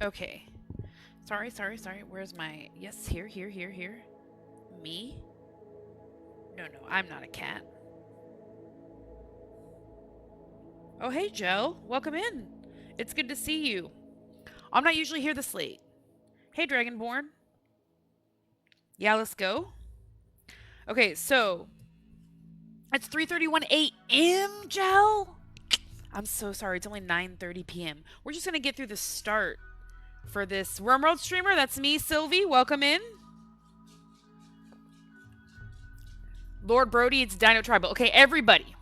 Okay. Sorry. Where's my... Yes, here. Me? No, I'm not a cat. Oh, hey, Joe. Welcome in. It's good to see you. I'm not usually here this late. Hey, Dragonborn. Yeah, let's go. Okay, so it's 3:31 a.m., Joe. I'm so sorry. It's only 9:30 p.m. We're just gonna get through the start for this RimWorld streamer. That's me, Sylvie. Welcome in. Lord Brody, it's Dino Tribal. Okay, everybody.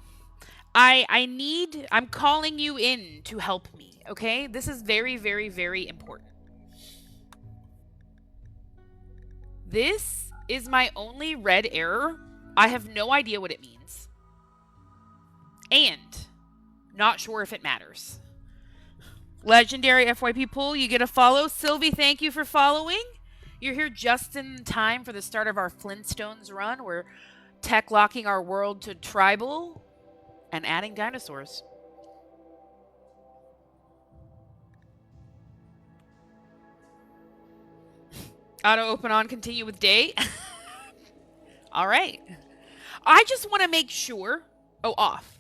I'm calling you in to help me, okay? This is very, very, very important. This is my only red error. I have no idea what it means. And not sure if it matters. Legendary FYP pool, you get a follow. Sylvie, thank you for following. You're here just in time for the start of our Flintstones run. We're tech locking our world to tribal and adding dinosaurs. Auto open on, continue with day. All right. I just want to make sure. Oh, off.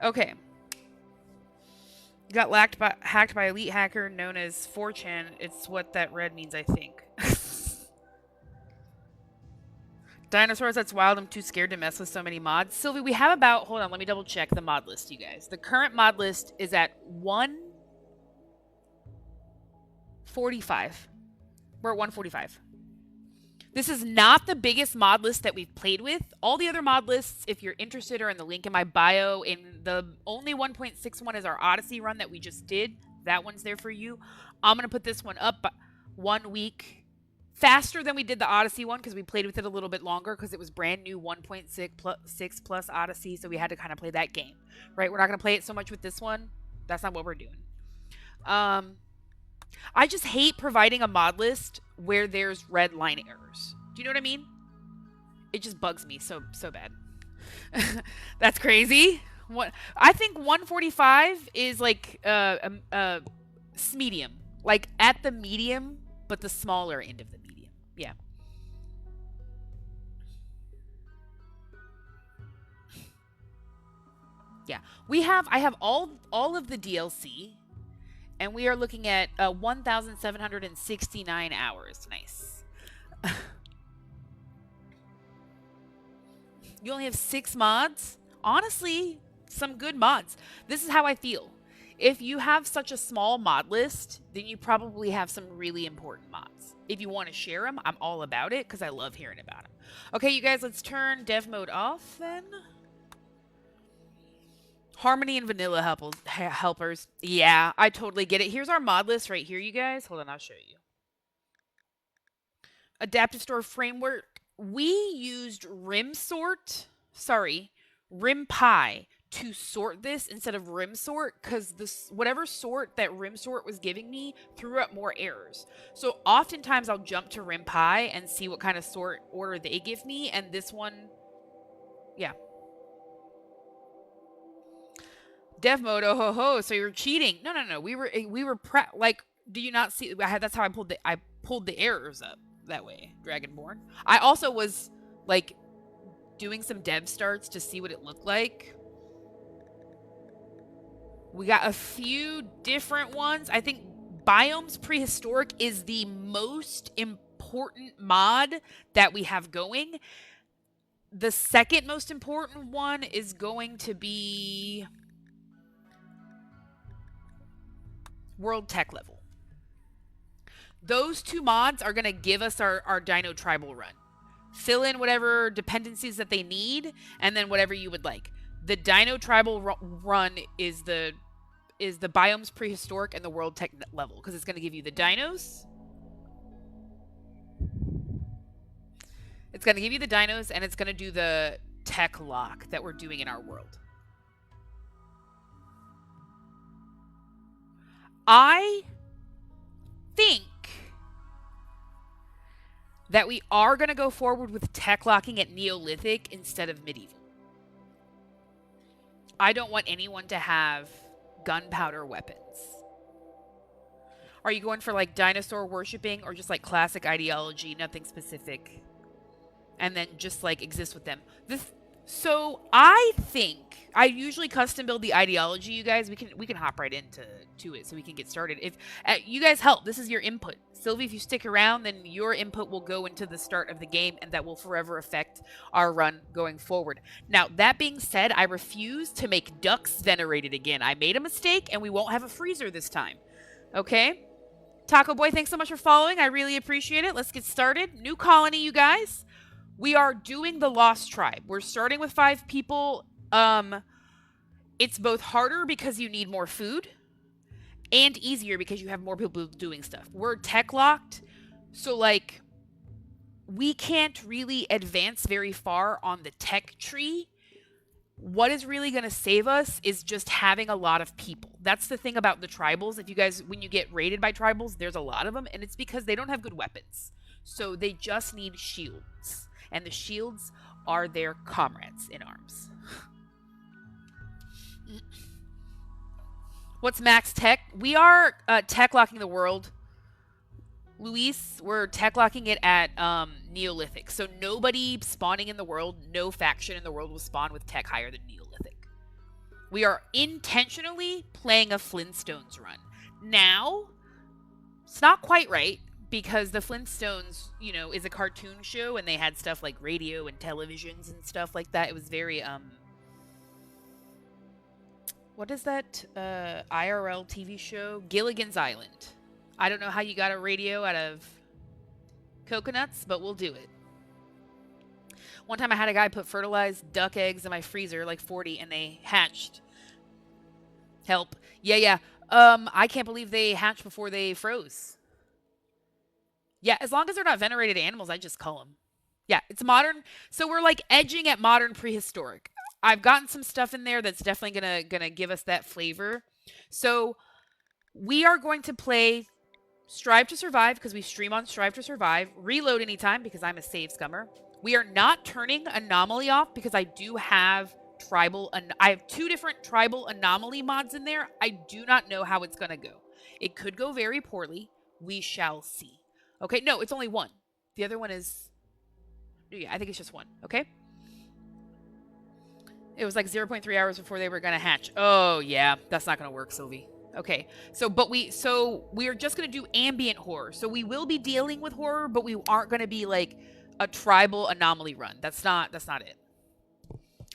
Okay. Got hacked by elite hacker known as 4chan. It's what that red means, I think. Dinosaurs, that's wild. I'm too scared to mess with so many mods. Sylvie, we have about... Hold on, let me double check the mod list, you guys. The current mod list is at 145. We're at 145. This is not the biggest mod list that we've played with. All the other mod lists, if you're interested, are in the link in my bio. In the only 1.61 is our Odyssey run that we just did. That one's there for you. I'm going to put this one up 1 week faster than we did the Odyssey one because we played with it a little bit longer because it was brand new 1.6 plus Odyssey, so we had to kind of play that game, right? We're not going to play it so much with this one. That's not what we're doing. I just hate providing a mod list where there's red line errors. Do you know what I mean? It just bugs me so bad. That's crazy. What I think 145 is like medium, like at the medium, but the smaller end of the medium. Yeah. Yeah. I have all of the DLC. And we are looking at 1,769 hours. Nice. You only have 6 mods? Honestly, some good mods. This is how I feel. If you have such a small mod list, then you probably have some really important mods. If you want to share them, I'm all about it because I love hearing about them. Okay, you guys, let's turn dev mode off then. Harmony and vanilla helpers. Yeah, I totally get it. Here's our mod list right here, you guys. Hold on, I'll show you. Adaptive store framework. We used RimPy to sort this instead of RimSort because this whatever sort that RimSort was giving me threw up more errors. So oftentimes I'll jump to RimPy and see what kind of sort order they give me, and this one, yeah. Dev mode, oh ho ho! So you're cheating? No. We were like, do you not see? That's how I pulled the errors up that way. Dragonborn. I also was like doing some dev starts to see what it looked like. We got a few different ones. I think Biomes Prehistoric is the most important mod that we have going. The second most important one is going to be World Tech Level. Those 2 mods are going to give us our Dino Tribal run. Fill in whatever dependencies that they need, and then whatever you would like. The Dino Tribal run is the Biomes Prehistoric and the World Tech Level, because it's going to give you the dinos. It's going to give you the dinos, and it's going to do the tech lock that we're doing in our world. I think that we are going to go forward with tech locking at Neolithic instead of medieval. I don't want anyone to have gunpowder weapons. Are you going for like dinosaur worshipping or just like classic ideology, nothing specific? And then just like exist with them. So I think I usually custom build the ideology. You guys, we can hop right into it so we can get started. If you guys help, this is your input. Sylvie, if you stick around, then your input will go into the start of the game, and that will forever affect our run going forward. Now, that being said, I refuse to make ducks venerated again. I made a mistake, and we won't have a freezer this time. Okay? Taco Boy, thanks so much for following. I really appreciate it. Let's get started. New colony, you guys. We are doing the Lost Tribe. We're starting with 5 people. It's both harder because you need more food and easier because you have more people doing stuff. We're tech locked, so like we can't really advance very far on the tech tree. What is really going to save us is just having a lot of people. That's the thing about the tribals. If you guys, when you get raided by tribals, there's a lot of them, and it's because they don't have good weapons. So they just need shields. And the shields are their comrades in arms. What's max tech? We are tech locking the world. Luis, we're tech locking it at Neolithic. So nobody spawning in the world, no faction in the world will spawn with tech higher than Neolithic. We are intentionally playing a Flintstones run. Now, it's not quite right, because the Flintstones, you know, is a cartoon show, and they had stuff like radio and televisions and stuff like that. It was very, what is that IRL TV show? Gilligan's Island. I don't know how you got a radio out of coconuts, but we'll do it. One time I had a guy put fertilized duck eggs in my freezer, like 40, and they hatched. Help. Yeah. I can't believe they hatched before they froze. Yeah, as long as they're not venerated animals, I just call them. Yeah, it's modern. So we're like edging at modern prehistoric. I've gotten some stuff in there that's definitely gonna give us that flavor. So we are going to play Strive to Survive because we stream on Strive to Survive. Reload anytime because I'm a save scummer. We are not turning Anomaly off because I do have tribal. I have 2 different tribal anomaly mods in there. I do not know how it's gonna go. It could go very poorly. We shall see. Okay, no, it's only 1. The other one is... Yeah, I think it's just 1, okay? It was like 0.3 hours before they were going to hatch. Oh, yeah, that's not going to work, Sylvie. Okay, so we are just going to do ambient horror. So we will be dealing with horror, but we aren't going to be like a tribal anomaly run. That's not it.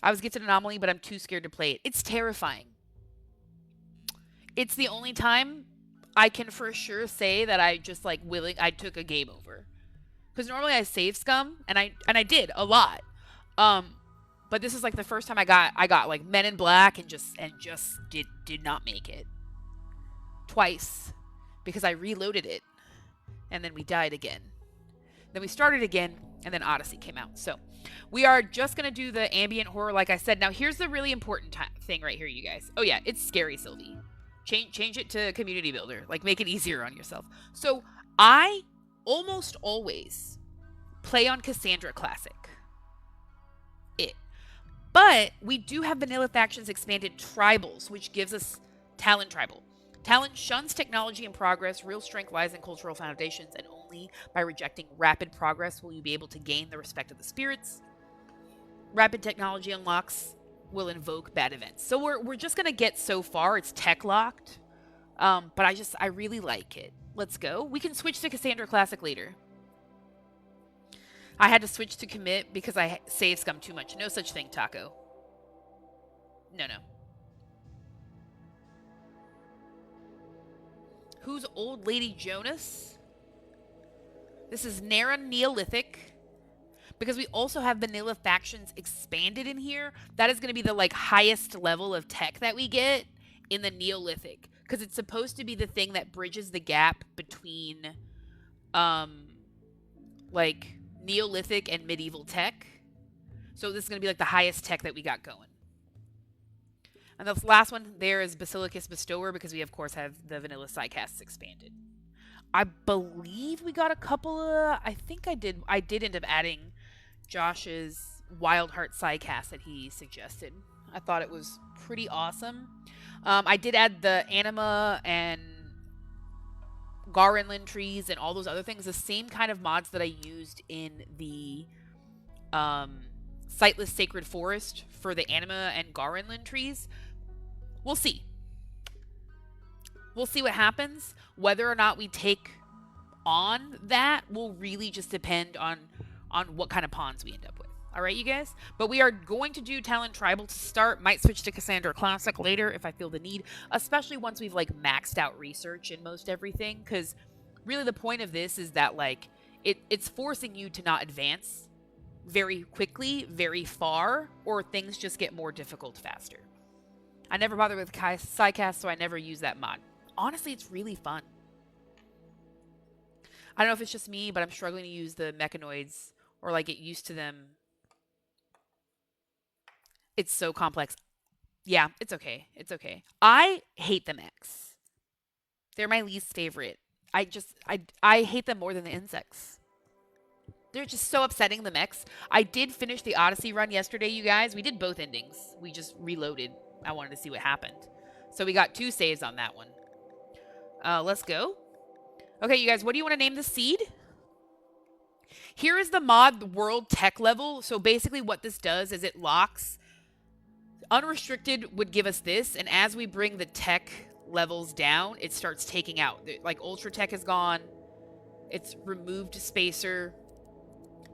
I was gifted anomaly, but I'm too scared to play it. It's terrifying. It's the only time I can for sure say that I just like I took a game over. Because normally I save scum, and I did a lot. But this is like the first time I got like Men in Black and just did not make it. Twice. Because I reloaded it. And then we died again. Then we started again, and then Odyssey came out. So we are just going to do the ambient horror like I said. Now here's the really important thing right here, you guys. Oh yeah, it's scary, Sylvie. Change it to community builder. Like, make it easier on yourself. So I almost always play on Cassandra Classic. But we do have Vanilla Factions Expanded Tribals, which gives us Talon Tribal. Talon shuns technology and progress. Real strength lies in cultural foundations, and only by rejecting rapid progress will you be able to gain the respect of the spirits. Rapid technology unlocks will invoke bad events. So we're just going to get so far. It's tech locked. But I really like it. Let's go. We can switch to Cassandra Classic later. I had to switch to commit because I save scum too much. No such thing, Taco. No. Who's Old Lady Jonas? This is Nara Neolithic. Because we also have Vanilla Factions Expanded in here. That is going to be the like highest level of tech that we get in the Neolithic. Because it's supposed to be the thing that bridges the gap between like Neolithic and medieval tech. So this is going to be like the highest tech that we got going. And the last one there is Basilicus Bestower, because we of course have the Vanilla Psycasts Expanded. I believe we got a couple of... I think I did end up adding Josh's Wild Heart Psycast that he suggested. I thought it was pretty awesome. I did add the Anima and Garenlin trees and all those other things, the same kind of mods that I used in the Sightless Sacred Forest for the Anima and Garenlin trees. We'll see. We'll see what happens. Whether or not we take on that will really just depend on what kind of pawns we end up with. All right, you guys? But we are going to do Talon Tribal to start. Might switch to Cassandra Classic later if I feel the need, especially once we've, like, maxed out research in most everything. Because really the point of this is that, like, it's forcing you to not advance very quickly, very far, or things just get more difficult faster. I never bothered with Psycast, so I never use that mod. Honestly, it's really fun. I don't know if it's just me, but I'm struggling to use the mechanoids or, like, get used to them. It's so complex. Yeah, it's okay. It's okay. I hate the mechs. They're my least favorite. I hate them more than the insects. They're just so upsetting, the mechs. I did finish the Odyssey run yesterday, you guys. We did both endings. We just reloaded. I wanted to see what happened. So we got 2 saves on that one. Let's go. Okay, you guys, what do you want to name the seed? Here is the mod world tech level. So basically what this does is it locks. Unrestricted would give us this, and as we bring the tech levels down, it starts taking out. Like, Ultra Tech is gone. It's removed Spacer.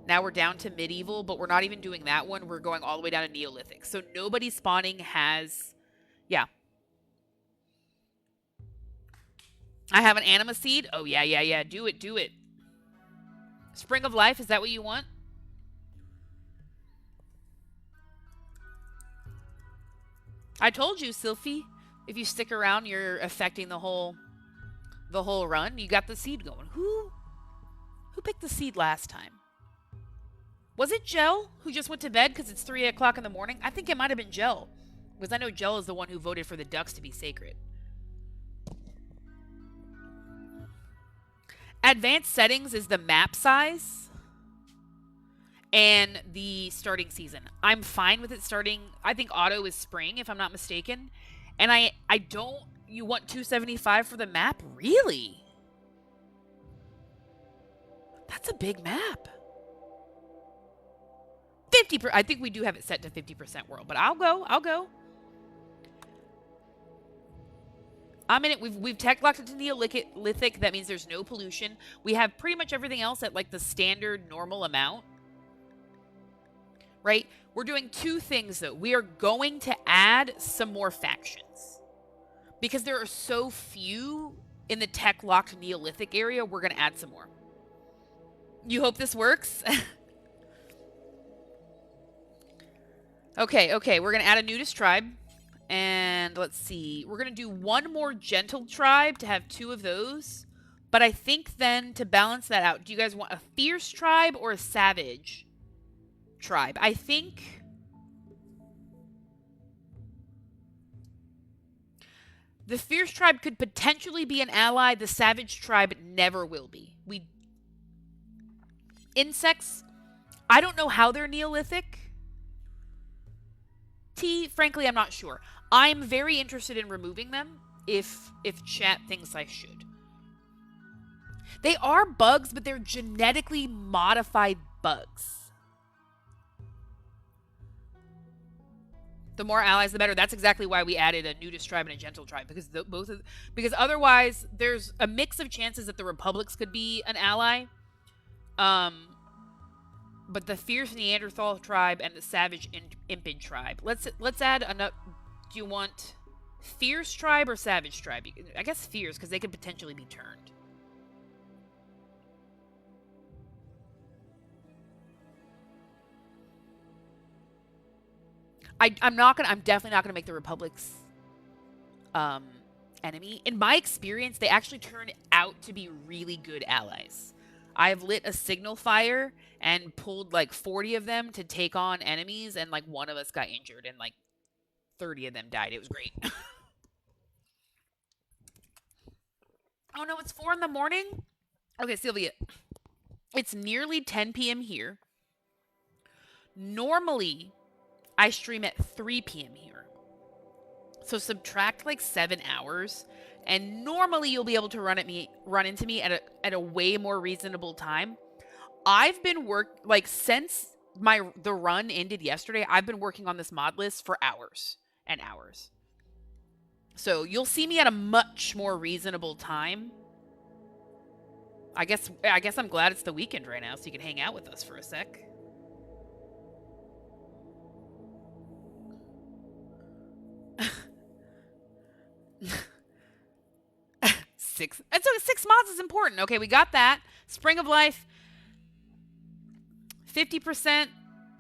Now we're down to Medieval, but we're not even doing that one. We're going all the way down to Neolithic. So nobody spawning has... Yeah. I have an Anima Seed. Oh, yeah. Do it. Spring of Life, is that what you want? I told you, Sylphie, if you stick around, you're affecting the whole run. You got the seed going. Who picked the seed last time? Was it Gel who just went to bed because it's 3 o'clock in the morning? I think it might have been Gel, because I know Gel is the one who voted for the ducks to be sacred. Advanced settings is the map size and the starting season. I'm fine with it starting. I think auto is spring, if I'm not mistaken. And I don't... You want 275 for the map? Really? That's a big map. 50%. I think we do have it set to 50% world, but I'll go. I'm in it. We've tech locked it to Neolithic. That means there's no pollution. We have pretty much everything else at, like, the standard normal amount. Right? We're doing 2 things, though. We are going to add some more factions. Because there are so few in the tech-locked Neolithic area, we're going to add some more. You hope this works? Okay. We're going to add a nudist tribe. And let's see. We're going to do 1 more gentle tribe to have 2 of those. But I think then, to balance that out, do you guys want a fierce tribe or a savage tribe? I think the fierce tribe could potentially be an ally. The savage tribe never will be. Insects, I don't know how they're Neolithic. Frankly, I'm not sure. I'm very interested in removing them if chat thinks I should. They are bugs, but they're genetically modified bugs. The more allies, the better. That's exactly why we added a nudist tribe and a gentle tribe, because otherwise there's a mix of chances that the republics could be an ally. But the fierce Neanderthal tribe and the savage Impid tribe. Let's add another. Do you want fierce tribe or savage tribe? I guess fierce, because they could potentially be turned. I'm definitely not gonna make the republic's enemy. In my experience, they actually turn out to be really good allies. I've lit a signal fire and pulled like 40 of them to take on enemies, and like 1 of us got injured and like 30 of them died. It was great. Oh no, it's 4 in the morning? Okay, Sylvia. It's nearly 10 p.m. here. Normally, I stream at 3 p.m. here. So subtract like 7 hours, and normally you'll be able to run into me at a way more reasonable time. I've been since the run ended yesterday, I've been working on this mod list for hours and hours. So you'll see me at a much more reasonable time. I guess I'm glad it's the weekend right now, so you can hang out with us for a sec. Six mods is important. Okay, we got that. Spring of Life, 50%.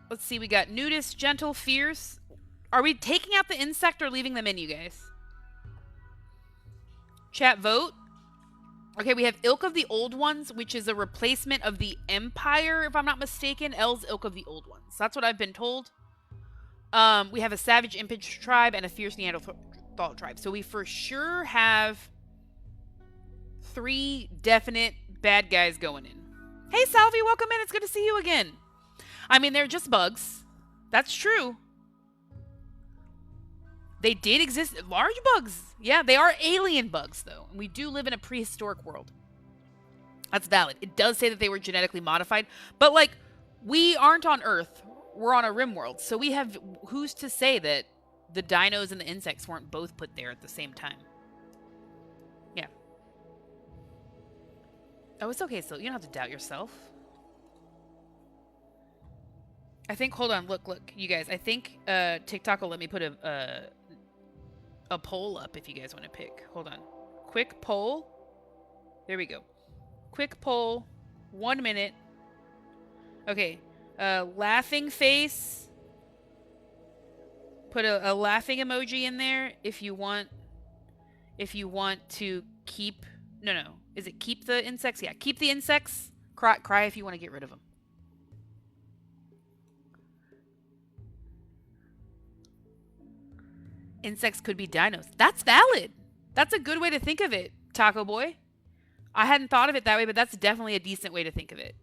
Let's see, we got Nudist, Gentle, Fierce. Are we taking out the insect or leaving them in, you guys? Chat, vote. Okay, we have Ilk of the Old Ones, which is a replacement of the Empire, if I'm not mistaken. L's Ilk of the Old Ones. That's what I've been told. We have a Savage Impage tribe and a Fierce Neanderthal tribe. So we for sure have 3 definite bad guys going in. Hey, Salvi, welcome in. It's good to see you again. I mean, they're just bugs. That's true. They did exist. Large bugs. Yeah, they are alien bugs, though. And we do live in a prehistoric world. That's valid. It does say that they were genetically modified. But, like, we aren't on Earth. We're on a RimWorld. So we have... Who's to say that the dinos and the insects weren't both put there at the same time? Yeah. Oh, it's okay, Sil. You don't have to doubt yourself. I think... Hold on. Look. You guys. I think TikTok will let me put a poll up if you guys want to pick. Hold on. Quick poll. There we go. Quick poll. 1 minute. Okay. Laughing face. Put a laughing emoji in there if you want to keep... No. Is it keep the insects? Yeah, keep the insects. Cry if you want to get rid of them. Insects could be dinos. That's valid. That's a good way to think of it, Taco Boy. I hadn't thought of it that way, but that's definitely a decent way to think of it.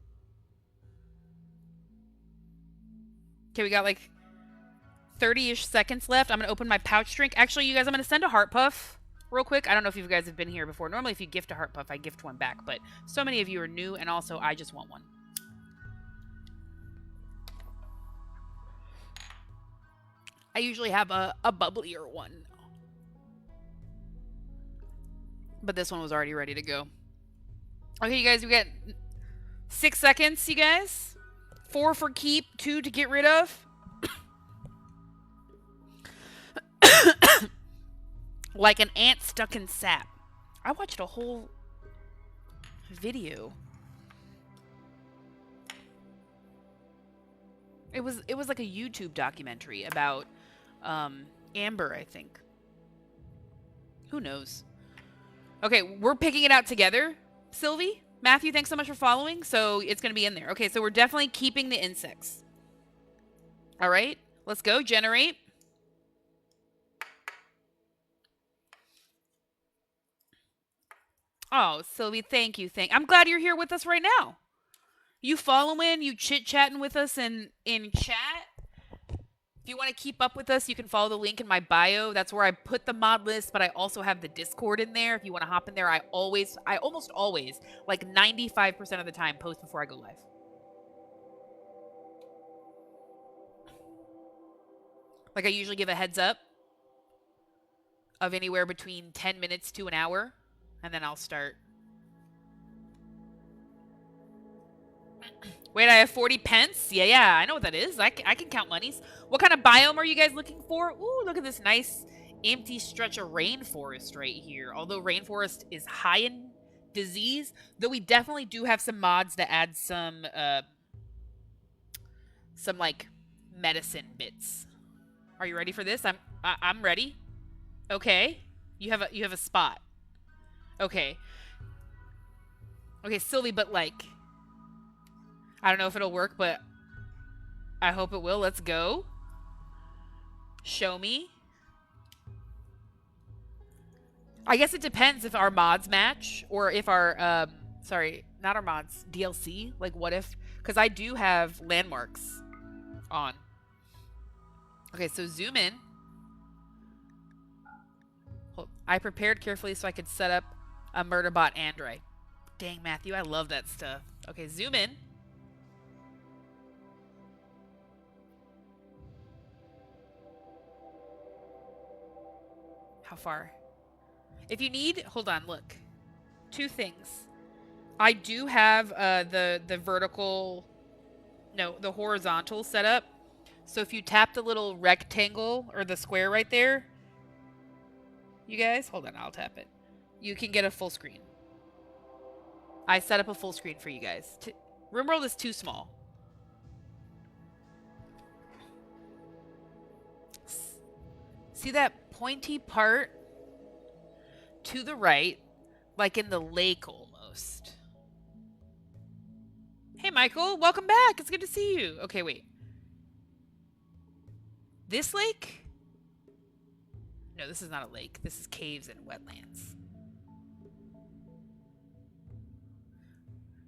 Okay, we got like 30-ish seconds left. I'm going to open my pouch drink. Actually, you guys, I'm going to send a heart puff real quick. I don't know if you guys have been here before. Normally, if you gift a heart puff, I gift one back. But so many of you are new, and also I just want one. I usually have a bubblier one. But this one was already ready to go. Okay, you guys, we got 6 seconds, you guys. 4 for keep, 2 to get rid of. Like an ant stuck in sap. I watched a whole video. It was like a YouTube documentary about Amber, I think. Who knows? Okay, we're picking it out together, Sylvie. Matthew, thanks so much for following. So it's going to be in there. Okay, so we're definitely keeping the insects. All right, let's go. Generate. Oh, Sylvie, thank you. I'm glad you're here with us right now. You following, you chit-chatting with us in chat. If you want to keep up with us, you can follow the link in my bio. That's where I put the mod list, but I also have the Discord in there. If you want to hop in there, I almost always, like 95% of the time, post before I go live. Like I usually give a heads up of anywhere between 10 minutes to an hour, and then I'll start. Wait, I have 40 pence? Yeah, I know what that is. I can count monies. What kind of biome are you guys looking for? Ooh, look at this nice empty stretch of rainforest right here. Although rainforest is high in disease, though we definitely do have some mods that add some like medicine bits. Are you ready for this? I'm ready. Okay. You have a spot. Okay. Okay, Sylvie, but like I don't know if it'll work, but I hope it will. Let's go. Show me. I guess it depends if our mods match or if our, sorry, not our mods, DLC. Like what if, because I do have landmarks on. Okay, so zoom in. I prepared carefully so I could set up a Murderbot Android. Dang, Matthew, I love that stuff. Okay, zoom in. How far? If you need, hold on, look. Two things. I do have the vertical, no, the horizontal set up. So if you tap the little rectangle or the square right there, you guys, hold on, I'll tap it. You can get a full screen. I set up a full screen for you guys. RimWorld is too small. See that pointy part to the right, like in the lake almost. Hey, Michael, welcome back. It's good to see you. Okay, wait. This lake? No, this is not a lake. This is caves and wetlands.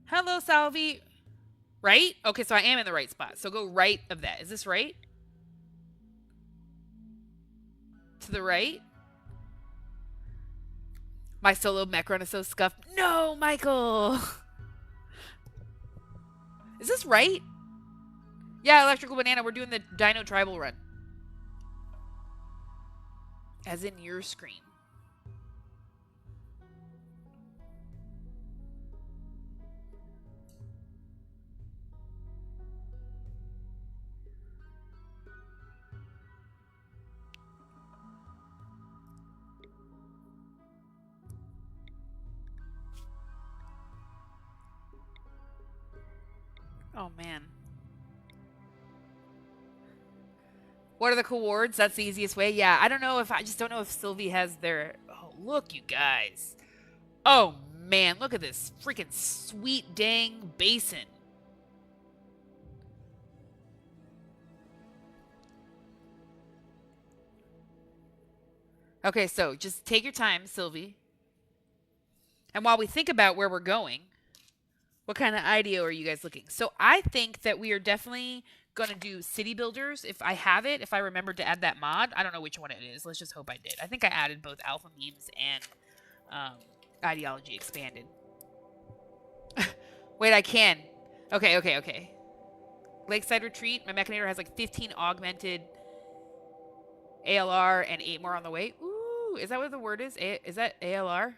Hello, Salvi. Right? Okay, so I am in the right spot. So go right of that. Is this right? To the right? My solo mech run is so scuffed. No, Michael! Is this right? Yeah, Electrical Banana, we're doing the Dino Tribal run. As in your screen. Oh, man. What are the rewards? That's the easiest way. Yeah, I don't know if I just don't know if Sylvie has their. Oh, look, you guys. Oh man, look at this freaking sweet dang basin. Okay, so just take your time, Sylvie. And while we think about where we're going, what kind of idea are you guys looking? So I think that we are definitely going to do city builders. If I have it, if I remember to add that mod. I don't know which one it is. Let's just hope I did. I think I added both alpha memes and ideology expanded. Wait, I can. Okay. Lakeside Retreat. My Mechanator has like 15 augmented ALR and 8 more on the way. Ooh, is that what the word is? Is that ALR?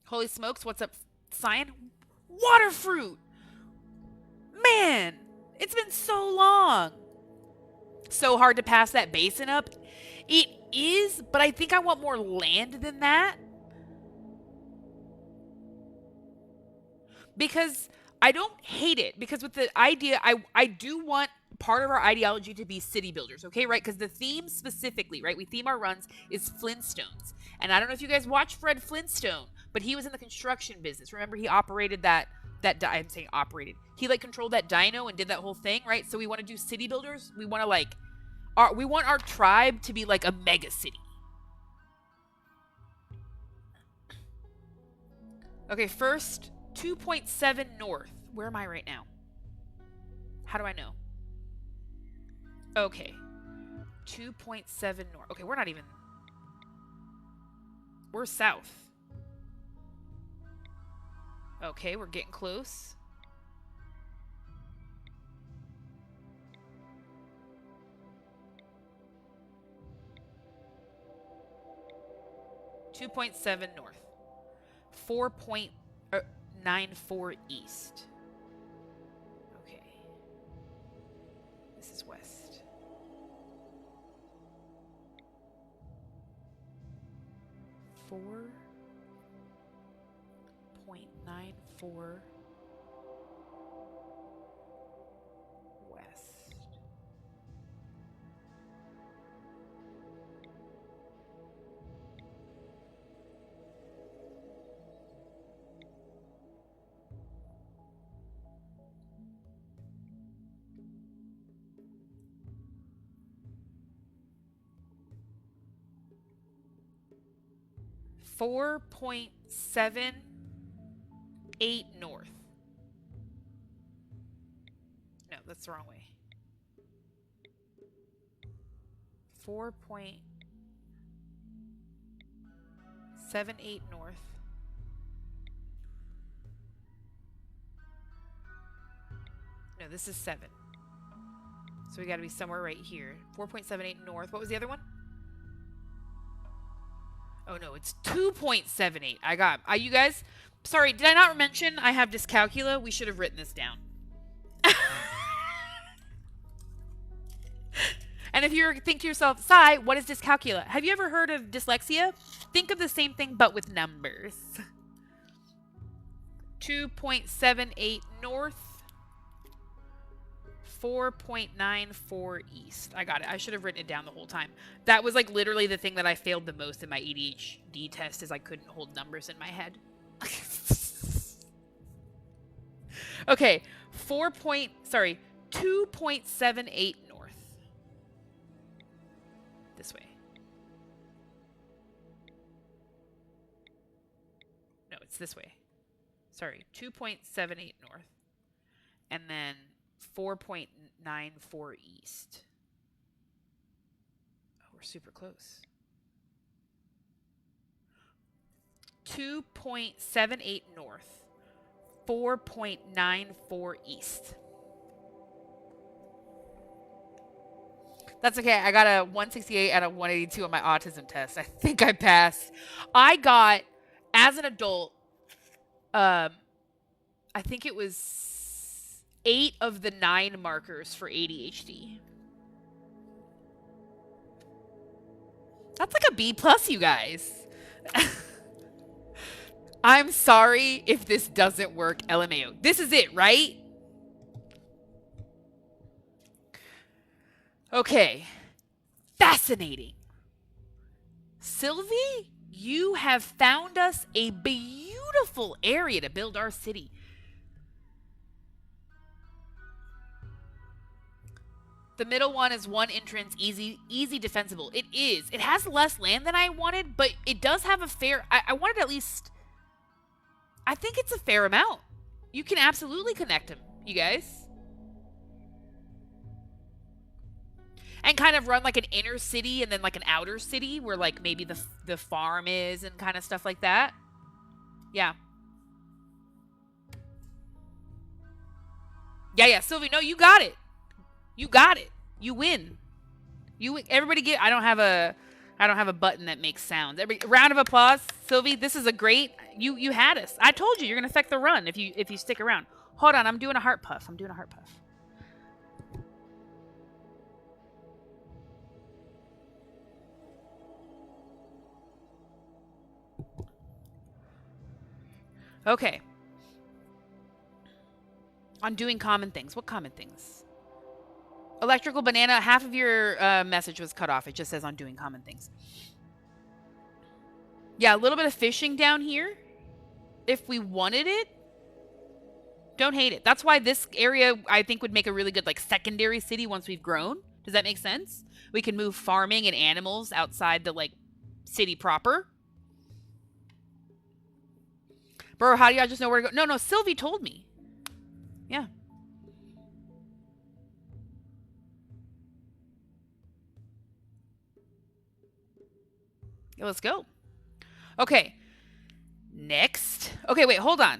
Holy smokes, what's up, Cyan? Water fruit! Man, it's been so long. So hard to pass that basin up. It is, but I think I want more land than that. Because I don't hate it. Because with the idea, I do want part of our ideology to be city builders, okay, right? Because the theme specifically, right, we theme our runs is Flintstones. And I don't know if you guys watch Fred Flintstone, but he was in the construction business. Remember, he operated I'm saying operated. He like controlled that dino and did that whole thing, right? So we want to do city builders. We want to like, we want our tribe to be like a mega city. Okay, first 2.7 north. Where am I right now? How do I know? Okay. 2.7 north. Okay, we're not even... We're south. Okay, we're getting close. .7 north. 4.94 east. Okay. This is west. .94 west. .78 north. No, that's the wrong way. 4. 7-8 north. No, this is 7. So we got to be somewhere right here. 4.78 north. What was the other one? Oh no, it's 2.78. I got you guys. Sorry, did I not mention I have dyscalculia? We should have written this down. And if you think to yourself, Sai, what is dyscalculia? Have you ever heard of dyslexia? Think of the same thing, but with numbers. 2.78 north. 4.94 east. I got it. I should have written it down the whole time. That was like literally the thing that I failed the most in my ADHD test is I couldn't hold numbers in my head. Okay, 2.78 north. This way. No, it's this way. Sorry, 2.78 north. And then 4.94 east. Oh, we're super close. 2.78 north. 4.94 east. That's okay. I got a 168 out of 182 on my autism test. I think I passed. I got, as an adult, I think it was 8 of the 9 markers for ADHD. That's like a B+, you guys. I'm sorry if this doesn't work, Lmao. This is it, right? Okay. Fascinating. Sylvie, you have found us a beautiful area to build our city. The middle one is one entrance, easy defensible. It is. It has less land than I wanted, but it does have a fair... I wanted at least... I think it's a fair amount. You can absolutely connect them, you guys. And kind of run like an inner city and then like an outer city where like maybe the farm is and kind of stuff like that. Yeah. Yeah, Sylvie, no, you got it. You got it. You win. Everybody get... I don't have a button that makes sounds. Round of applause. Sylvie, this is a great... You had us. I told you you're going to affect the run if you stick around. Hold on, I'm doing a heart puff. Okay. On doing common things. What common things? Electrical banana, half of your message was cut off. It just says on doing common things. Yeah, a little bit of fishing down here. If we wanted it. Don't hate it. That's why this area, I think, would make a really good like secondary city once we've grown. Does that make sense? We can move farming and animals outside the like city proper. Bro, how do y'all just know where to go? No, Sylvie told me. Yeah. Let's go. Okay. Next. Okay, wait, hold on.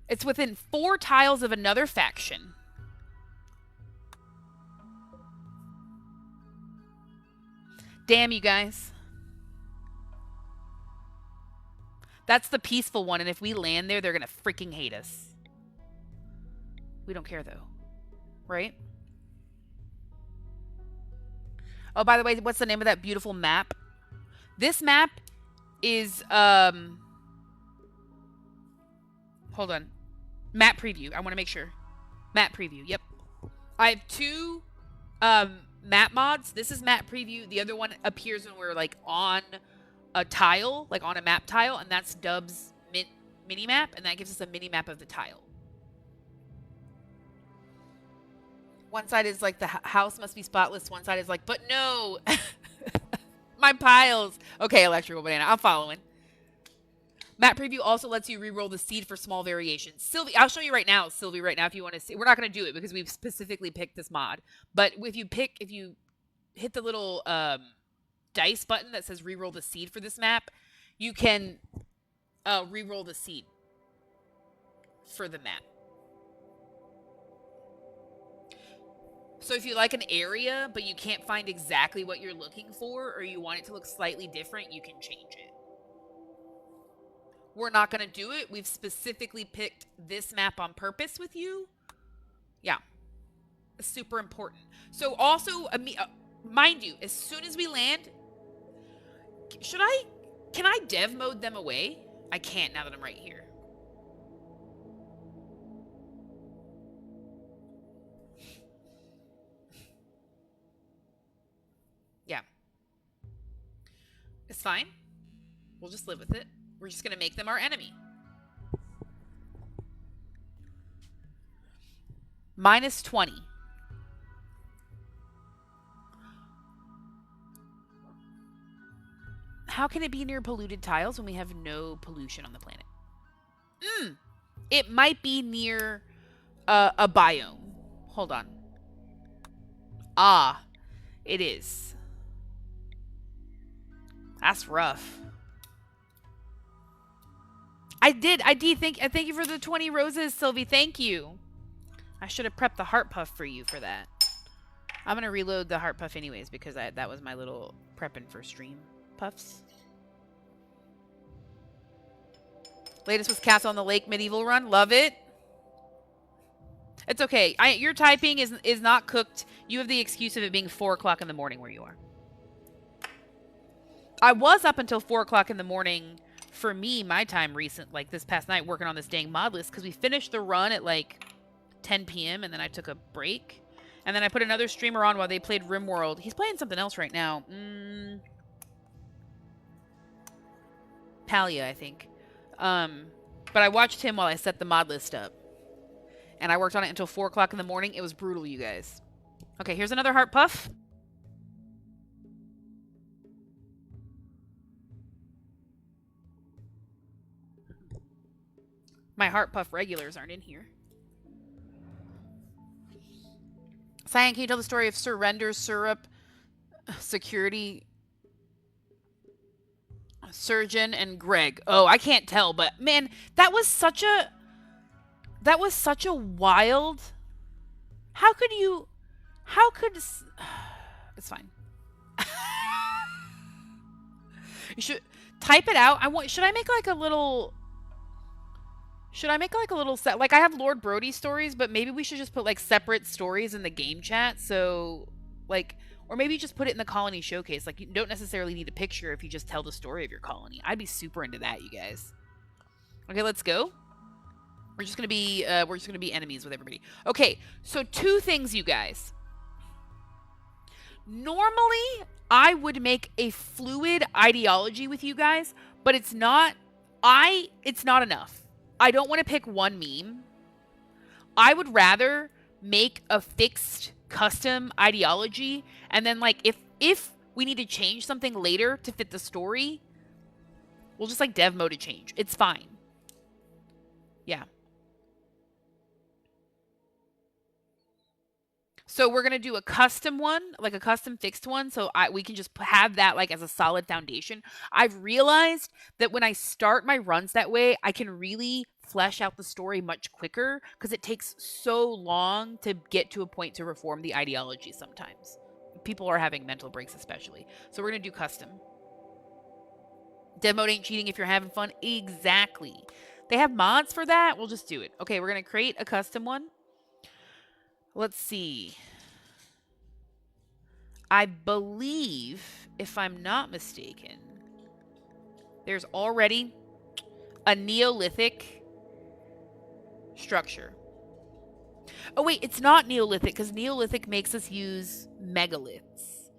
It's within 4 tiles of another faction. Damn, you guys. That's the peaceful one, and if we land there, they're going to freaking hate us. We don't care, though. Right? Oh, by the way, what's the name of that beautiful map? This map is, hold on. Map preview. I want to make sure. Map preview. Yep. I have 2 map mods. This is map preview. The other one appears when we're like on a tile, like on a map tile, and that's Dub's mini map, and that gives us a mini map of the tile. One side is like the house must be spotless. One side is like, but no, my piles. Okay, electrical banana. I'm following. Map preview also lets you re-roll the seed for small variations. Sylvie, I'll show you right now, Sylvie, right now, if you want to see. We're not going to do it because we've specifically picked this mod. But if you hit the little dice button that says reroll the seed for this map, you can reroll the seed for the map. So if you like an area, but you can't find exactly what you're looking for, or you want it to look slightly different, you can change it. We're not going to do it. We've specifically picked this map on purpose with you. Yeah. It's super important. So also, mind you, as soon as we land, can I dev mode them away? I can't now that I'm right here. Yeah. It's fine. We'll just live with it. We're just going to make them our enemy. -20. How can it be near polluted tiles when we have no pollution on the planet? It might be near a biome. Hold on. Ah, it is. That's rough. I did. Thank you for the 20 roses, Sylvie. Thank you. I should have prepped the heart puff for you for that. I'm going to reload the heart puff anyways because that was my little prepping for stream puffs. Latest was Castle on the Lake medieval run. Love it. It's okay. Your typing is not cooked. You have the excuse of it being 4 o'clock in the morning where you are. I was up until 4 o'clock in the morning for me, my time like this past night, working on this dang mod list because we finished the run at like 10 p.m. and then I took a break. And then I put another streamer on while they played RimWorld. He's playing something else right now. Palia, I think. But I watched him while I set the mod list up. And I worked on it until 4 o'clock in the morning. It was brutal, you guys. Okay, here's another heart puff. My heart puff regulars aren't in here. Cyan, can you tell the story of Surrender, Syrup, Security, Surgeon, and Greg? Oh, I can't tell, but man, that was such a wild. It's fine. You should type it out. Should I make like a little set? Like I have Lord Brody stories, but maybe we should just put like separate stories in the game chat. So like, or maybe just put it in the colony showcase. Like you don't necessarily need a picture if you just tell the story of your colony. I'd be super into that, you guys. Okay, let's go. We're just gonna be enemies with everybody. Okay, so 2 things, you guys. Normally, I would make a fluid ideology with you guys, but it's not enough. I don't want to pick one meme. I would rather make a fixed custom ideology, and then like if we need to change something later to fit the story, we'll just like dev mode a change. It's fine. Yeah. So we're going to do a custom one, like a custom fixed one, so we can just have that like as a solid foundation. I've realized that when I start my runs that way, I can really flesh out the story much quicker because it takes so long to get to a point to reform the ideology sometimes. People are having mental breaks especially. So we're going to do custom. Dev mode ain't cheating if you're having fun. Exactly. They have mods for that. We'll just do it. Okay, we're going to create a custom one. Let's see. I believe, if I'm not mistaken, there's already a Neolithic structure. Oh, wait, it's not Neolithic because Neolithic makes us use megaliths.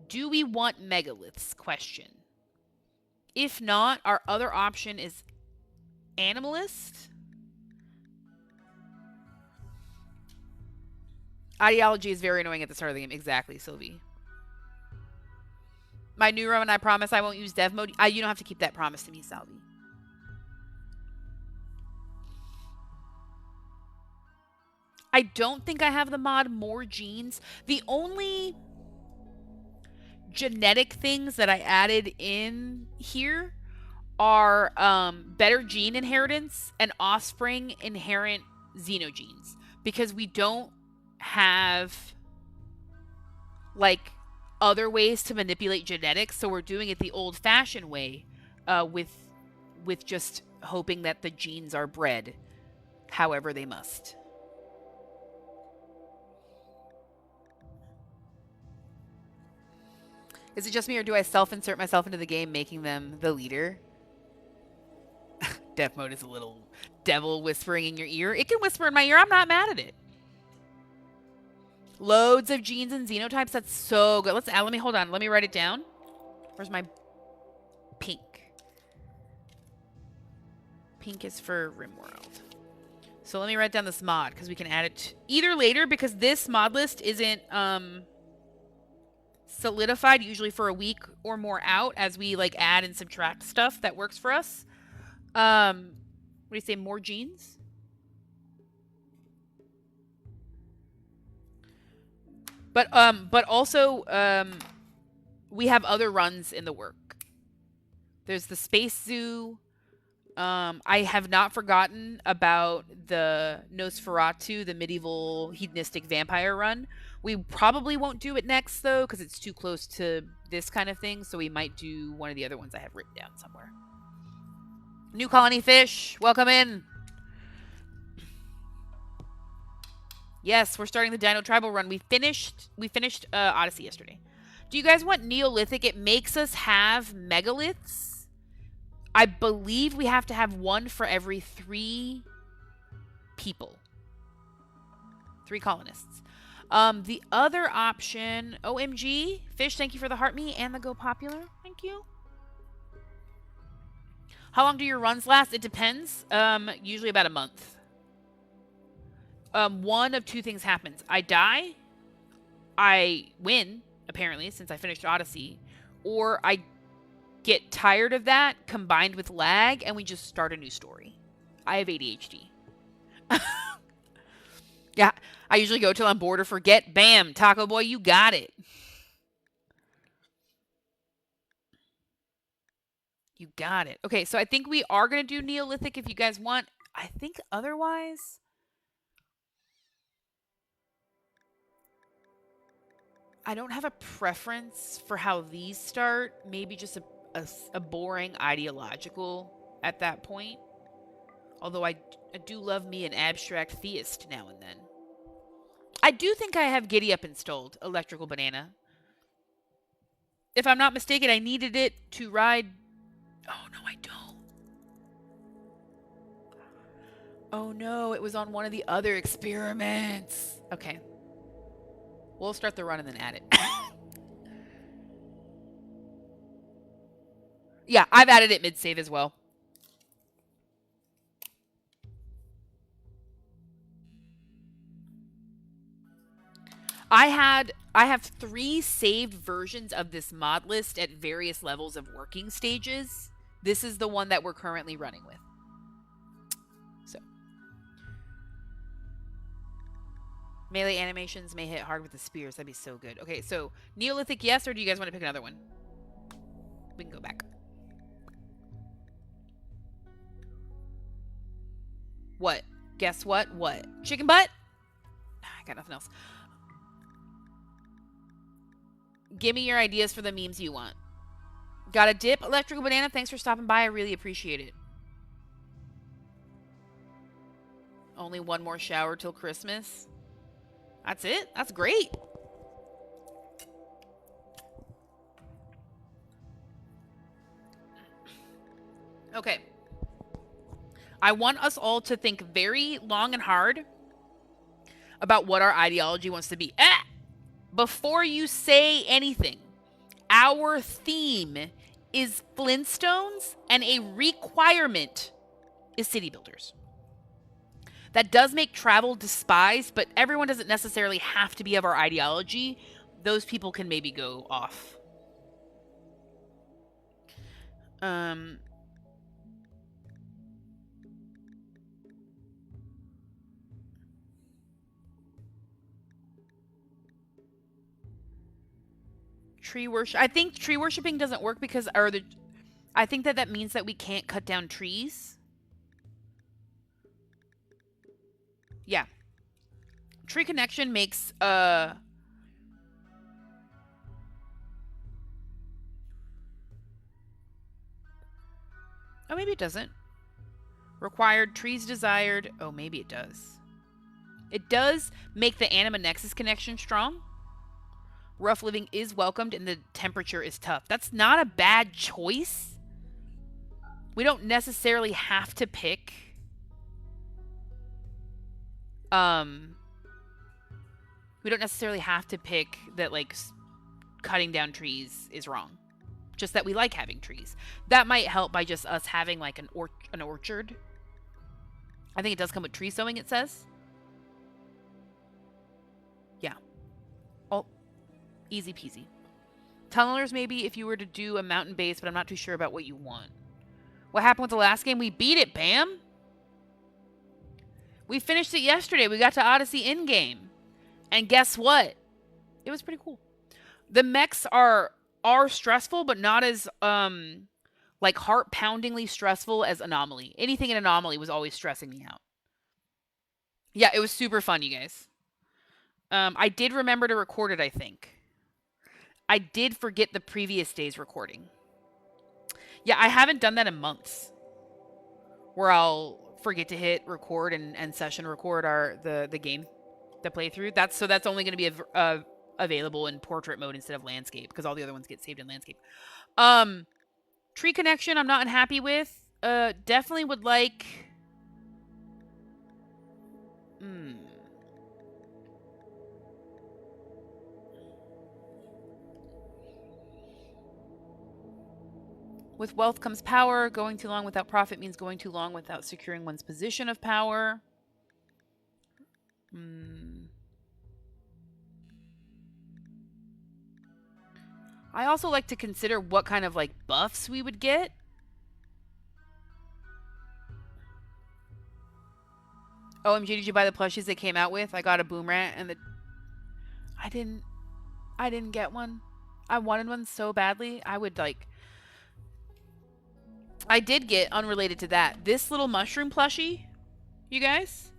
Do we want megaliths? Question. If not, our other option is Animalist. Ideology is very annoying at the start of the game. Exactly, Sylvie. My new run, I promise I won't use dev mode. You don't have to keep that promise to me, Sylvie. I don't think I have the mod More Genes. The only genetic things that I added in here are better gene inheritance and offspring inherent xenogenes, because we don't have like other ways to manipulate genetics, so we're doing it the old-fashioned way, with just hoping that the genes are bred however they must. Is it just me, or do I self-insert myself into the game, making them the leader? Death mode is a little devil whispering in your ear. It can whisper in my ear. I'm not mad at it. Loads of genes and xenotypes. That's so good. Let me hold on. Let me write it down. Where's my pink? Pink is for RimWorld. So let me write down this mod, because we can add it either later, because this mod list isn't solidified usually for a week or more out, as we like add and subtract stuff that works for us. What do you say? More genes? But also we have other runs in the work. There's the Space Zoo. I have not forgotten about the Nosferatu, the medieval hedonistic vampire run. We probably won't do it next, though, because it's too close to this kind of thing, so we might do one of the other ones I have written down somewhere. New colony fish, welcome in. Yes, we're starting the Dino Tribal run. We finished Odyssey yesterday. Do you guys want Neolithic? It makes us have megaliths. I believe we have to have one for every 3 people. 3 colonists. The other option, OMG, Fish, thank you for the heart me and the Go Popular. Thank you. How long do your runs last? It depends. Usually about a month. One of 2 things happens. I die. I win, apparently, since I finished Odyssey. Or I get tired of that, combined with lag, and we just start a new story. I have ADHD. Yeah, I usually go till I'm bored or forget. Bam, Taco Boy, you got it. You got it. Okay, so I think we are going to do Neolithic if you guys want. I think otherwise, I don't have a preference for how these start. Maybe just a boring ideological at that point. Although I do love me an abstract theist now and then. I do think I have Giddy Up installed, Electrical Banana. If I'm not mistaken, I needed it to ride... Oh, no, I don't. Oh, no, it was on one of the other experiments. Okay. We'll start the run and then add it. Yeah, I've added it mid-save as well. I have 3 saved versions of this mod list at various levels of working stages. This is the one that we're currently running with. So, melee animations may hit hard with the spears. That'd be so good. Okay, so Neolithic, yes, or do you guys want to pick another one? We can go back. What? Guess what? What? Chicken butt? I got nothing else. Give me your ideas for the memes you want. Got a dip? Electrical Banana, thanks for stopping by. I really appreciate it. Only one more shower till Christmas. That's it? That's great. Okay. I want us all to think very long and hard about what our ideology wants to be. Before you say anything, our theme is Flintstones, and a requirement is city builders. That does make travel despised, but everyone doesn't necessarily have to be of our ideology. Those people can maybe go off. Tree worship. I think tree worshiping doesn't work because, I think that means that we can't cut down trees. Yeah. Tree connection makes, oh, maybe it doesn't. Required, trees desired. Oh, maybe it does. It does make the Anima Nexus connection strong. Rough living is welcomed and the temperature is tough. That's not a bad choice. We don't necessarily have to pick. We don't necessarily have to pick that, like, cutting down trees is wrong. Just that we like having trees. That might help by just us having, like, an orchard. I think it does come with tree sowing, it says. Yeah. Oh, easy peasy. Tunnelers maybe if you were to do a mountain base, but I'm not too sure about what you want. What happened with the last game? We beat it, Bam! We finished it yesterday. We got to Odyssey in-game. And guess what? It was pretty cool. The mechs are stressful, but not as, like, heart-poundingly stressful as Anomaly. Anything in Anomaly was always stressing me out. Yeah, it was super fun, you guys. I did remember to record it, I think. I did forget the previous day's recording. Yeah, I haven't done that in months. Where I'll forget to hit record and session record the game, the playthrough. That's only going to be available in portrait mode instead of landscape because all the other ones get saved in landscape. Tree connection I'm not unhappy with. Definitely would like. With wealth comes power. Going too long without profit means going too long without securing one's position of power. I also like to consider what kind of, like, buffs we would get. OMG, did you buy the plushies they came out with? I got a Boomerang and I didn't get one. I wanted one so badly. I would, like... I did get, unrelated to that, this little mushroom plushie, you guys.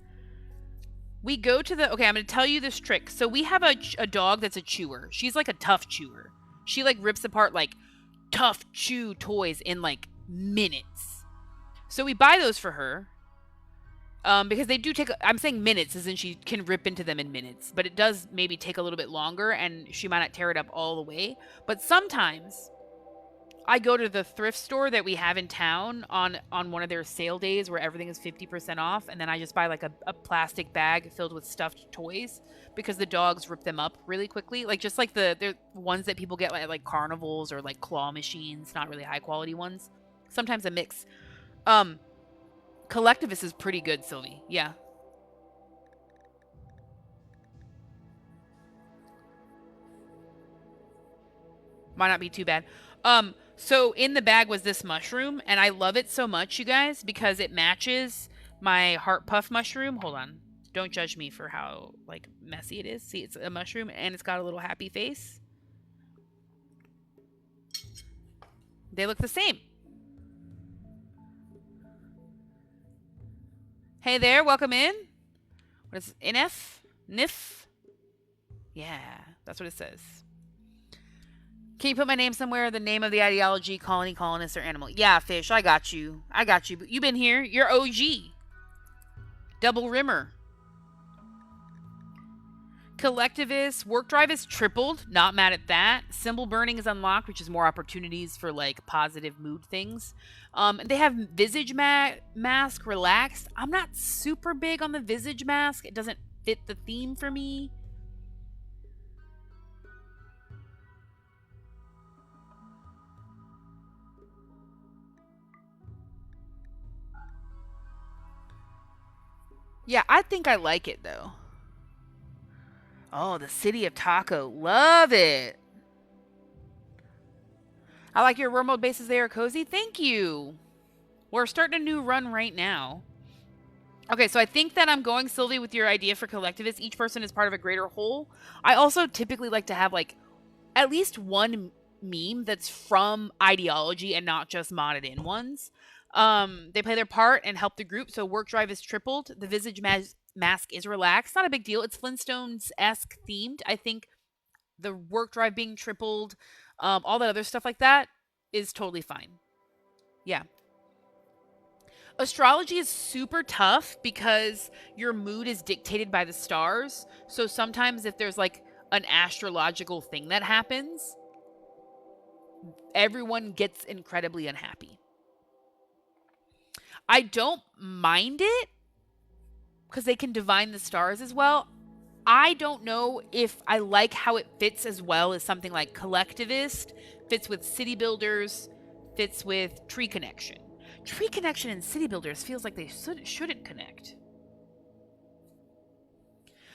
We go to the... Okay, I'm going to tell you this trick. So we have a dog that's a chewer. She's like a tough chewer. She, like, rips apart, like, tough chew toys in, like, minutes. So we buy those for her. Because they do take... I'm saying minutes, as in she can rip into them in minutes. But it does maybe take a little bit longer, and she might not tear it up all the way. But sometimes... I go to the thrift store that we have in town on one of their sale days where everything is 50% off, and then I just buy, like, a plastic bag filled with stuffed toys because the dogs rip them up really quickly. Like, just like the ones that people get at, like, carnivals or, like, claw machines, not really high-quality ones. Sometimes a mix. Collectivist is pretty good, Sylvie. Yeah. Might not be too bad. So in the bag was this mushroom, and I love it so much, you guys, because it matches my heart puff mushroom. Hold on. Don't judge me for how, like, messy it is. See, it's a mushroom, and it's got a little happy face. They look the same. Hey there, welcome in. What is it? NF? NIF? Yeah, that's what it says. Can you put my name somewhere? The name of the ideology, colony, colonist, or animal? Yeah, Fish, I got you. I got you. You've been here. You're OG. Double rimmer. Collectivist. Work drive is tripled. Not mad at that. Symbol burning is unlocked, which is more opportunities for, like, positive mood things. They have visage mask relaxed. I'm not super big on the visage mask. It doesn't fit the theme for me. Yeah, I think I like it, though. Oh, the City of Taco. Love it. I like your RimWorld bases. They are cozy. Thank you. We're starting a new run right now. Okay, so I think that I'm going, Sylvie, with your idea for collectivists. Each person is part of a greater whole. I also typically like to have, like, at least one meme that's from ideology and not just modded in ones. They play their part and help the group, so work drive is tripled. The visage mask is relaxed. Not a big deal. It's Flintstones-esque themed. I think the work drive being tripled, all that other stuff like that is totally fine. Yeah. Astrology is super tough because your mood is dictated by the stars. So sometimes if there's like an astrological thing that happens, everyone gets incredibly unhappy. I don't mind it because they can divine the stars as well. I don't know if I like how it fits as well as something like collectivist, fits with city builders, fits with tree connection. Tree connection and city builders feels like they shouldn't connect.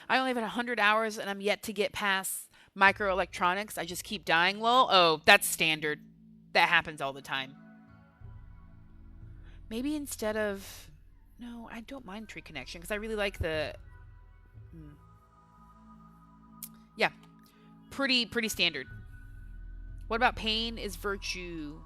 I only have 100 hours and I'm yet to get past microelectronics. I just keep dying, lol. Oh, that's standard. That happens all the time. Maybe instead of... No, I don't mind tree connection because I really like the... Yeah, pretty standard. What about pain is virtue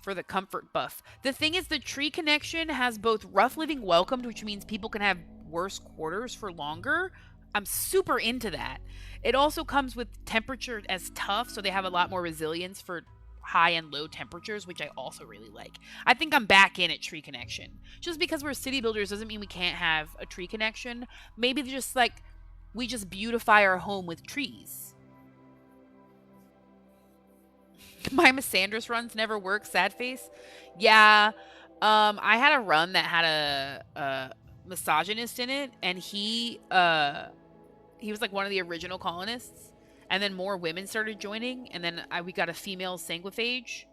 for the comfort buff? The thing is, the tree connection has both rough living welcomed, which means people can have worse quarters for longer. I'm super into that. It also comes with temperature as tough, so they have a lot more resilience for high and low temperatures, which I also really like. I think I'm back in at tree connection. Just because we're city builders doesn't mean we can't have a tree connection. Maybe just like we just beautify our home with trees. My Misandrus runs never work, sad face. Yeah. I had a run that had a misogynist in it, and he was like one of the original colonists, and then more women started joining, and then we got a female sanguiphage.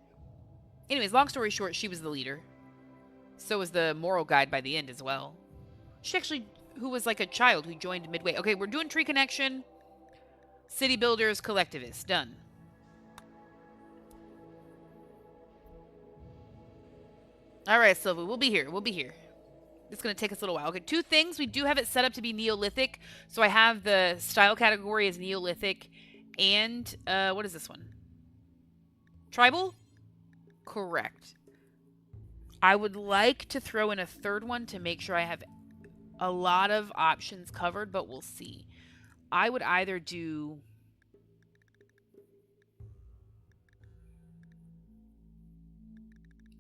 Anyways, long story short, she was the leader. So was the moral guide by the end as well. She actually, who was like a child who joined midway. Okay, we're doing tree connection. City builders, collectivists. Done. All right, Silva, we'll be here. We'll be here. It's going to take us a little while. Okay, two things. We do have it set up to be Neolithic. So I have the style category as Neolithic. And, what is this one? Tribal? Correct. I would like to throw in a third one to make sure I have a lot of options covered, but we'll see. I would either do...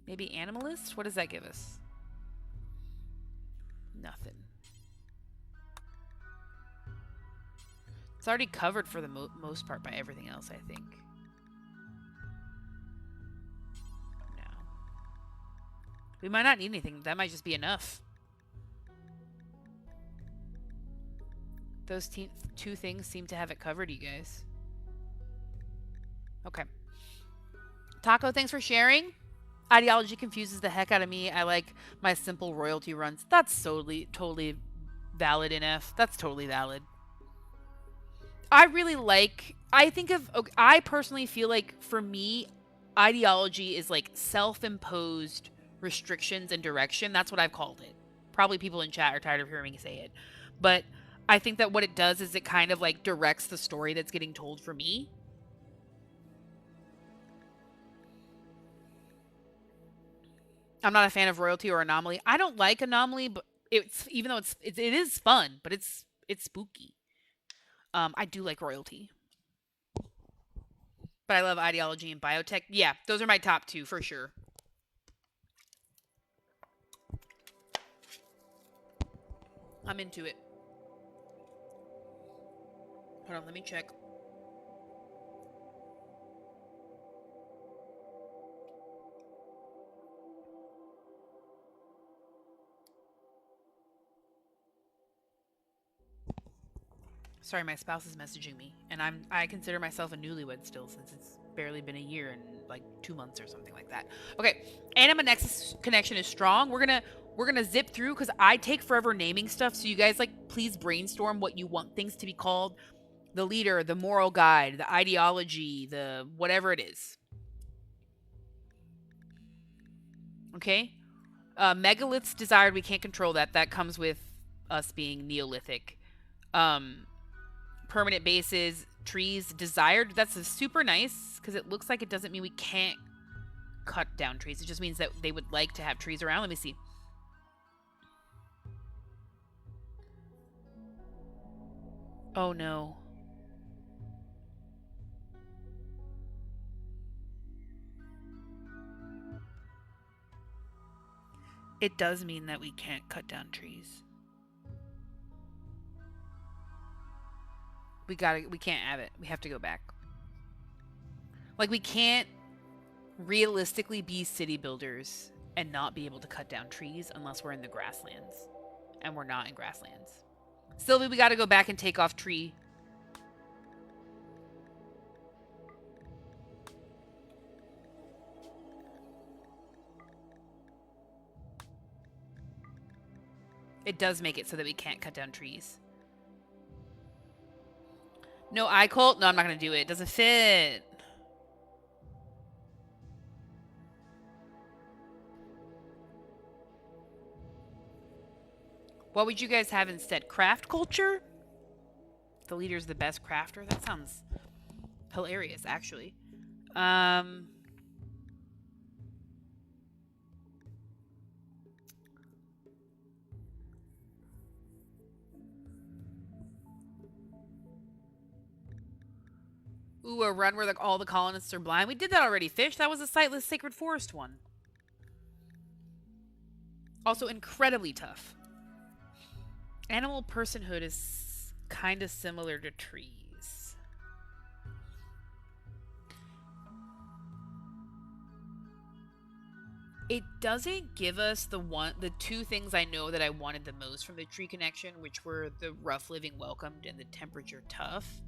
maybe Animalist? What does that give us? Nothing. It's already covered for the most part by everything else, I think. No. We might not need anything. That might just be enough. Those two things seem to have it covered, you guys. Okay. Taco, thanks for sharing. Ideology confuses the heck out of me. I like my simple royalty runs. That's totally valid, NF. That's totally valid. I really like... I personally feel like, for me, ideology is like self-imposed restrictions and direction. That's what I've called it. Probably people in chat are tired of hearing me say it. But I think that what it does is it kind of like directs the story that's getting told for me. I'm not a fan of royalty or anomaly. I don't like anomaly, but even though it is fun, but it's spooky. I do like royalty. But I love ideology and biotech. Yeah, those are my top two for sure. I'm into it. Hold on, let me check. Sorry, my spouse is messaging me, and I consider myself a newlywed still, since it's barely been a year and like 2 months or something like that. Okay, Anima Nexus connection is strong. We're gonna zip through because I take forever naming stuff. So you guys, like, please brainstorm what you want things to be called: the leader, the moral guide, the ideology, the whatever it is. Okay, megaliths desired. We can't control that. That comes with us being Neolithic. Permanent bases, trees desired. That's super nice because it looks like it doesn't mean we can't cut down trees. It just means that they would like to have trees around. Let me see. Oh no. It does mean that we can't cut down trees. We can't have it. We have to go back. Like, we can't realistically be city builders and not be able to cut down trees unless we're in the grasslands. And we're not in grasslands. Sylvie, we gotta go back and take off tree. It does make it so that we can't cut down trees. No eye cult? No, I'm not going to do it. It doesn't fit. What would you guys have instead? Craft culture? The leader's the best crafter? That sounds hilarious, actually. Ooh, a run where all the colonists are blind. We did that already, Fish. That was a sightless sacred forest one. Also incredibly tough. Animal personhood is kind of similar to trees. It doesn't give us the two things I know that I wanted the most from the tree connection, which were the rough living welcomed and the temperature tough.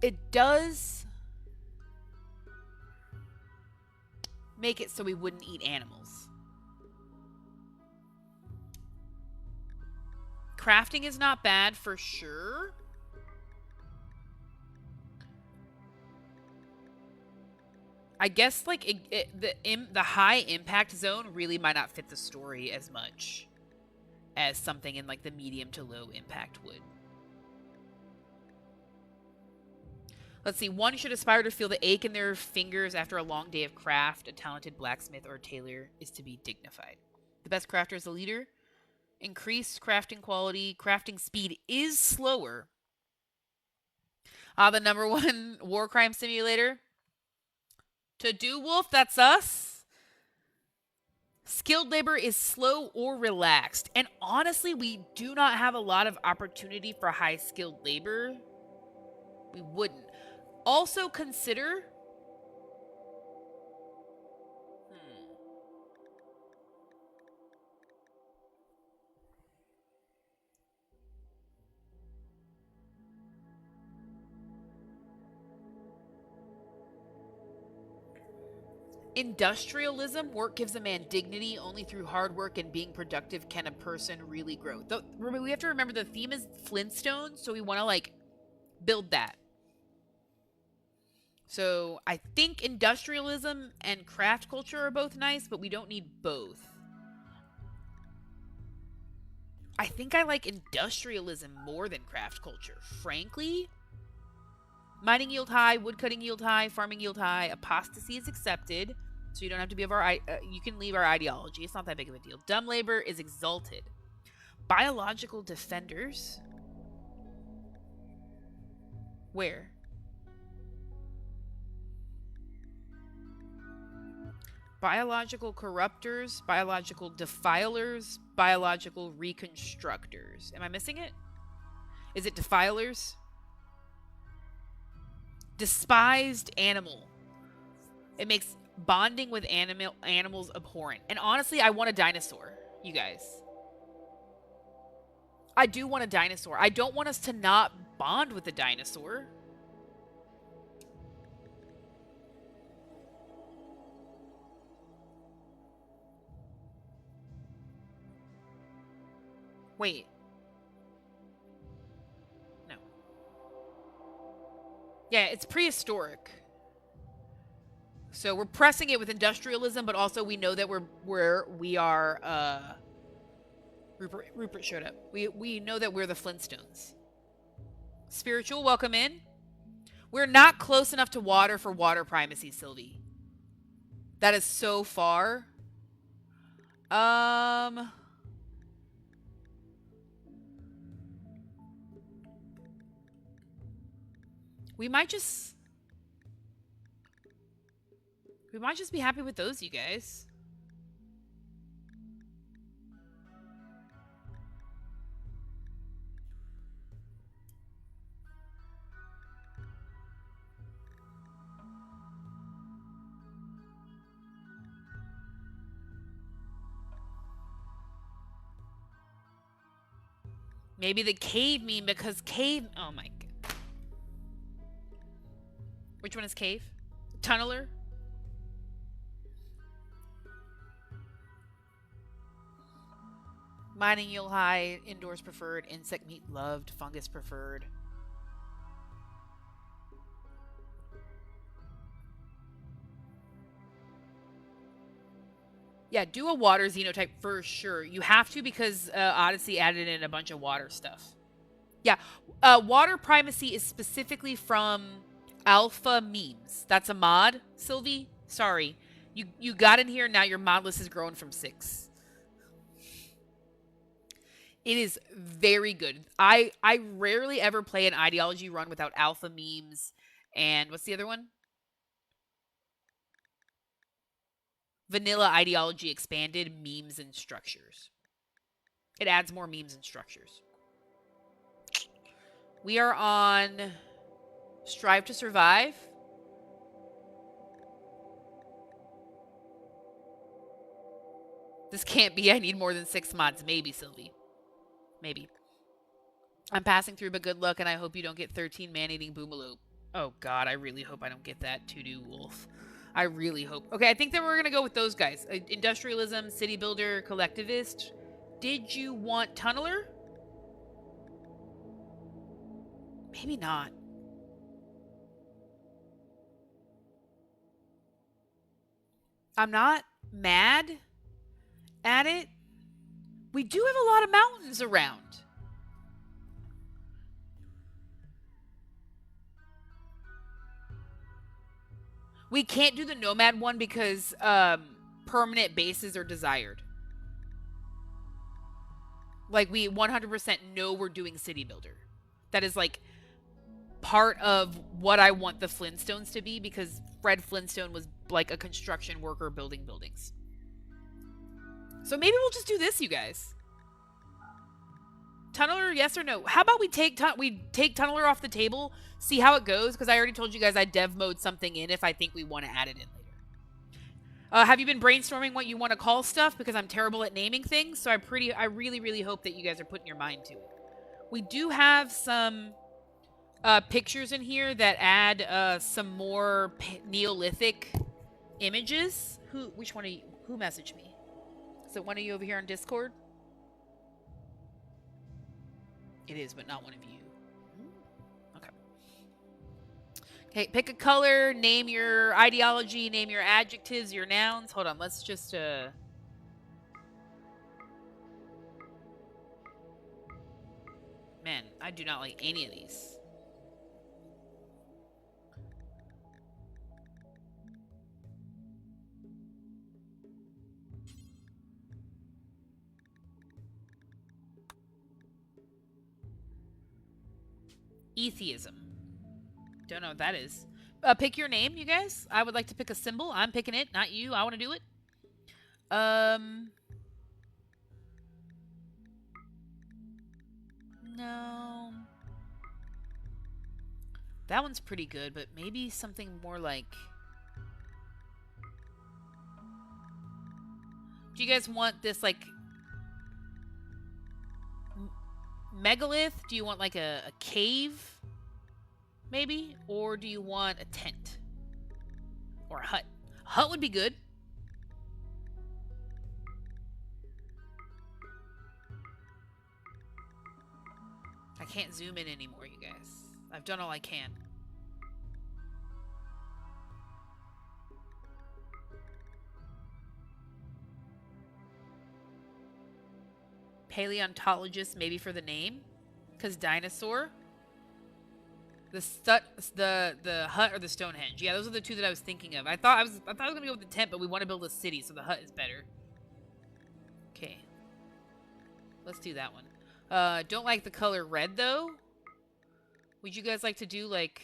It does make it so we wouldn't eat animals. Crafting is not bad for sure. I guess like the high impact zone really might not fit the story as much as something in like the medium to low impact would. Let's see. One should aspire to feel the ache in their fingers after a long day of craft. A talented blacksmith or tailor is to be dignified. The best crafter is the leader. Increased crafting quality. Crafting speed is slower. The number one war crime simulator. To do Wolf, that's us. Skilled labor is slow or relaxed. And honestly, we do not have a lot of opportunity for high skilled labor. We wouldn't. Also consider industrialism. Work gives a man dignity. Only through hard work and being productive can a person really grow. We have to remember the theme is Flintstone, so we want to like build that. So I think industrialism and craft culture are both nice, but we don't need both. I think I like industrialism more than craft culture, frankly. Mining yield high, woodcutting yield high, farming yield high. Apostasy is accepted, so you don't have to be of our. You can leave our ideology. It's not that big of a deal. Dumb labor is exalted. Biological defenders. Where? Biological corruptors, biological defilers, biological reconstructors. Am I missing it? Is it defilers? Despised animal. It makes bonding with animals abhorrent. And honestly, I want a dinosaur, you guys. I do want a dinosaur. I don't want us to not bond with the dinosaur. Wait. No. Yeah, it's prehistoric. So we're pressing it with industrialism, but also we know that we are Rupert showed up. We know that we're the Flintstones. Spiritual, welcome in. We're not close enough to water for water primacy, Sylvie. That is so far. We might just be happy with those, you guys. Maybe the cave meme, because cave... Oh my god. Which one is cave? Tunneler? Mining eel high, indoors preferred, insect meat loved, fungus preferred. Yeah, do a water xenotype for sure. You have to, because Odyssey added in a bunch of water stuff. Yeah, water primacy is specifically from alpha memes. That's a mod, Sylvie. Sorry. You got in here, now your mod list is growing from 6. It is very good. I rarely ever play an ideology run without alpha memes. And what's the other one? Vanilla ideology expanded, memes and structures. It adds more memes and structures. We are on Strive to Survive. This can't be. I need more than 6 mods. Maybe, Sylvie. Maybe. I'm passing through, but good luck, and I hope you don't get 13 man-eating Boomaloo. Oh, God, I really hope I don't get that to-do wolf. I really hope. Okay, I think that we're going to go with those guys. Industrialism, city builder, collectivist. Did you want tunneler? Maybe not. I'm not mad at it. We do have a lot of mountains around. We can't do the nomad one because permanent bases are desired. Like, we 100% know we're doing city builder. That is, like, part of what I want the Flintstones to be, because Fred Flintstone was, like, a construction worker building buildings. So maybe we'll just do this, you guys. Tunneler, yes or no? How about we take Tunneler off the table, see how it goes, because I already told you guys I dev mode something in if I think we want to add it in later. Have you been brainstorming what you want to call stuff? Because I'm terrible at naming things, so I really, really hope that you guys are putting your mind to it. We do have some pictures in here that add some more Neolithic images. Which one of you? Who messaged me? Is it one of you over here on Discord? It is, but not one of you. Okay. Okay, pick a color, name your ideology, name your adjectives, your nouns. Hold on, let's just Man, I do not like any of these. Atheism. Don't know what that is. Pick your name, you guys. I would like to pick a symbol. I'm picking it, not you. I want to do it. No. That one's pretty good, but maybe something more like... Do you guys want this, like... megalith? Do you want, like, a cave? Maybe? Or do you want a tent? Or a hut? A hut would be good. I can't zoom in anymore, you guys. I've done all I can. Paleontologist, maybe for the name, because dinosaur. The hut or the Stonehenge. Yeah, those are the two that I was thinking of. I thought I was gonna go with the tent, but we want to build a city, so the hut is better. Okay, let's do that one. Don't like the color red though. Would you guys like to do like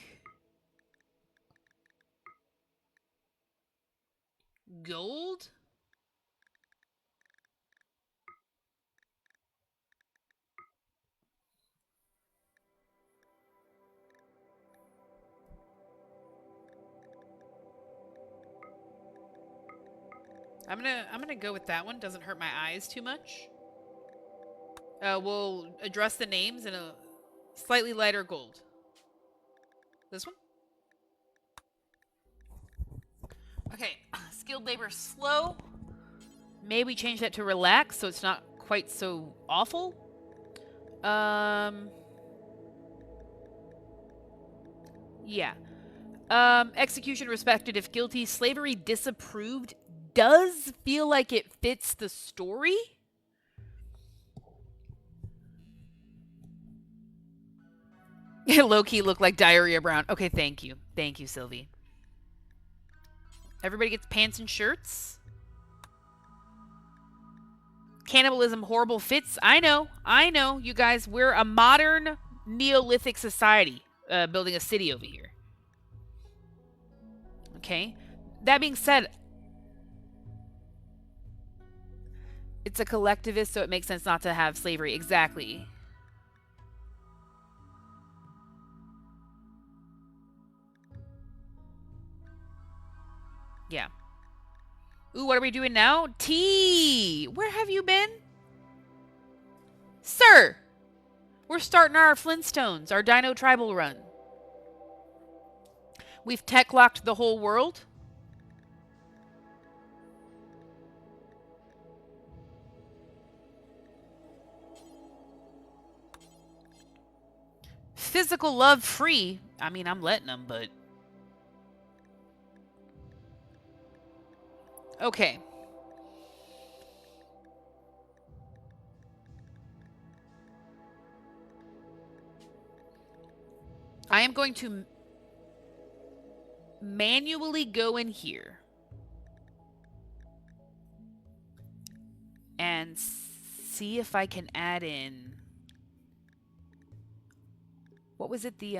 gold? I'm gonna go with that one. Doesn't hurt my eyes too much. We'll address the names in a slightly lighter gold. This one? Okay, skilled labor slow. Maybe change that to relax so it's not quite so awful. Yeah. Execution respected if guilty. Slavery disapproved. Does feel like it fits the story. Low-key look like diarrhea brown. Okay, thank you. Thank you, Sylvie. Everybody gets pants and shirts. Cannibalism, horrible fits. I know. You guys, we're a modern Neolithic society building a city over here. Okay. That being said, it's a collectivist, so it makes sense not to have slavery. Exactly. Yeah. Ooh, what are we doing now? T! Where have you been? Sir! We're starting our Flintstones, our Dino tribal run. We've tech-locked the whole world. Physical love free. I mean, I'm letting them, but... Okay. I am going to manually go in here and see if I can add in... What was it? Is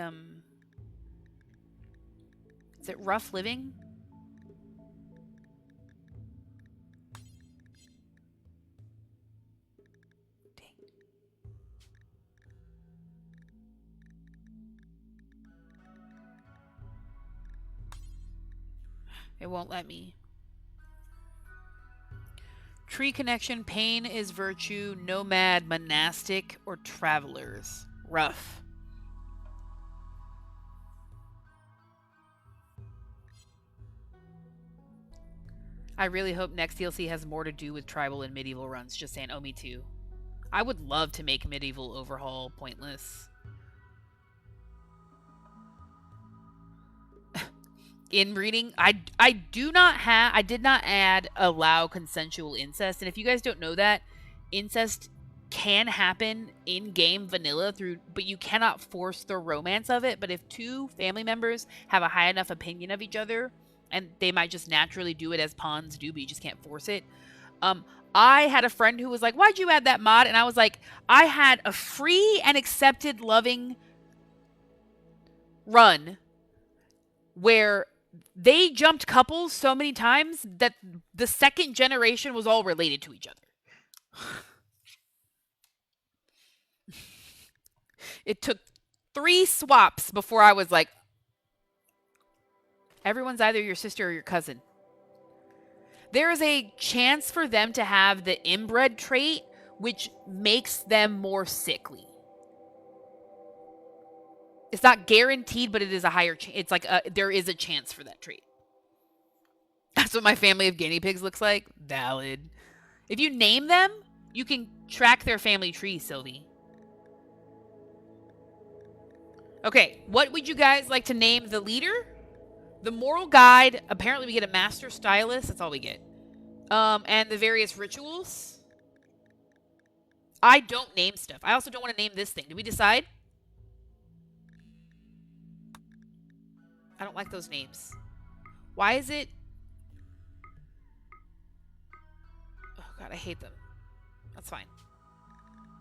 it rough living? It won't let me. Tree connection, pain is virtue, nomad, monastic, or travelers. Rough. I really hope next DLC has more to do with tribal and medieval runs. Just saying, oh, me too. I would love to make medieval overhaul pointless. Inbreeding, I did not add allow consensual incest, and if you guys don't know that, incest can happen in game vanilla but you cannot force the romance of it. But if two family members have a high enough opinion of each other, and they might just naturally do it as pawns do, but you just can't force it. I had a friend who was like, "Why'd you add that mod?" And I was like, I had a free and accepted loving run where they jumped couples so many times that the second generation was all related to each other. It took 3 swaps before I was like, everyone's either your sister or your cousin. There is a chance for them to have the inbred trait, which makes them more sickly. It's not guaranteed, but it is a higher chance. It's like there is a chance for that trait. That's what my family of guinea pigs looks like. Valid. If you name them, you can track their family tree, Sylvie. Okay, what would you guys like to name the leader? The moral guide. Apparently we get a master stylist. That's all we get. And the various rituals. I don't name stuff. I also don't want to name this thing. Did we decide? I don't like those names. Why is it... Oh, God, I hate them. That's fine.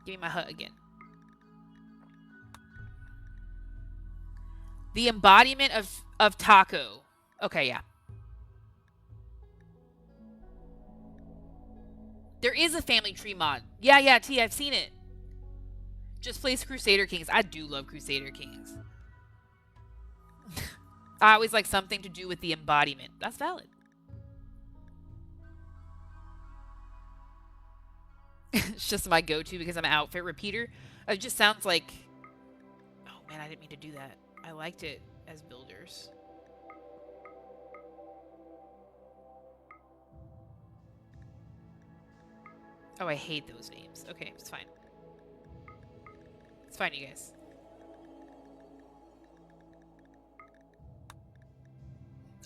Give me my hut again. The embodiment of taco. Okay, yeah. There is a family tree mod. Yeah, T, I've seen it. Just plays Crusader Kings. I do love Crusader Kings. I always like something to do with the embodiment. That's valid. It's just my go-to because I'm an outfit repeater. It just sounds like... Oh, man, I didn't mean to do that. I liked it as builders. Oh, I hate those names. Okay, it's fine. It's fine, you guys.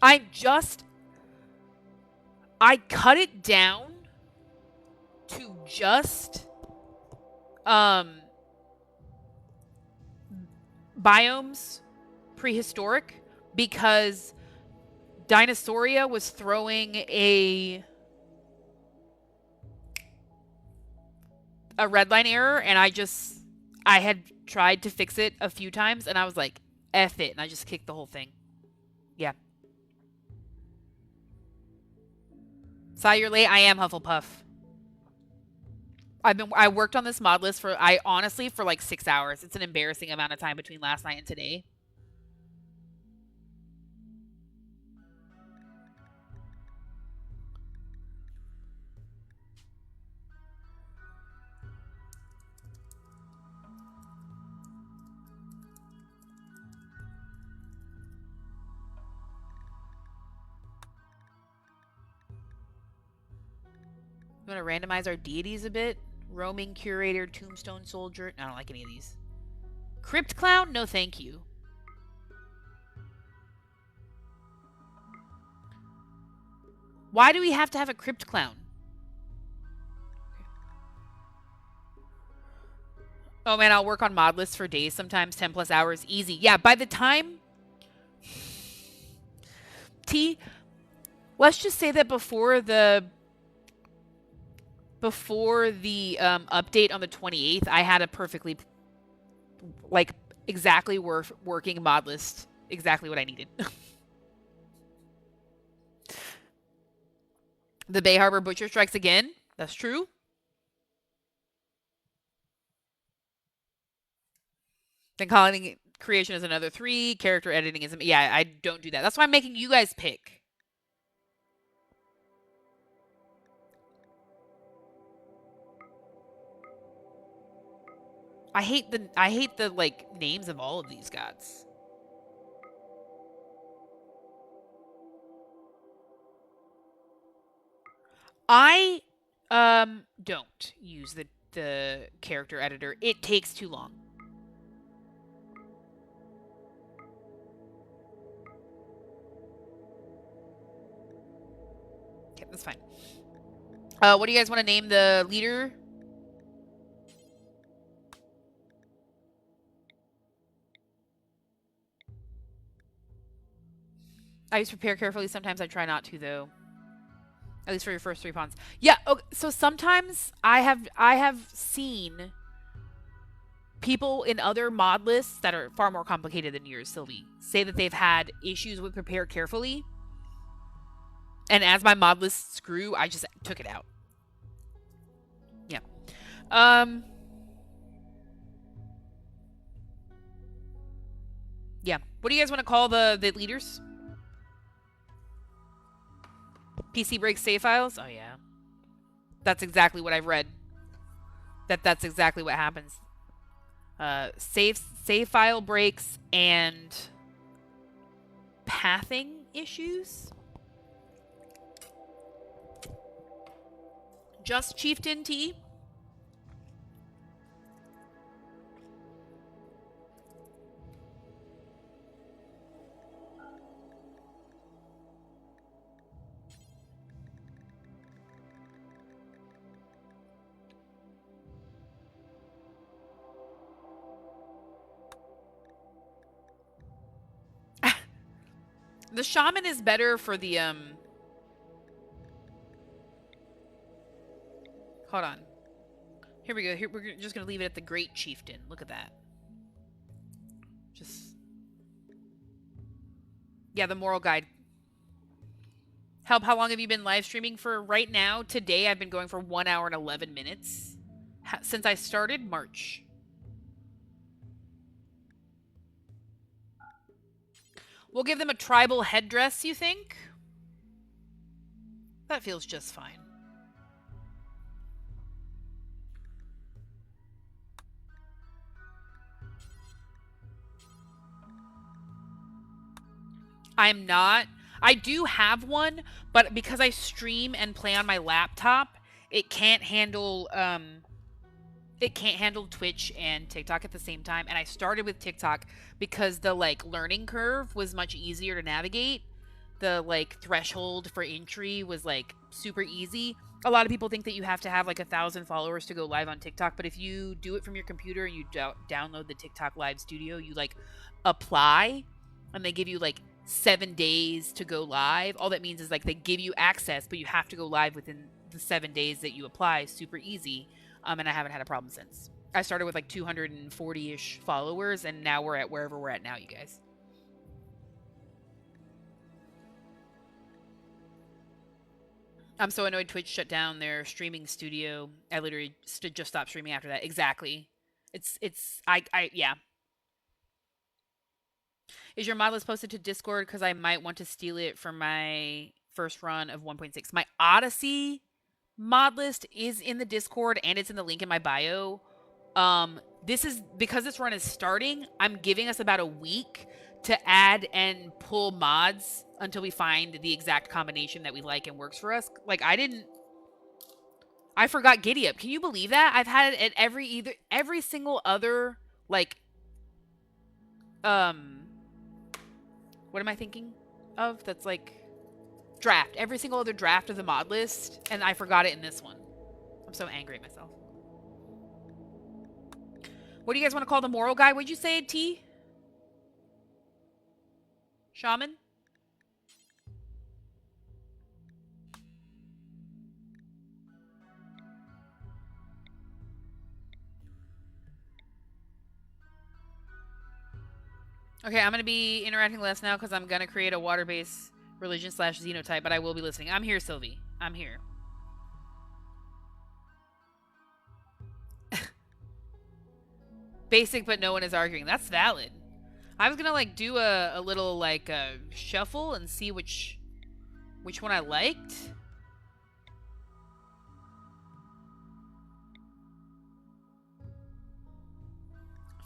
I cut it down to just Biomes Prehistoric because Dinosauria was throwing a redline error, and I had tried to fix it a few times, and I was like, F it, and I just kicked the whole thing. Yeah. Saw you're late. I am Hufflepuff. I worked on this mod list for like 6 hours. It's an embarrassing amount of time between last night and today. You want to randomize our deities a bit? Roaming Curator, Tombstone Soldier. I don't like any of these. Crypt Clown? No, thank you. Why do we have to have a Crypt Clown? Oh man, I'll work on mod lists for days sometimes. 10 plus hours. Easy. Yeah, by the time... T, let's just say that before the update on the 28th, I had a perfectly, like, exactly working mod list. Exactly what I needed. The Bay Harbor Butcher strikes again. That's true. Then calling creation is another 3. Character editing is... Yeah, I don't do that. That's why I'm making you guys pick. I hate the like names of all of these gods. I don't use the character editor. It takes too long. Okay, that's fine. What do you guys want to name the leader? I use prepare carefully. Sometimes I try not to, though. At least for your first 3 pawns. Yeah. Okay, so sometimes I have seen people in other mod lists that are far more complicated than yours, Sylvie, say that they've had issues with prepare carefully. And as my mod lists grew, I just took it out. Yeah. Yeah. What do you guys want to call the leaders? PC breaks save files? Oh, yeah. That's exactly what I've read. That's exactly what happens. Save file breaks and pathing issues. Just Chieftain T. The shaman is better for the, hold on. Here we go. Here, we're just going to leave it at the Great Chieftain. Look at that. Just... Yeah, the moral guide. Help, how long have you been live streaming for? Right now, today, I've been going for 1 hour and 11 minutes. Since I started March. We'll give them a tribal headdress, you think? That feels just fine. I'm not. I do have one, but because I stream and play on my laptop, it can't handle Twitch and TikTok at the same time. And I started with TikTok because the like learning curve was much easier to navigate. The like threshold for entry was like super easy. A lot of people think that you have to have like 1,000 followers to go live on TikTok, but if you do it from your computer and you download the TikTok Live Studio, you like apply and they give you like 7 days to go live. All that means is like they give you access, but you have to go live within the 7 days that you apply. Super easy. And I haven't had a problem since. I started with like 240-ish followers, and now we're at wherever we're at now, you guys. I'm so annoyed Twitch shut down their streaming studio. I literally just stopped streaming after that. Exactly. Yeah. Is your mod list posted to Discord? Because I might want to steal it for my first run of 1.6. My Odyssey mod list is in the Discord and it's in the link in my bio. This is because this run is starting. I'm giving us about a week to add and pull mods until we find the exact combination that we like and works for us. Like I forgot Giddy Up. Can you believe that? I've had it at every single other like what am I thinking of? That's like draft. Every single other draft of the mod list, and I forgot it in this one. I'm so angry at myself. What do you guys want to call the moral guy? What'd you say, T? Shaman? Okay, I'm going to be interacting less now because I'm going to create a water-based religion / xenotype, but I will be listening. I'm here, Sylvie. I'm here. Basic, but no one is arguing. That's valid. I was going to, like, do a little, like, shuffle and see which one I liked.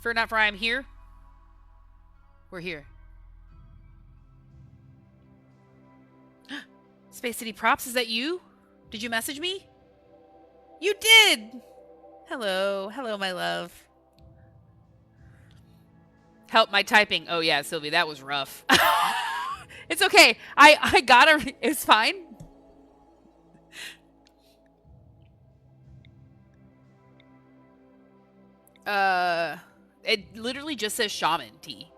Fear not, for I am here. We're here. Space City Props, is that you? Did you message me? You did! Hello. Hello, my love. Help my typing. Oh, yeah, Sylvie, that was rough. It's okay. I got her. It's fine. It literally just says Shaman, T.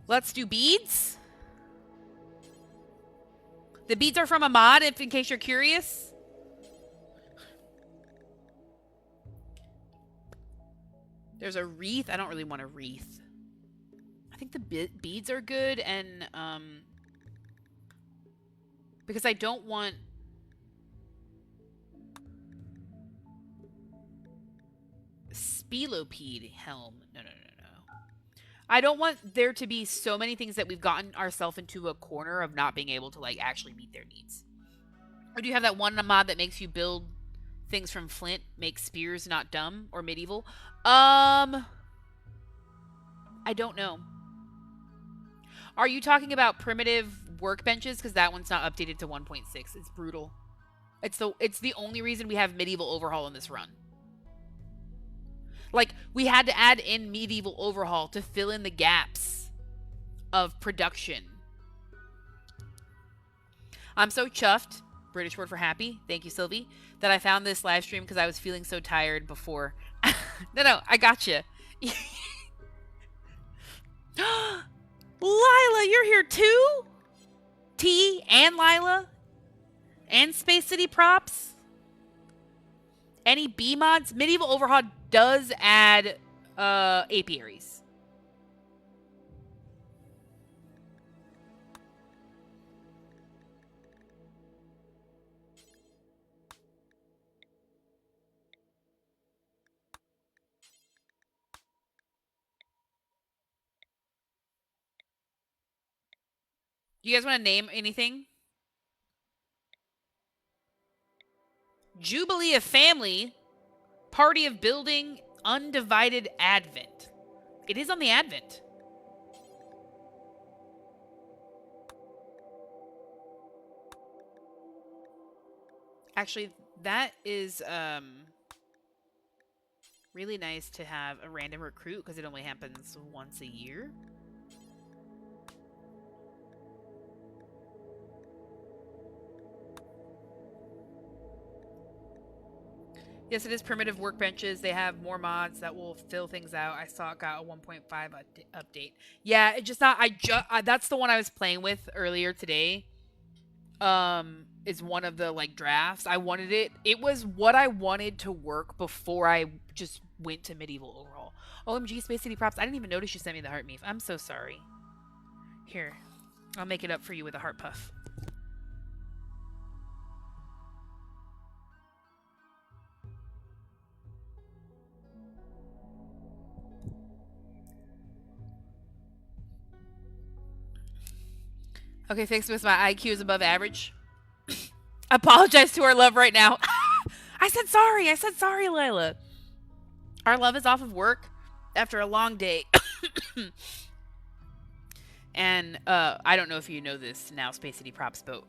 Let's do beads. The beads are from a mod, in case you're curious. There's a wreath. I don't really want a wreath. I think the beads are good, and because I don't want Spelopede helm. No. I don't want there to be so many things that we've gotten ourselves into a corner of not being able to like actually meet their needs. Or do you have that one mod that makes you build things from flint, make spears not dumb or medieval? I don't know. Are you talking about primitive workbenches? Because that one's not updated to 1.6. It's brutal. It's the only reason we have medieval overhaul in this run. Like, we had to add in medieval overhaul to fill in the gaps of production. I'm so chuffed, British word for happy, thank you, Sylvie, that I found this live stream because I was feeling so tired before. No, I gotcha. Lila, you're here too? T and Lila? And Space City props? Any B mods? Medieval Overhaul does add apiaries. You guys want to name anything? Jubilee of Family, Party of Building, Undivided Advent. It is on the Advent. Actually, that is really nice to have a random recruit because it only happens once a year. Yes, it is primitive workbenches. They have more mods that will fill things out. I saw it got a 1.5 update. Yeah, it just not. That's the one I was playing with earlier today. Is one of the like drafts. I wanted it. It was what I wanted to work before I just went to medieval overhaul. OMG, Space City props. I didn't even notice you sent me the heart meef. I'm so sorry. Here, I'll make it up for you with a heart puff. Okay, thanks, Miss. My IQ is above average. I apologize to our love right now. I said sorry. I said sorry, Layla. Our love is off of work after a long day. And I don't know if you know this now, Space City props, but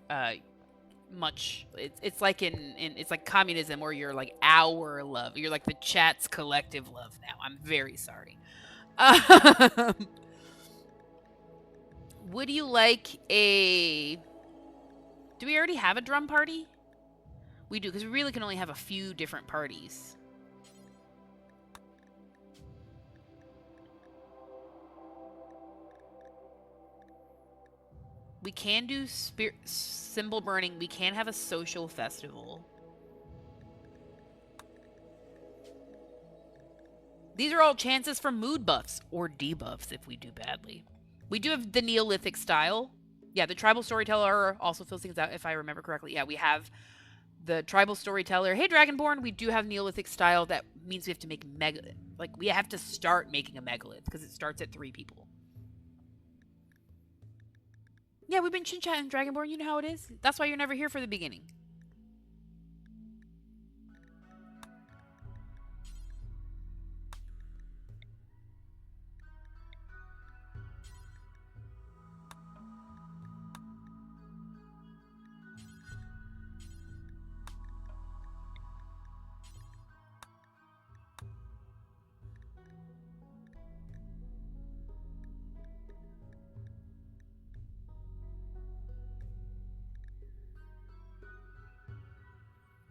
it's like it's like communism, where you're like our love. You're like the chat's collective love now. I'm very sorry. Would you like a... Do we already have a drum party? We do, because we really can only have a few different parties. We can do symbol burning. We can have a social festival. These are all chances for mood buffs or debuffs if we do badly. We do have the Neolithic style. Yeah, the tribal storyteller also fills things out, if I remember correctly. Yeah, we have the tribal storyteller. Hey, Dragonborn, we do have Neolithic style. That means we have to make we have to start making a megalith because it starts at 3 people. Yeah, we've been chit-chatting, Dragonborn. You know how it is. That's why you're never here for the beginning.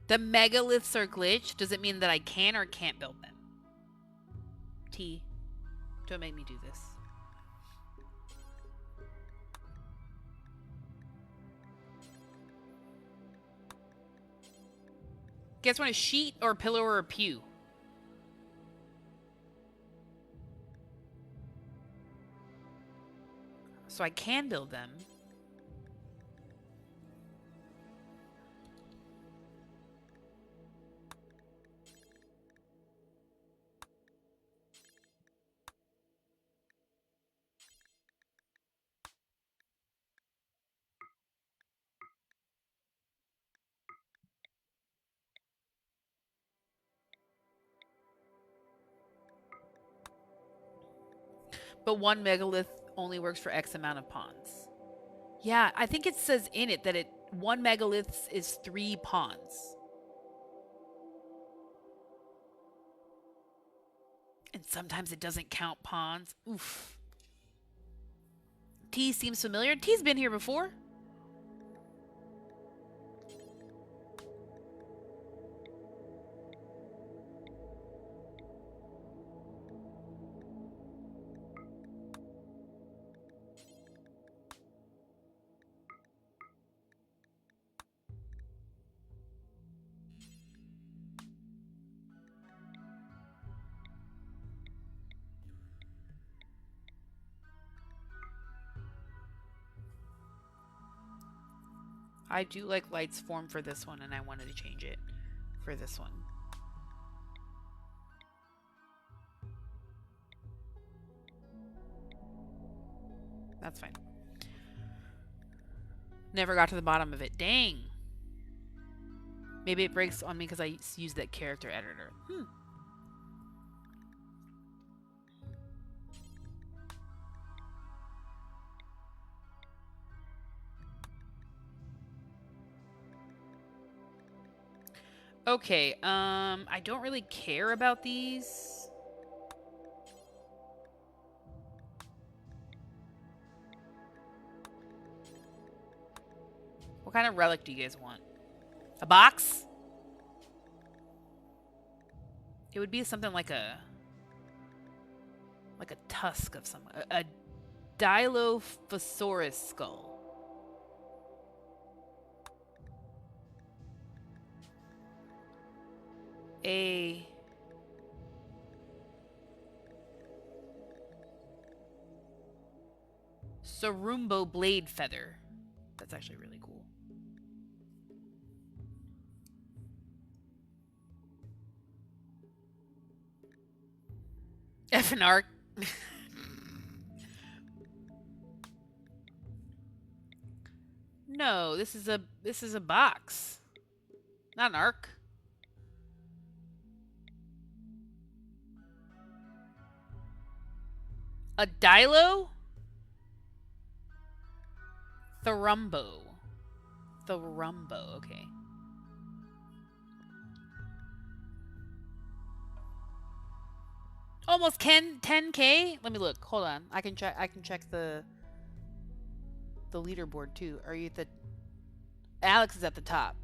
The megaliths are glitched. Does it mean that I can or can't build them? T, don't make me do this. Guess want a sheet or a pillow or a pew? So I can build them. But one megalith only works for X amount of pawns. Yeah, I think it says in it that one megalith is 3 pawns. And sometimes it doesn't count pawns. Oof. T seems familiar. T's been here before. I do like Light's form for this one, and I wanted to change it for this one. That's fine. Never got to the bottom of it. Dang. Maybe it breaks on me because I used that character editor. Okay, I don't really care about these. What kind of relic do you guys want? A box? It would be something like a tusk of some a Dilophosaurus skull. A Sarumbo blade feather. That's actually really cool. Effing arc. No, this is a box. Not an arc. A Dilo? Thrumbo. Thrumbo, okay. Almost 10K? Let me look. Hold on. I can check the leaderboard too. Are you at the Alex is at the top.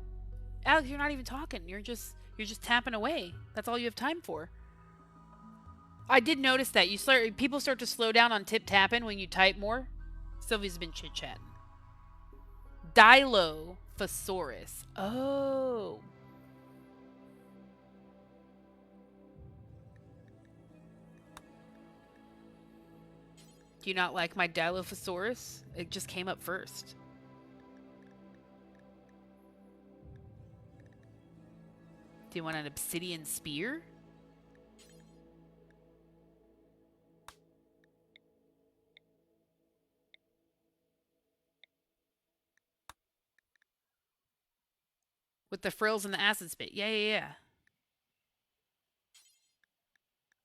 Alex, you're not even talking. You're just tapping away. That's all you have time for. I did notice that people start to slow down on tip tapping when you type more. Sylvia's been chit chatting. Dilophosaurus. Oh. Do you not like my Dilophosaurus? It just came up first. Do you want an obsidian spear? With the frills and the acid spit. Yeah.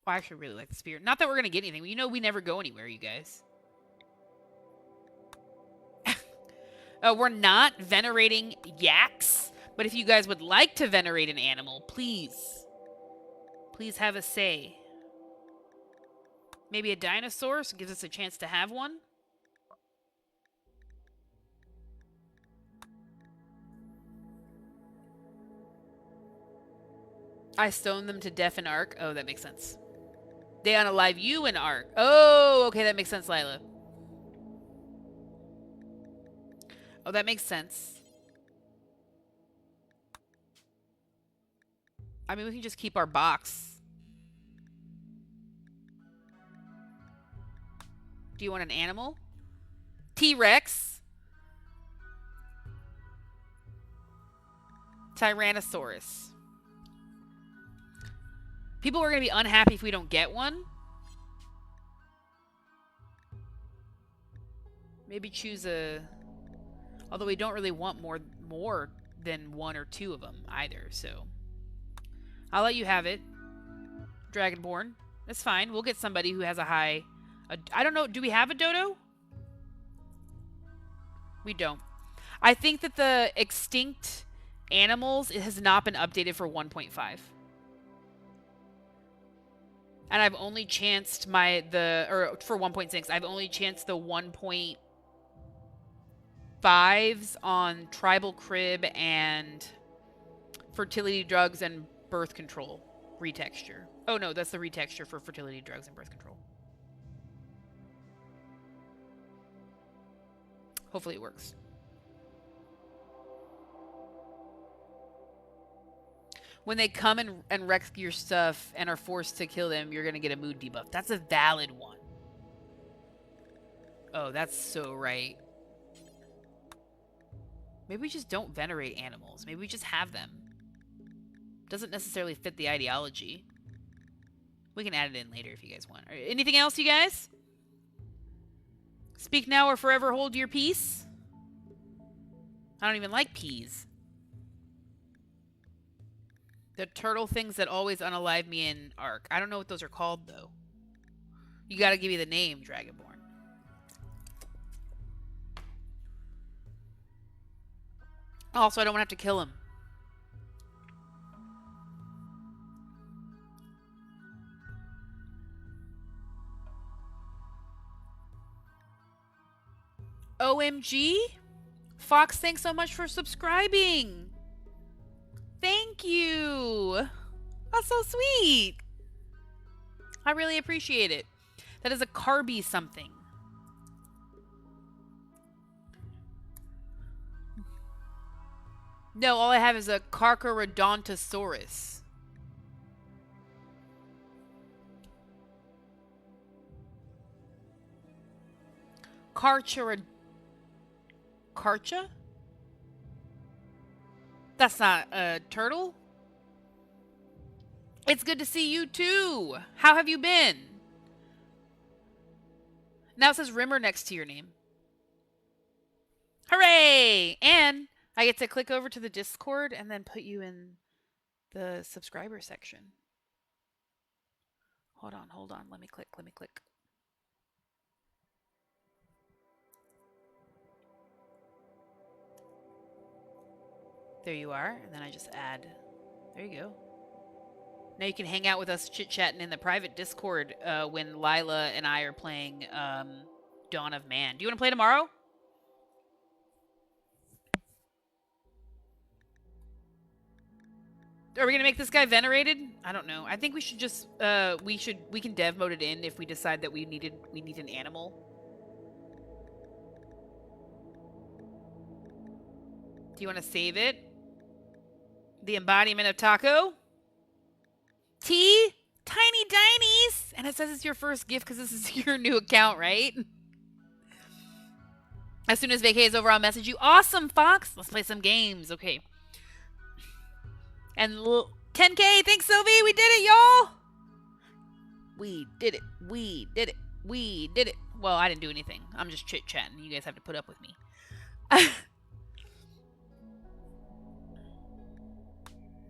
Oh, I actually really like the spear. Not that we're going to get anything. You know we never go anywhere, you guys. We're not venerating yaks. But if you guys would like to venerate an animal, please have a say. Maybe a dinosaur, so it gives us a chance to have one. I stoned them to death in Ark. Oh, that makes sense. They unalive you in Ark. Oh, okay, that makes sense, Lila. Oh, that makes sense. I mean, we can just keep our box. Do you want an animal? T-Rex? Tyrannosaurus. People are going to be unhappy if we don't get one. Maybe choose a... Although we don't really want more than one or two of them either, so... I'll let you have it. Dragonborn. That's fine. We'll get somebody who has a high... I don't know. Do we have a dodo? We don't. I think that the extinct animals has not been updated for 1.5. And I've only chanced for 1.6, I've only chanced the 1.5s on tribal crib and fertility drugs and birth control retexture. Oh no, that's the retexture for fertility drugs and birth control. Hopefully it works. When they come and wreck your stuff and are forced to kill them, you're going to get a mood debuff. That's a valid one. Oh, that's so right. Maybe we just don't venerate animals. Maybe we just have them. Doesn't necessarily fit the ideology. We can add it in later if you guys want. Anything else, you guys? Speak now or forever hold your peace. I don't even like peas. The turtle things that always unalive me in Ark. I don't know what those are called, though. You gotta give me the name, Dragonborn. Also, I don't want to have to kill him. OMG? Fox, thanks so much for subscribing. Thank you. That's so sweet. I really appreciate it. That is a carby something. No, all I have is a Carcharodontosaurus. Carcha? That's not a turtle? It's good to see you too. How have you been? Now it says Rimmer next to your name. Hooray! And I get to click over to the Discord and then put you in the subscriber section. Hold on. Let me click. There you are. And then I just add. There you go. Now you can hang out with us chit-chatting in the private Discord when Lila and I are playing Dawn of Man. Do you want to play tomorrow? Are we gonna make this guy venerated? I don't know. I think we should just we can dev mode it in if we decide that we need an animal. Do you want to save it? The embodiment of taco? T? Tiny Dinies! And it says it's your first gift because this is your new account, right? As soon as vacay is over, I'll message you. Awesome, Fox! Let's play some games. Okay. And 10K! Thanks, Sylvie! We did it, y'all! We did it. Well, I didn't do anything. I'm just chit-chatting. You guys have to put up with me.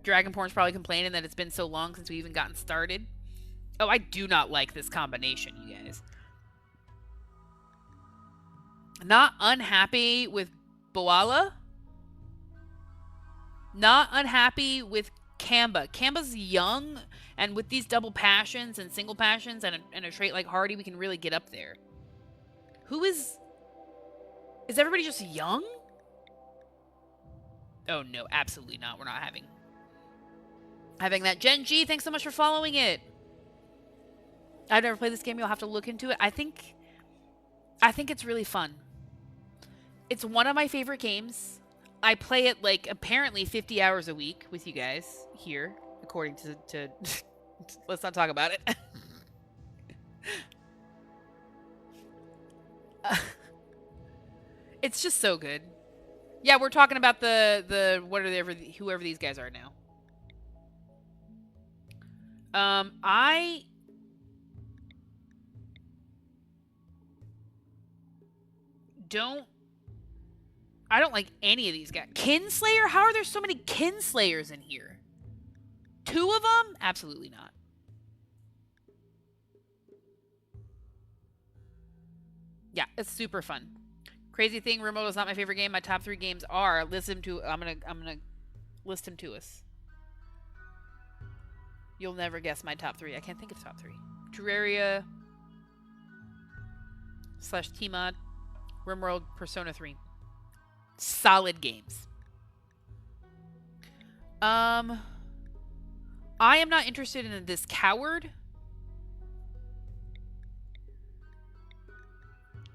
Dragonporn's probably complaining that it's been so long since we even gotten started. Oh, I do not like this combination, you guys. Not unhappy with Boala. Not unhappy with Kamba. Kamba's young, and with these double passions and single passions and a trait like Hardy, we can really get up there. Who is... Is everybody just young? Oh, no, absolutely not. We're not having that. Gen G, thanks so much for following it. I've never played this game. You'll have to look into it. I think it's really fun. It's one of my favorite games. I play it like apparently 50 hours a week with you guys here, according to let's not talk about it. It's just so good. Yeah, we're talking about the whoever these guys are now. I don't like any of these guys. Kinslayer? How are there so many Kinslayers in here? 2 of them? Absolutely not. Yeah, it's super fun. Crazy thing, RimWorld is not my favorite game. My top 3 games are. I'm gonna list them to us. You'll never guess my top 3. I can't think of top 3. Terraria / Tmod, RimWorld, Persona 3. Solid games. I am not interested in this coward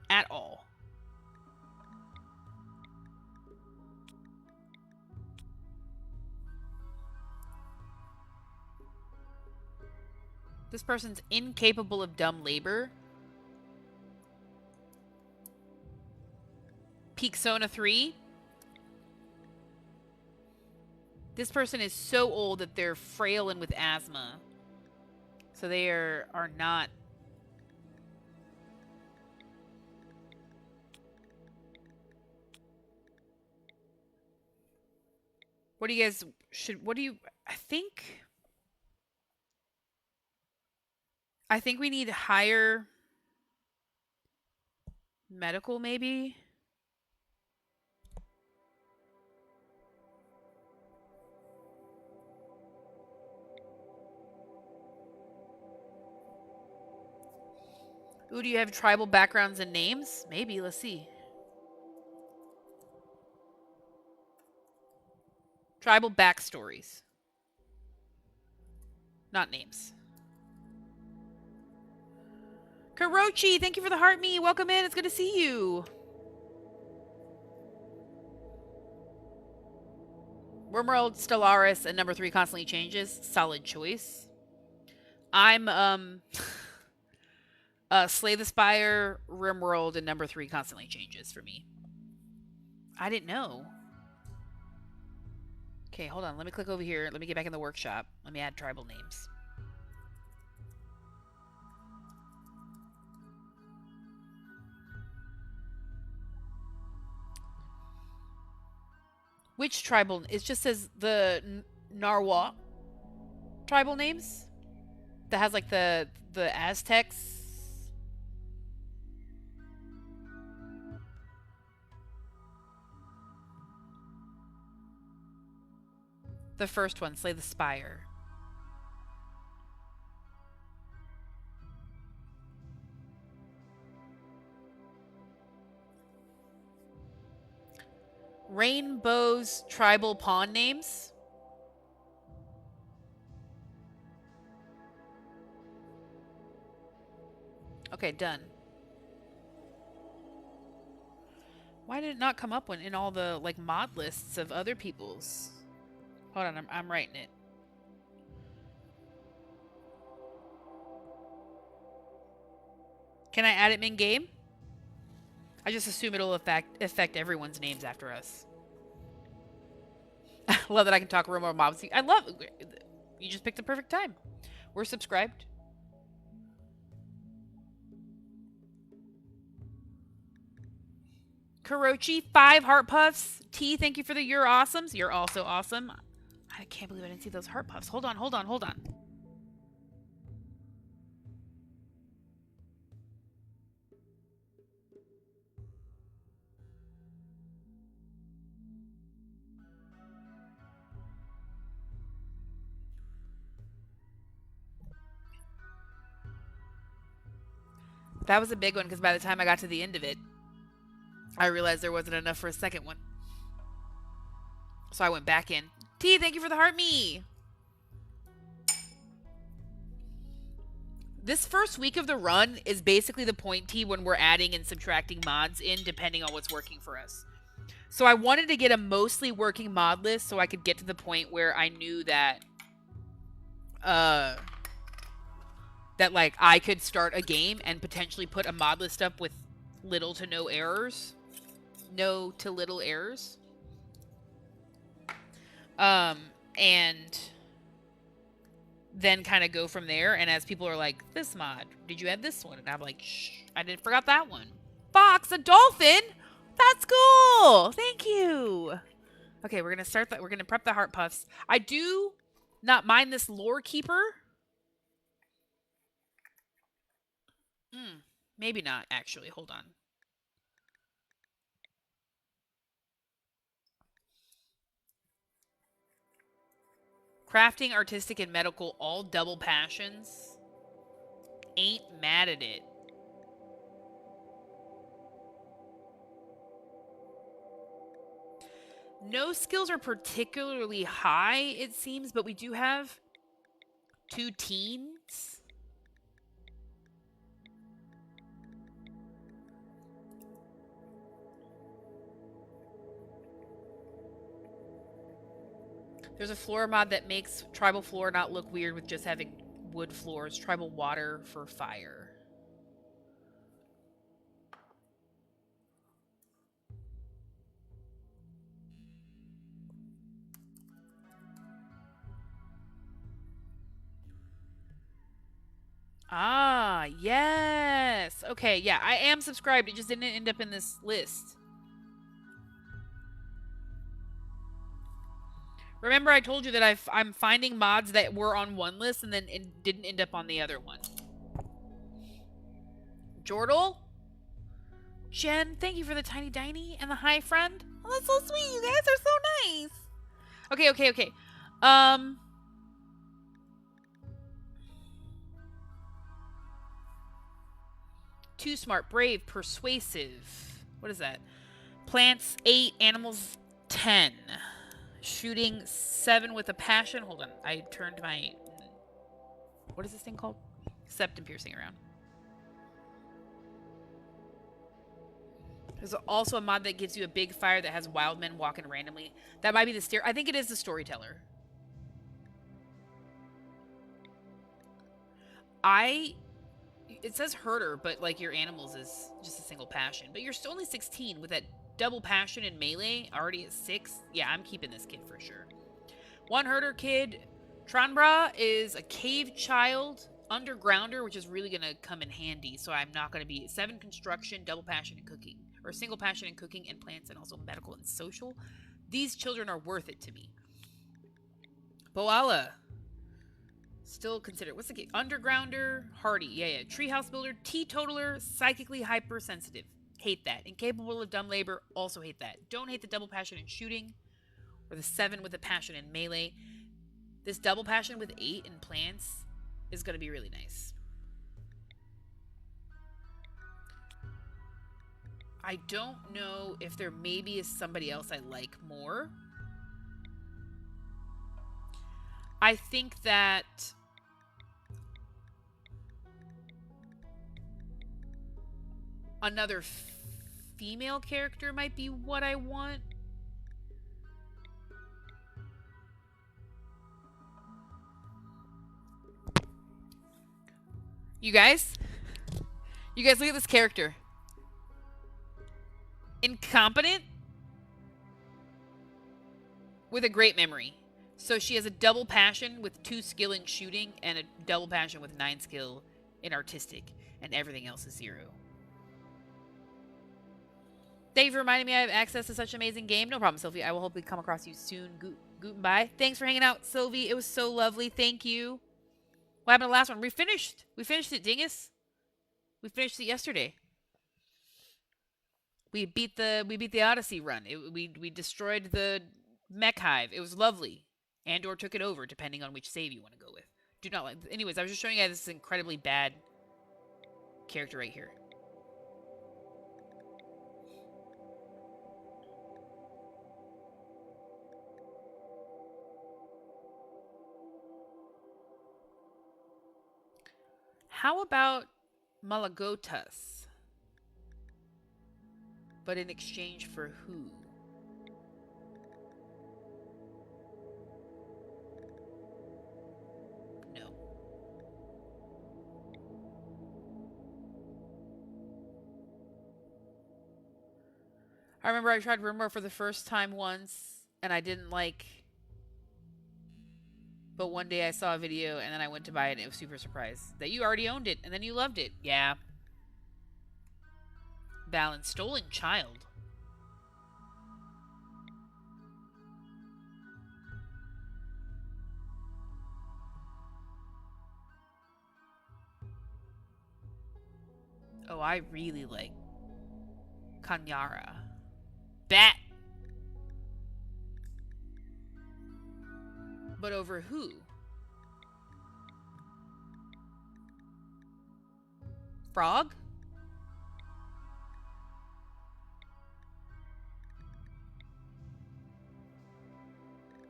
at all. This person's incapable of dumb labor. Peaksona 3. This person is so old that they're frail and with asthma. So they are not... What do you guys... What do you... I think we need higher medical, maybe? Ooh, do you have tribal backgrounds and names? Maybe, let's see. Tribal backstories. Not names. Karochi, thank you for the heart me. Welcome in. It's good to see you. RimWorld, Stellaris, and number 3 constantly changes. Solid choice. I'm Slay the Spire, RimWorld, and number 3 constantly changes for me. I didn't know. Okay, hold on. Let me click over here. Let me get back in the workshop. Let me add tribal names. Which tribal? It just says the Narwa tribal names. That has like the Aztecs. The first one, Slay the Spire. Rainbow's tribal pawn names. Okay, done. Why did it not come up when in all the like mod lists of other people's? Hold on, I'm writing it. Can I add it in game? I just assume it'll affect everyone's names after us. Love that I can talk RimWorld mobs. I love you. Just picked the perfect time. We're subscribed. Karochi, 5 heart puffs. T, thank you for the you're awesomes. You're also awesome. I can't believe I didn't see those heart puffs. Hold on. That was a big one because by the time I got to the end of it, I realized there wasn't enough for a second one. So I went back in. T, thank you for the heart me. This first week of the run is basically the point, T, when we're adding and subtracting mods in depending on what's working for us. So I wanted to get a mostly working mod list so I could get to the point where I knew that that like I could start a game and potentially put a mod list up with little to no errors. No to little errors. And then kind of go from there. And as people are like, this mod, did you add this one? And I'm like, shh, I didn't forgot that one. Fox, a dolphin? That's cool. Thank you. Okay, we're going to start that. We're going to prep the heart puffs. I do not mind this lore keeper. Maybe not, actually. Hold on. Crafting, artistic, and medical, all double passions. Ain't mad at it. No skills are particularly high, it seems, but we do have 2 teens. There's a flora mod that makes tribal flora not look weird with just having wood floors. Tribal water for fire. yes. Okay, yeah, I am subscribed. It just didn't end up in this list. Remember I told you that I'm finding mods that were on one list and then it didn't end up on the other one. Jordal? Jen, thank you for the tiny diny and the hi friend. Oh, that's so sweet. You guys are so nice. Okay. Too smart, brave, persuasive. What is that? Plants 8, animals 10. Shooting 7 with a passion. Hold on. I turned my... What is this thing called? Septum piercing around. There's also a mod that gives you a big fire that has wild men walking randomly. That might be the I think it is the storyteller. It says herder, but like your animals is just a single passion. But you're still only 16 with that double passion in melee already at 6. Yeah, I'm keeping this kid for sure. One herder kid. Tranbra is a cave child. Undergrounder, which is really going to come in handy. So I'm not going to be 7 construction, double passion and cooking. Or single passion in cooking and plants and also medical and social. These children are worth it to me. Boala. Still considered. What's the key? Undergrounder, hardy. Yeah. Treehouse builder, teetotaler, psychically hypersensitive. Hate that. Incapable of dumb labor. Also hate that. Don't hate the double passion in shooting. Or the 7 with the passion in melee. This double passion with 8 in plants is going to be really nice. I don't know if there maybe is somebody else I like more. I think that another female character might be what I want. You guys look at this character. Incompetent with a great memory. So she has a double passion with 2 skill in shooting and a double passion with 9 skill in artistic, and everything else is 0. Thank you for reminding me I have access to such an amazing game. No problem, Sylvie. I will hopefully come across you soon. Guten bye. Thanks for hanging out, Sylvie. It was so lovely. Thank you. What happened to the last one? We finished it, dingus. We finished it yesterday. We beat the Odyssey run. We destroyed the mech hive. It was lovely. Andor took it over, depending on which save you want to go with. Do not like... Anyways, I was just showing you guys this incredibly bad character right here. How about Malagotas? But in exchange for who? No. I remember I tried RimWorld for the first time once, and I didn't like... But one day I saw a video, and then I went to buy it, and it was super surprised that you already owned it, and then you loved it. Yeah. Balance. Stolen child. Oh, I really like Kanyara. Bat. But over who? Frog?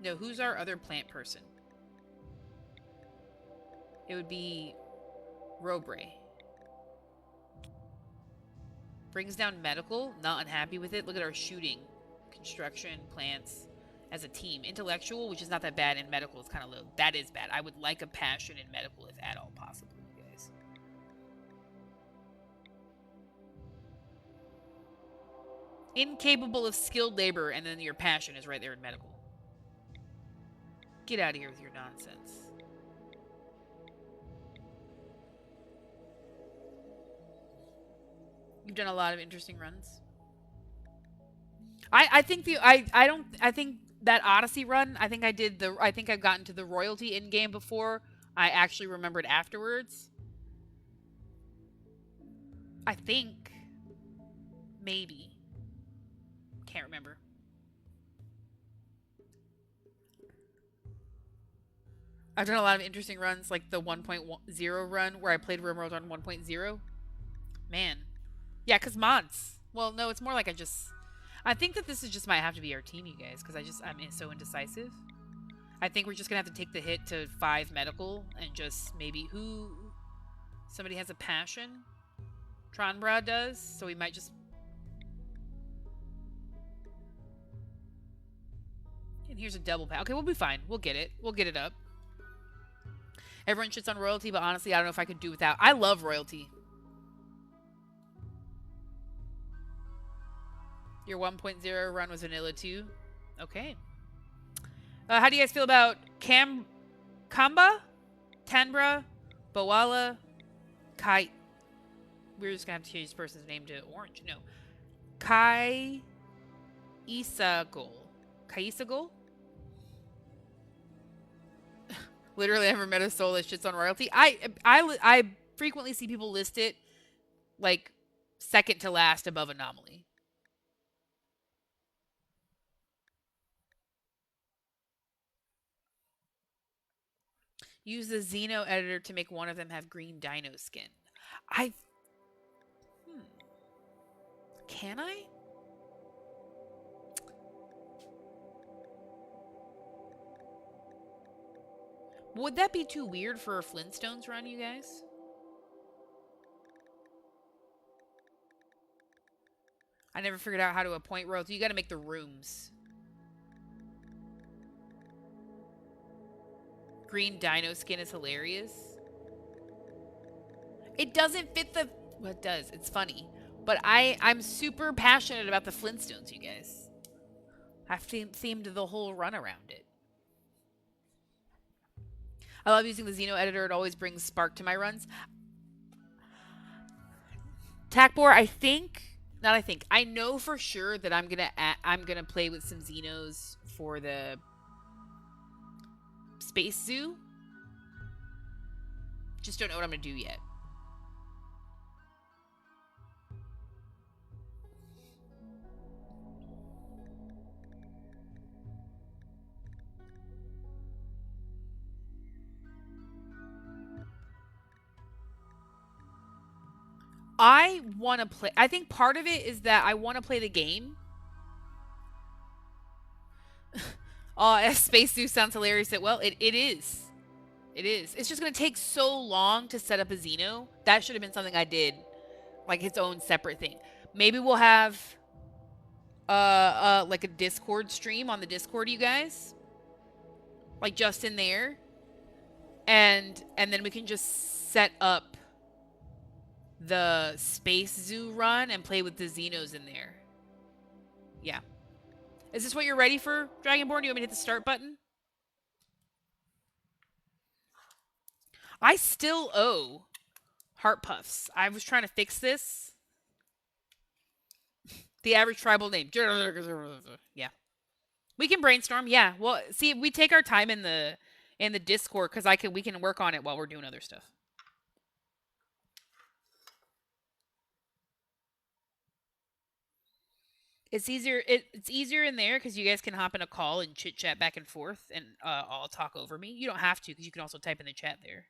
No, who's our other plant person? It would be Robre. Brings down medical. Not unhappy with it. Look at our shooting. Construction, plants. As a team. Intellectual, which is not that bad, and medical is kind of low. That is bad. I would like a passion in medical if at all possible, you guys. Incapable of skilled labor, and then your passion is right there in medical. Get out of here with your nonsense. You've done a lot of interesting runs. I think I think that Odyssey run, I think I've gotten to the royalty in game before I actually remembered afterwards. I think maybe. Can't remember. I've done a lot of interesting runs, like the 1.0 run where I played RimWorld on 1.0. Man. Yeah, because mods. Well, no, it's more like I think that this is just might have to be our team, you guys, because I'm so indecisive. I think we're just going to have to take the hit to 5 medical and just maybe somebody has a passion. Tronbra does, so we might just... And here's a double pack. Okay, we'll be fine. We'll get it. We'll get it up. Everyone shits on royalty, but honestly, I don't know if I could do without. I love royalty. Your 1.0 run was vanilla too? Okay. How do you guys feel about Kamba? Tanbra? Boala? Kai... We're just going to have to change this person's name to orange. No. Kai Isagol. Kaisagol? Literally never met a soul that shits on royalty. I frequently see people list it like second to last above Anomaly. Use the Dino editor to make one of them have green Dino skin. Can I? Would that be too weird for a Flintstones run, you guys? I never figured out how to appoint royalty. You got to make the rooms. Green Dino skin is hilarious. It doesn't fit the... Well, it does. It's funny. But I'm super passionate about the Flintstones, you guys. I've themed the whole run around it. I love using the Dino editor. It always brings spark to my runs. Takbor, I know for sure that I'm gonna play with some Xenos for the Space Zoo. Just don't know what I'm gonna do yet. I want to play... I think part of it is that I want to play the game. Space Zoo sounds hilarious. Well, it is. It is. It's just going to take so long to set up a Xeno. That should have been something I did. Like its own separate thing. Maybe we'll have like a Discord stream on the Discord, you guys. Like just in there. And then we can just set up the Space Zoo run and play with the Xenos in there. Yeah. Is this what you're ready for, Dragonborn? Do you want me to hit the start button? I still owe Heart Puffs. I was trying to fix this. The average tribal name. Yeah. We can brainstorm. Yeah. Well, see, we take our time in the Discord because we can work on it while we're doing other stuff. It's easier. It's easier in there because you guys can hop in a call and chit chat back and forth, and all talk over me. You don't have to because you can also type in the chat there.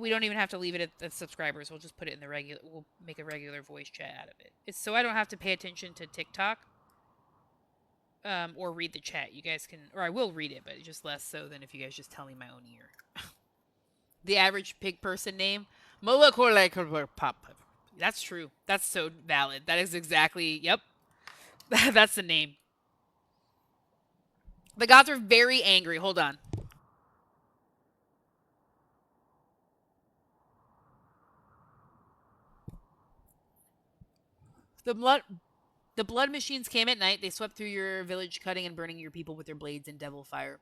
We don't even have to leave it at the subscribers. We'll just put it in the regular. We'll make a regular voice chat out of it. It's so I don't have to pay attention to TikTok. Or read the chat. You guys can, or I will read it, but just less so than if you guys just tell me my own ear. The average pig person name, Pop. That's true. That's so valid. That is exactly, yep. That's the name. The gods are very angry. Hold on. The blood machines came at night. They swept through your village, cutting and burning your people with their blades and devil fire.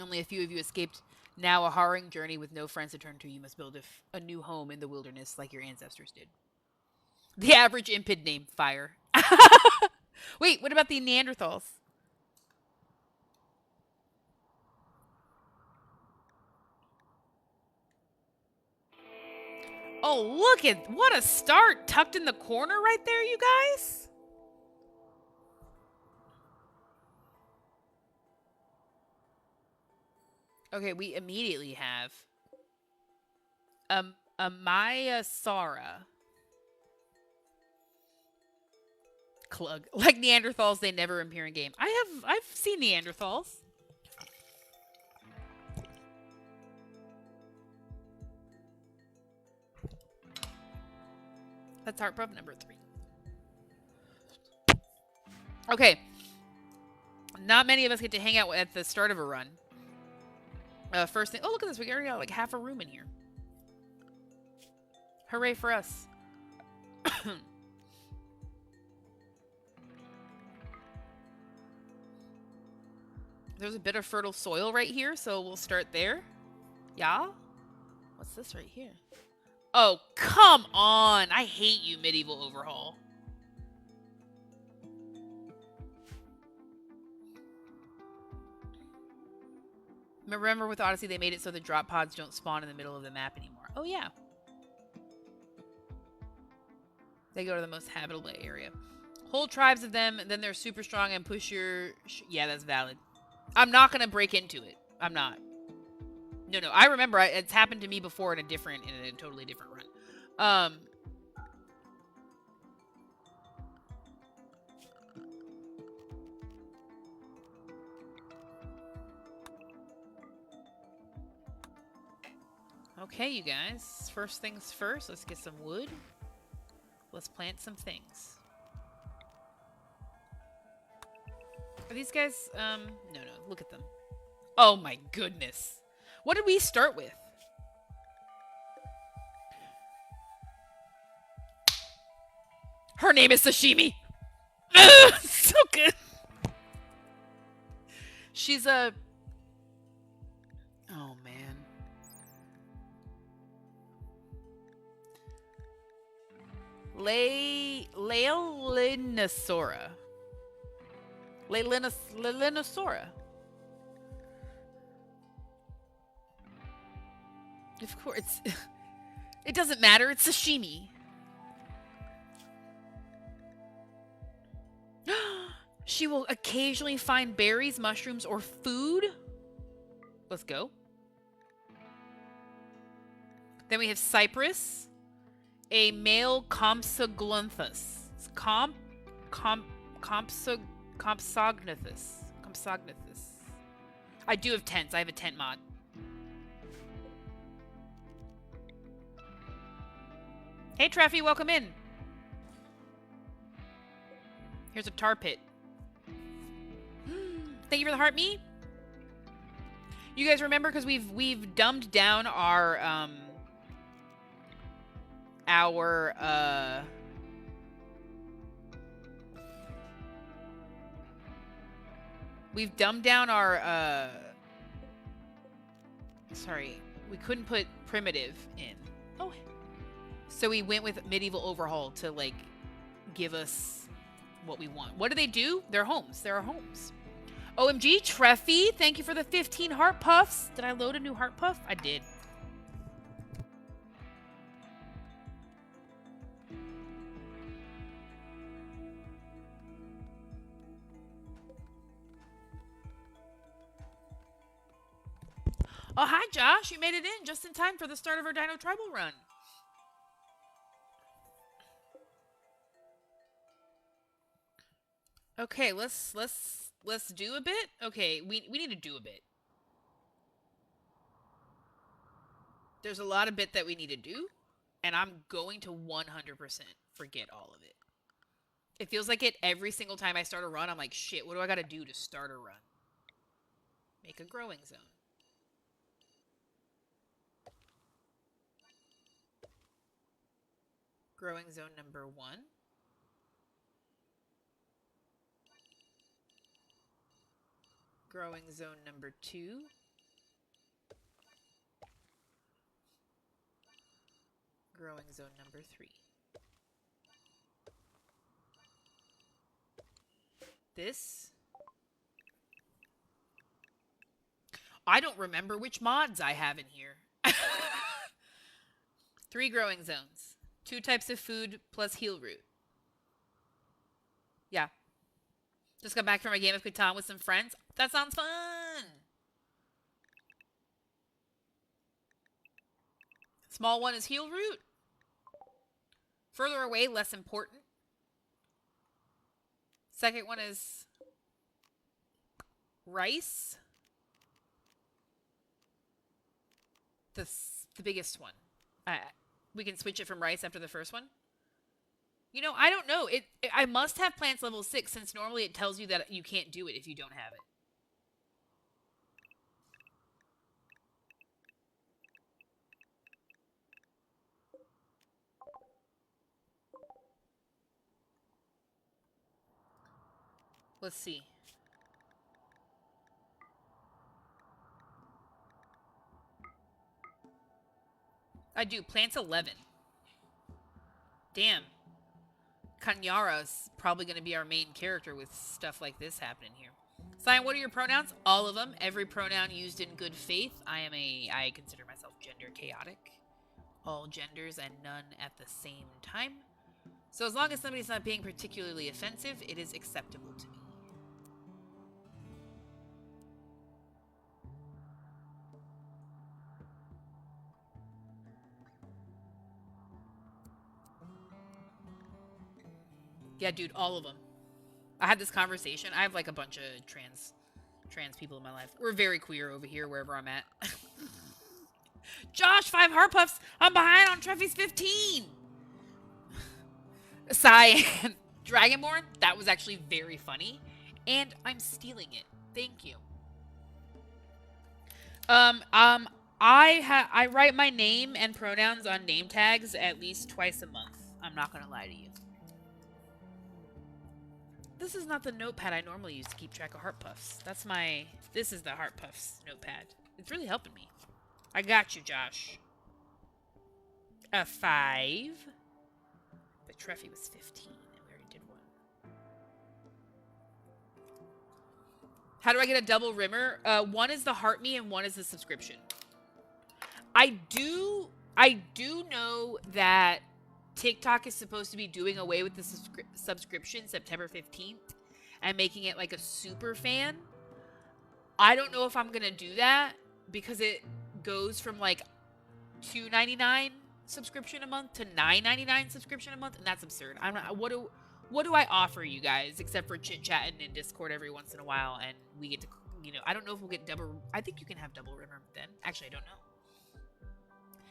Only a few of you escaped. Now a harrowing journey with no friends to turn to. You must build a new home in the wilderness like your ancestors did. The average impid named Fire. Wait, what about the Neanderthals? Oh, look at what a start tucked in the corner right there, you guys. Okay, we immediately have a Maya Sara. Clug. Like Neanderthals, they never appear in game. I've seen Neanderthals. That's heart puff number 3. Okay. Not many of us get to hang out at the start of a run. First thing. Oh, look at this. We already got like half a room in here. Hooray for us. There's a bit of fertile soil right here, so we'll start there. Yeah? What's this right here? Oh, come on! I hate you, Medieval Overhaul. Remember with Odyssey, they made it so the drop pods don't spawn in the middle of the map anymore. Oh, yeah. They go to the most habitable area. Whole tribes of them, and then they're super strong and push your... Yeah, that's valid. I'm not going to break into it. I'm not. No, I remember. It's happened to me before in a totally different run. Okay, you guys. First things first. Let's get some wood. Let's plant some things. Are these guys... No. Look at them. Oh my goodness. What did we start with? Her name is Sashimi. So good. She's a... Oh, man. Leilinosaura. Leilinosaura. Of course. It doesn't matter. It's sashimi. She will occasionally find berries, mushrooms, or food. Let's go. Then we have Cypress. A male Compsognathus. Compsognathus. I do have tents. I have a tent mod. Hey, Treffy, welcome in. Here's a tar pit. Thank you for the heart, me. You guys remember because we've dumbed down our we've dumbed down our sorry, we couldn't put primitive in. Oh. So we went with Medieval Overhaul to, like, give us what we want. What do? They're homes. There are homes. OMG, Treffy, thank you for the 15 heart puffs. Did I load a new heart puff? I did. Oh, hi, Josh. You made it in just in time for the start of our Dino Tribal run. Okay, let's do a bit. Okay, we need to do a bit. There's a lot of bit that we need to do, and I'm going to 100% forget all of it. It feels like it every single time I start a run. I'm like, shit, what do I got to do to start a run? Make a growing zone. Growing zone number 1. Growing zone number 2. Growing zone number 3. This. I don't remember which mods I have in here. 3 growing zones. 2 types of food plus heal root. Yeah. Just got back from a game of Catan with some friends. That sounds fun. Small one is heal root. Further away, less important. Second one is rice. The biggest one. We can switch it from rice after the first one. You know, I don't know. I must have plants level 6 since normally it tells you that you can't do it if you don't have it. Let's see. I do. Plants 11. Damn. Kanyara's probably going to be our main character with stuff like this happening here. Cyan, what are your pronouns? All of them. Every pronoun used in good faith. I consider myself gender chaotic. All genders and none at the same time. So as long as somebody's not being particularly offensive, it is acceptable to me. Yeah, dude, all of them. I had this conversation. I have like a bunch of trans people in my life. We're very queer over here, wherever I'm at. Josh, 5 heart puffs. I'm behind on Treffy's 15. Cyan. Dragonborn, that was actually very funny. And I'm stealing it. Thank you. I write my name and pronouns on name tags at least twice a month. I'm not gonna lie to you. This is not the notepad I normally use to keep track of heart puffs. This is the heart puffs notepad. It's really helping me. I got you, Josh. A 5. But Treffy was 15, and we already did 1. How do I get a double rimmer? 1 is the heart me and 1 is the subscription. I do know that TikTok is supposed to be doing away with the subscription September 15th and making it like a super fan. I don't know if I'm going to do that because it goes from like $2.99 subscription a month to $9.99 subscription a month, and that's absurd. I'm not, what do I offer you guys except for chit-chatting in Discord every once in a while, and we get to, you know, I don't know if we'll get double. I think you can have double rimmer then. Actually, I don't know.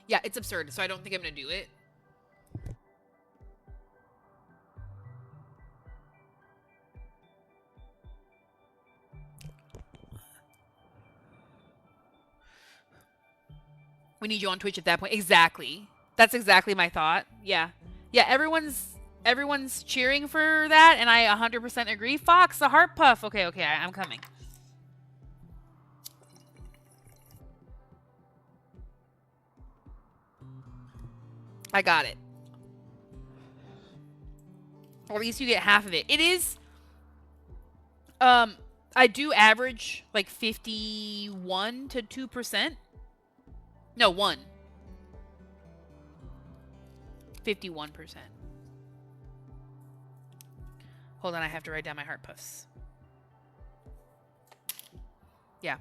Yeah, it's absurd, so I don't think I'm going to do it. We need you on Twitch at that point. Exactly. That's exactly my thought. Yeah. Yeah, everyone's cheering for that, and I 100% agree. Fox, the heart puff. Okay, I'm coming. I got it. Or at least you get half of it. It is, I do average like 51 to 2%. No, 1. 51%. Hold on, I have to write down my heart puffs. Yeah.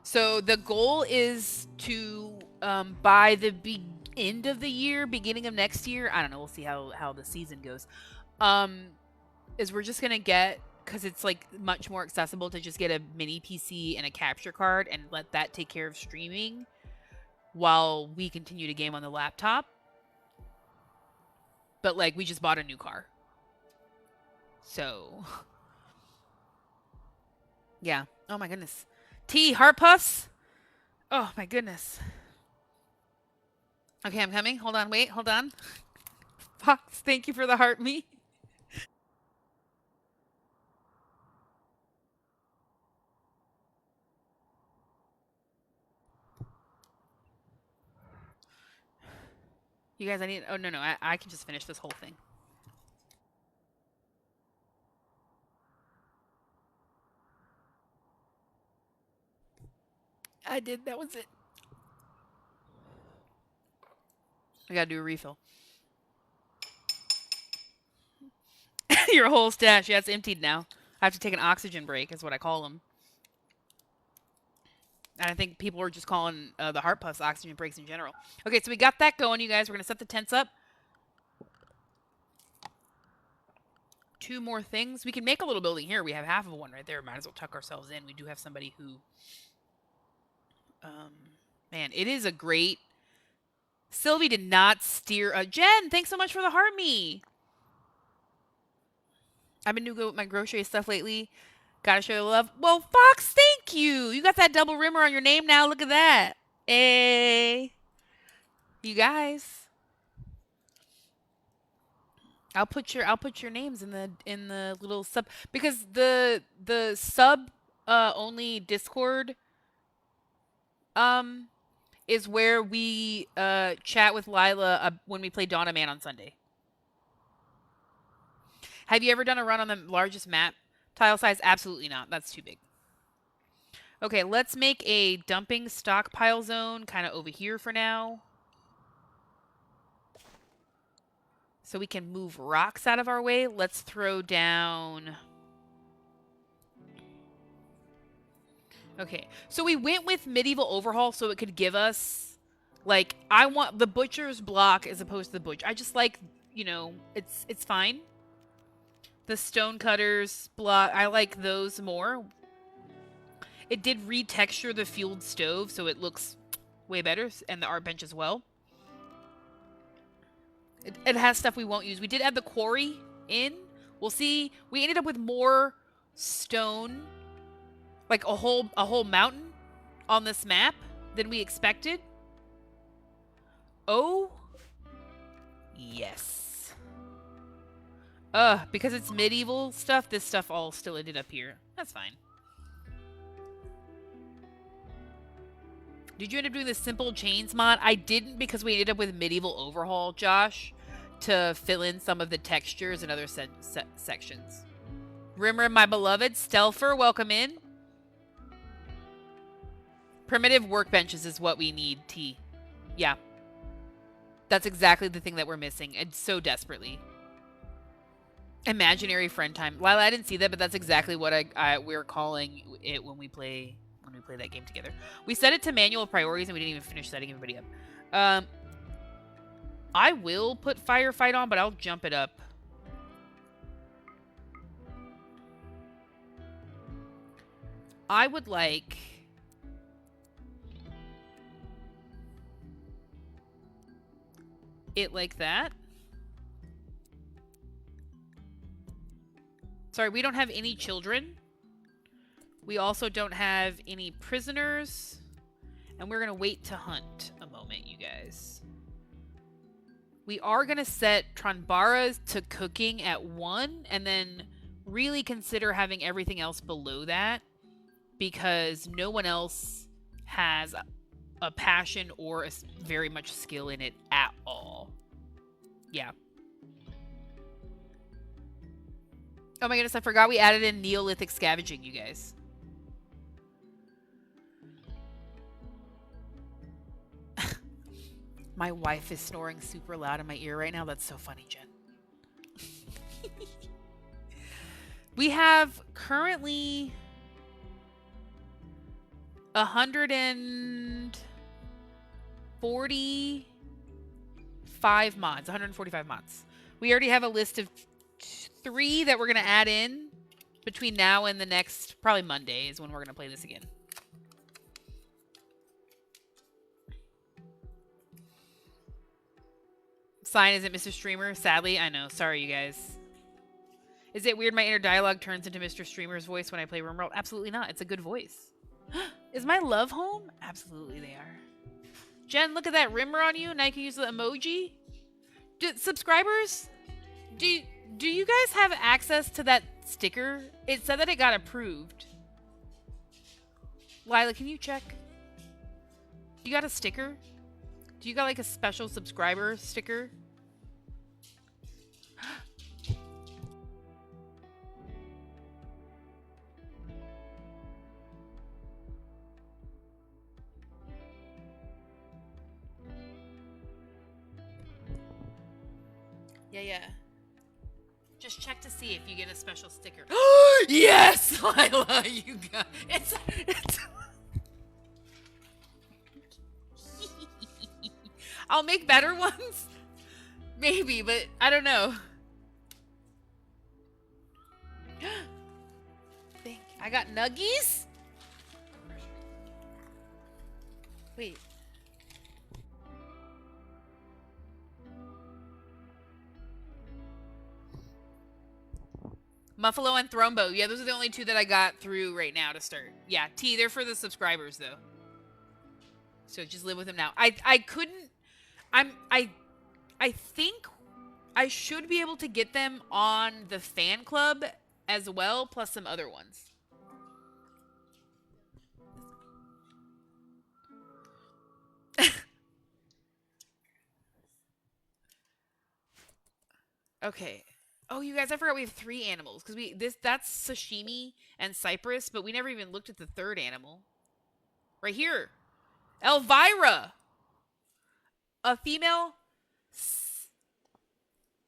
So the goal is to, by the end of the year, beginning of next year, I don't know, we'll see how the season goes, is we're just going to get, because it's like much more accessible to just get a mini PC and a capture card and let that take care of streaming while we continue to game on the laptop. But like, we just bought a new car. So, yeah. Oh my goodness. T, heart puffs? Oh my goodness. Okay, I'm coming. Hold on, wait, hold on. Fox, thank you for the heart me. You guys, I need, oh no, I can just finish this whole thing. I did. That was it. I gotta do a refill. Your whole stash. Yeah, it's emptied now. I have to take an oxygen break, is what I call them. And I think people are just calling the heart puffs oxygen breaks in general. Okay, so we got that going, you guys. We're going to set the tents up. 2 more things. We can make a little building here. We have half of one right there. Might as well tuck ourselves in. We do have somebody who... man, it is a great... Sylvie did not steer... Jen, thanks so much for the heart me. I've been doing good with my grocery stuff lately. Gotta show love. Well, Fox, thank you. You got that double rimmer on your name now. Look at that. Hey. You guys. I'll put your names in the little sub, because the sub only Discord is where we chat with Lila when we play Dawn Man on Sunday. Have you ever done a run on the largest map tile size? Absolutely not. That's too big. Okay, let's make a dumping stockpile zone kind of over here for now. So we can move rocks out of our way. Let's throw down... Okay, so we went with medieval overhaul so it could give us, like, I want the butcher's block as opposed to the butcher. I just like, you know, it's fine. The stonecutters block, I like those more. It did retexture the fueled stove, so it looks way better, and the art bench as well. It has stuff we won't use. We did add the quarry in. We'll see. We ended up with more stone, like a whole mountain on this map than we expected. Oh, yes. Because it's medieval stuff, this stuff all still ended up here. That's fine. Did you end up doing the simple chains mod? I didn't, because we ended up with medieval overhaul, Josh, to fill in some of the textures and other sections. Rimmer, my beloved. Stelfer, welcome in. Primitive workbenches is what we need, T. Yeah. That's exactly the thing that we're missing, and so desperately. Imaginary friend time. Lila, I didn't see that, but that's exactly what we're calling it when we play that game together. We set it to manual priorities, and we didn't even finish setting everybody up. I will put firefight on, but I'll jump it up. I would like... it like that. Sorry, we don't have any children. We also don't have any prisoners. And we're going to wait to hunt a moment, you guys. We are going to set Tranbara to cooking at 1 and then really consider having everything else below that, because no one else has a passion or very much skill in it at all. Yeah. Oh my goodness, I forgot we added in Neolithic scavenging, you guys. My wife is snoring super loud in my ear right now. That's so funny, Jen. We have currently 145 mods. 145 mods. We already have a list of 3 that we're going to add in between now and the next, probably Monday is when we're going to play this again. Sign isn't Mr. Streamer. Sadly, I know. Sorry, you guys. Is it weird my inner dialogue turns into Mr. Streamer's voice when I play RimWorld? Absolutely not. It's a good voice. Is my love home? Absolutely they are. Jen, look at that rimmer on you. Now you can use the emoji. Subscribers, do you guys have access to that sticker? It said that it got approved. Lila, can you check? You got a sticker? Do you got like a special subscriber sticker? Yeah. Just check to see if you get a special sticker. Yes, Lila, you got it's. I'll make better ones, maybe, but I don't know. I got nuggies. Wait. Muffalo and Thrombo. Yeah, those are the only two that I got through right now to start. Yeah, T, they're for the subscribers though. So just live with them now. I couldn't I think I should be able to get them on the fan club as well, plus some other ones. Okay. Oh, you guys, I forgot we have 3 animals because that's sashimi and cypress, but we never even looked at the third animal. Right here, Elvira, a female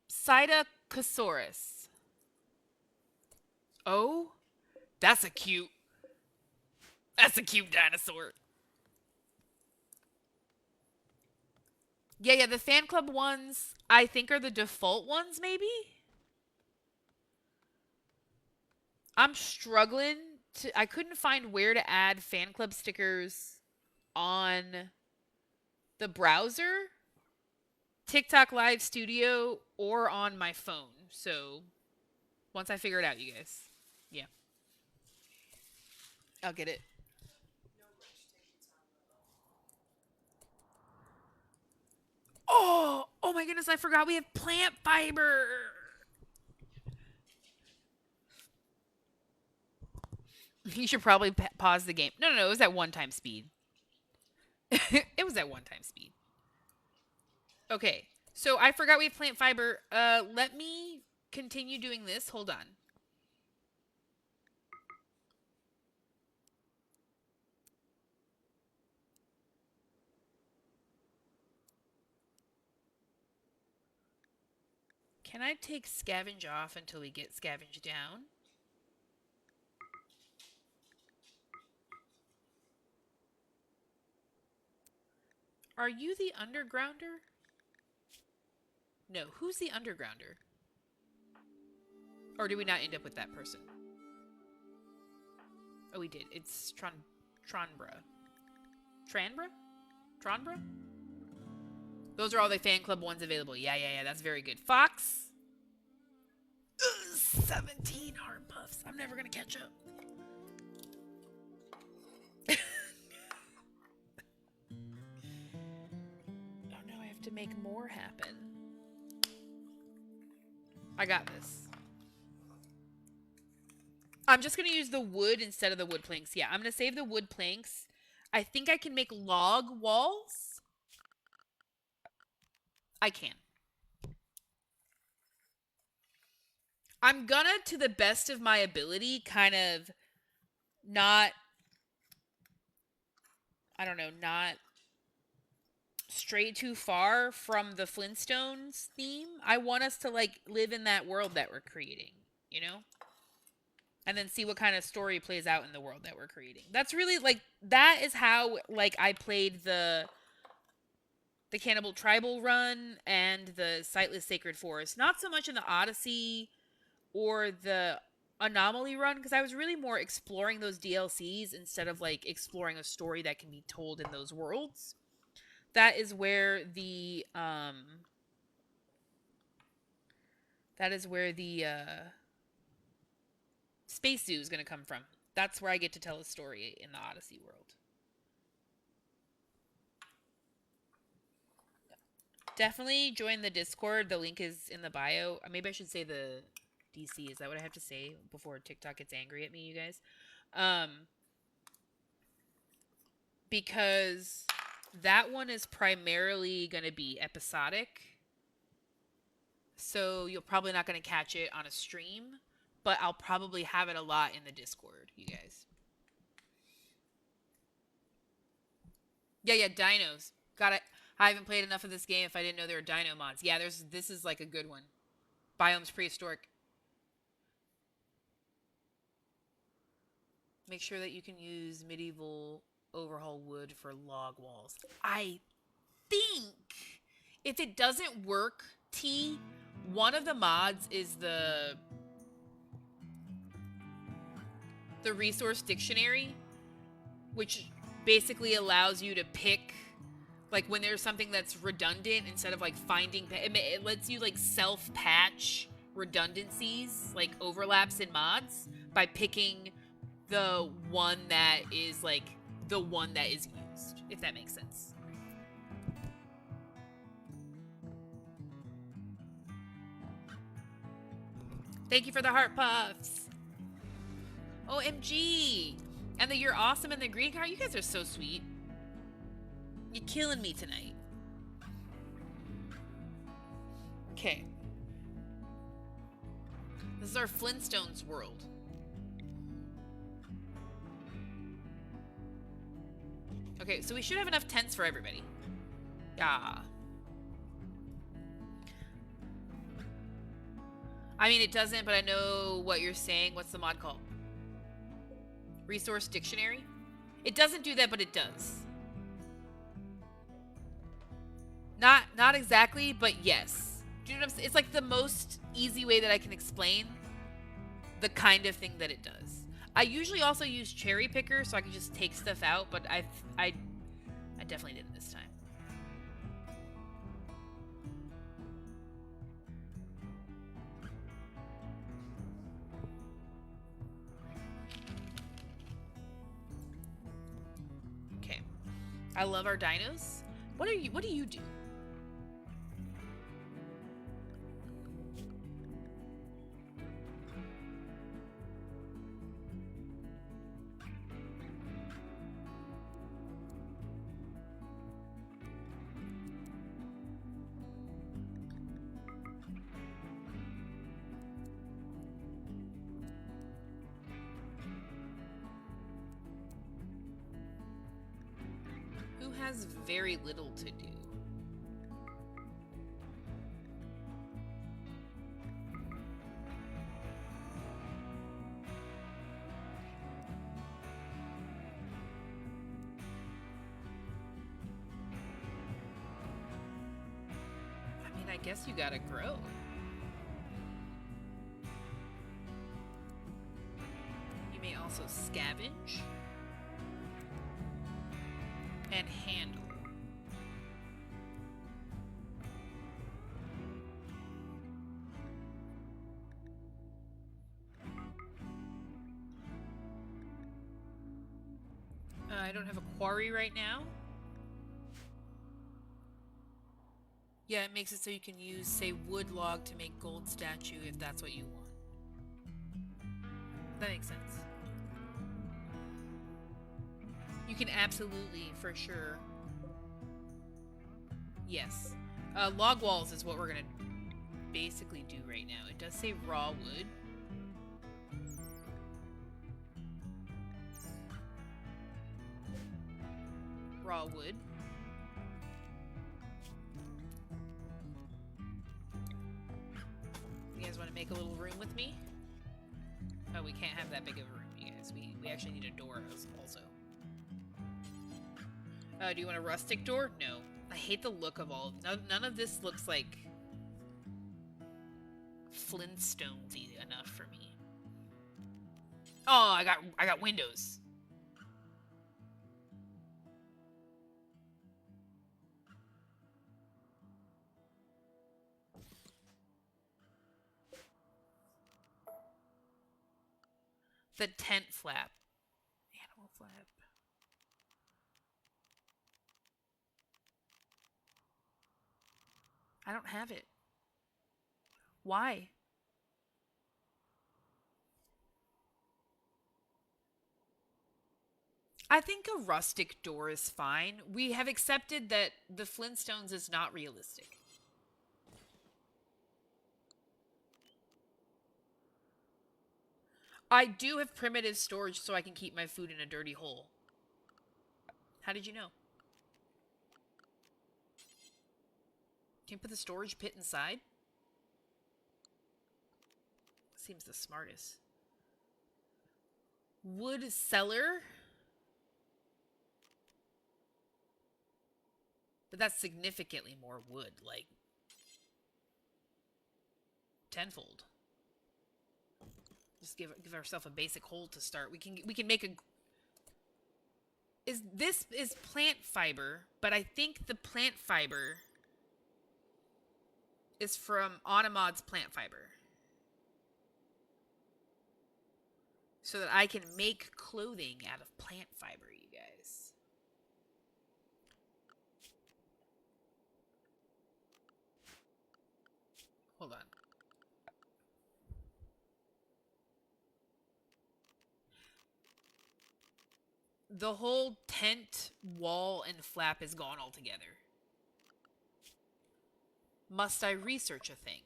Psittacosaurus. Oh, that's a cute dinosaur. Yeah, the fan club ones I think are the default ones, maybe. I'm struggling I couldn't find where to add fan club stickers on the browser, TikTok Live Studio, or on my phone. So once I figure it out, you guys. Yeah. I'll get it. Oh my goodness, I forgot we have plant fiber. You should probably pause the game. No, it was at 1 time speed. It was at 1 time speed. Okay, so I forgot we have plant fiber. Let me continue doing this. Hold on. Can I take scavenge off until we get scavenge down? Are you the undergrounder? No, who's the undergrounder? Or did we not end up with that person? Oh, we did. It's Tronbra. Tronbra? Those are all the fan club ones available. Yeah. That's very good. Fox. 17 heart puffs. I'm never going to catch up. Oh no, I have to make more happen. I got this. I'm just going to use the wood instead of the wood planks. Yeah, I'm going to save the wood planks. I think I can make log walls. I can. I'm gonna, to the best of my ability, kind of not stray too far from the Flintstones theme. I want us to, like, live in that world that we're creating, you know? And then see what kind of story plays out in the world that we're creating. That's really, like, that is how, like, I played the Cannibal Tribal run and the Sightless Sacred Forest. Not so much in the Odyssey or the Anomaly run, because I was really more exploring those DLCs instead of, like, exploring a story that can be told in those worlds. That is where the Space Zoo is going to come from. That's where I get to tell a story in the Odyssey world. Definitely join the Discord. The link is in the bio. Maybe I should say the DC. Is that what I have to say before TikTok gets angry at me, you guys? Because that one is primarily going to be episodic. So you're probably not going to catch it on a stream, but I'll probably have it a lot in the Discord, you guys. Yeah, Dinos. Got it. I haven't played enough of this game if I didn't know there were Dino mods. Yeah, this is like a good one. Biomes Prehistoric. Make sure that you can use medieval overhaul wood for log walls. I think if it doesn't work, one of the mods is the resource dictionary, which basically allows you to pick, like, when there's something that's redundant, instead of like finding, it lets you like self-patch redundancies, like overlaps in mods, by picking the one that is like the one that is used, if that makes sense. Thank you for the heart puffs. OMG. And the you're awesome and the green card. You guys are so sweet. You're killing me tonight. Okay. This is our Flintstones world. Okay, so we should have enough tents for everybody. Yeah. I mean, it doesn't, but I know what you're saying. What's the mod called? Resource dictionary? It doesn't do that, but it does. Not exactly, but yes. Do you know what I'm saying? It's like the most easy way that I can explain the kind of thing that it does. I usually also use cherry picker so I can just take stuff out, but I definitely didn't this time. Okay. I love our dinos. What do you do? Has very little to do. I mean, I guess you gotta grow. You may also scavenge. And handle. I don't have a quarry right now. Yeah, it makes it so you can use, say, wood log to make gold statue if that's what you want. That makes sense. You can absolutely, for sure. Yes. Log walls is what we're going to basically do right now. It does say raw wood. Raw wood. You guys want to make a little room with me? Oh, we can't have that big of a room, you guys. We actually need a door also. Do you want a rustic door? No. I hate the look of all. None of this looks like Flintstones-y enough for me. Oh, I got windows. The tent flap. Animal flap. I don't have it. Why? I think a rustic door is fine. We have accepted that the Flintstones is not realistic. I do have primitive storage so I can keep my food in a dirty hole. How did you know? Can you put the storage pit inside? Seems the smartest. Wood cellar. But that's significantly more wood, like tenfold. Just give ourselves a basic hole to start. We can make a. This is plant fiber, but I think the plant fiber is from Onamod's plant fiber, so that I can make clothing out of plant fiber, you guys. Hold on. The whole tent wall and flap is gone altogether. Must I research a thing?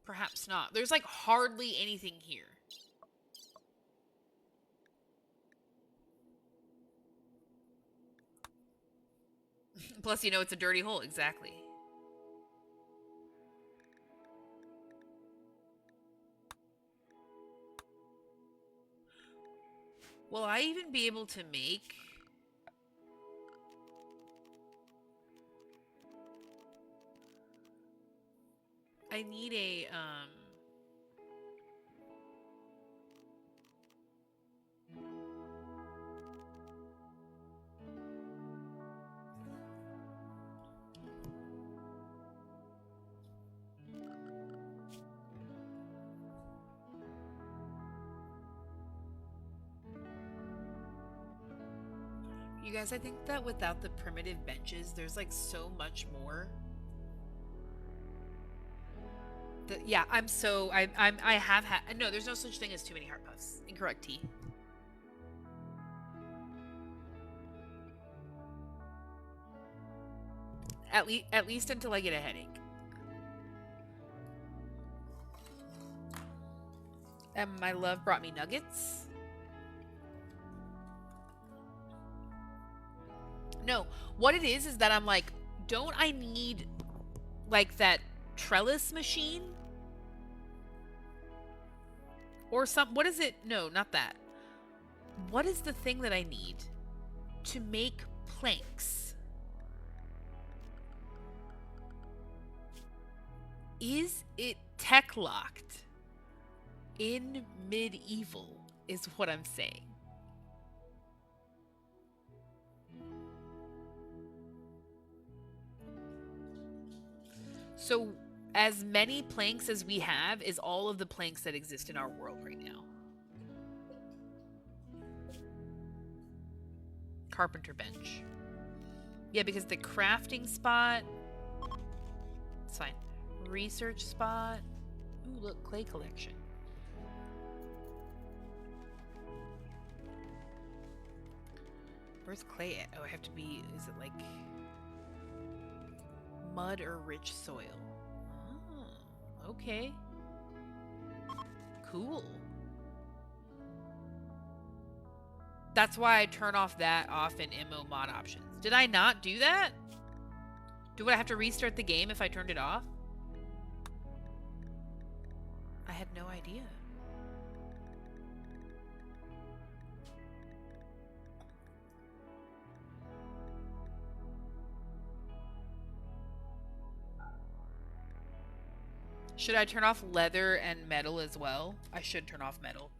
Perhaps not. There's like hardly anything here. Plus, you know, it's a dirty hole. Exactly. Will I even be able to make... I need a, You guys, I think that without the primitive benches, there's like so much more. Yeah, I have had, no, there's no such thing as too many heart puffs. Incorrect, T. At least until I get a headache. And my love brought me nuggets. No, what it is that I'm like, don't I need like that trellis machine? Or what is it? No, not that. What is the thing that I need to make planks? Is it tech locked in medieval is what I'm saying. So as many planks as we have is all of the planks that exist in our world right now. Carpenter bench. Yeah, because the crafting spot... It's fine. Research spot. Ooh, look, clay collection. Where's clay at? Oh, I have to be... Is it like... mud or rich soil? Oh, okay. Cool. That's why I turn off that off in MO mod options. Did I not do that? Do I have to restart the game if I turned it off? I had no idea. Should I turn off leather and metal as well? I should turn off metal.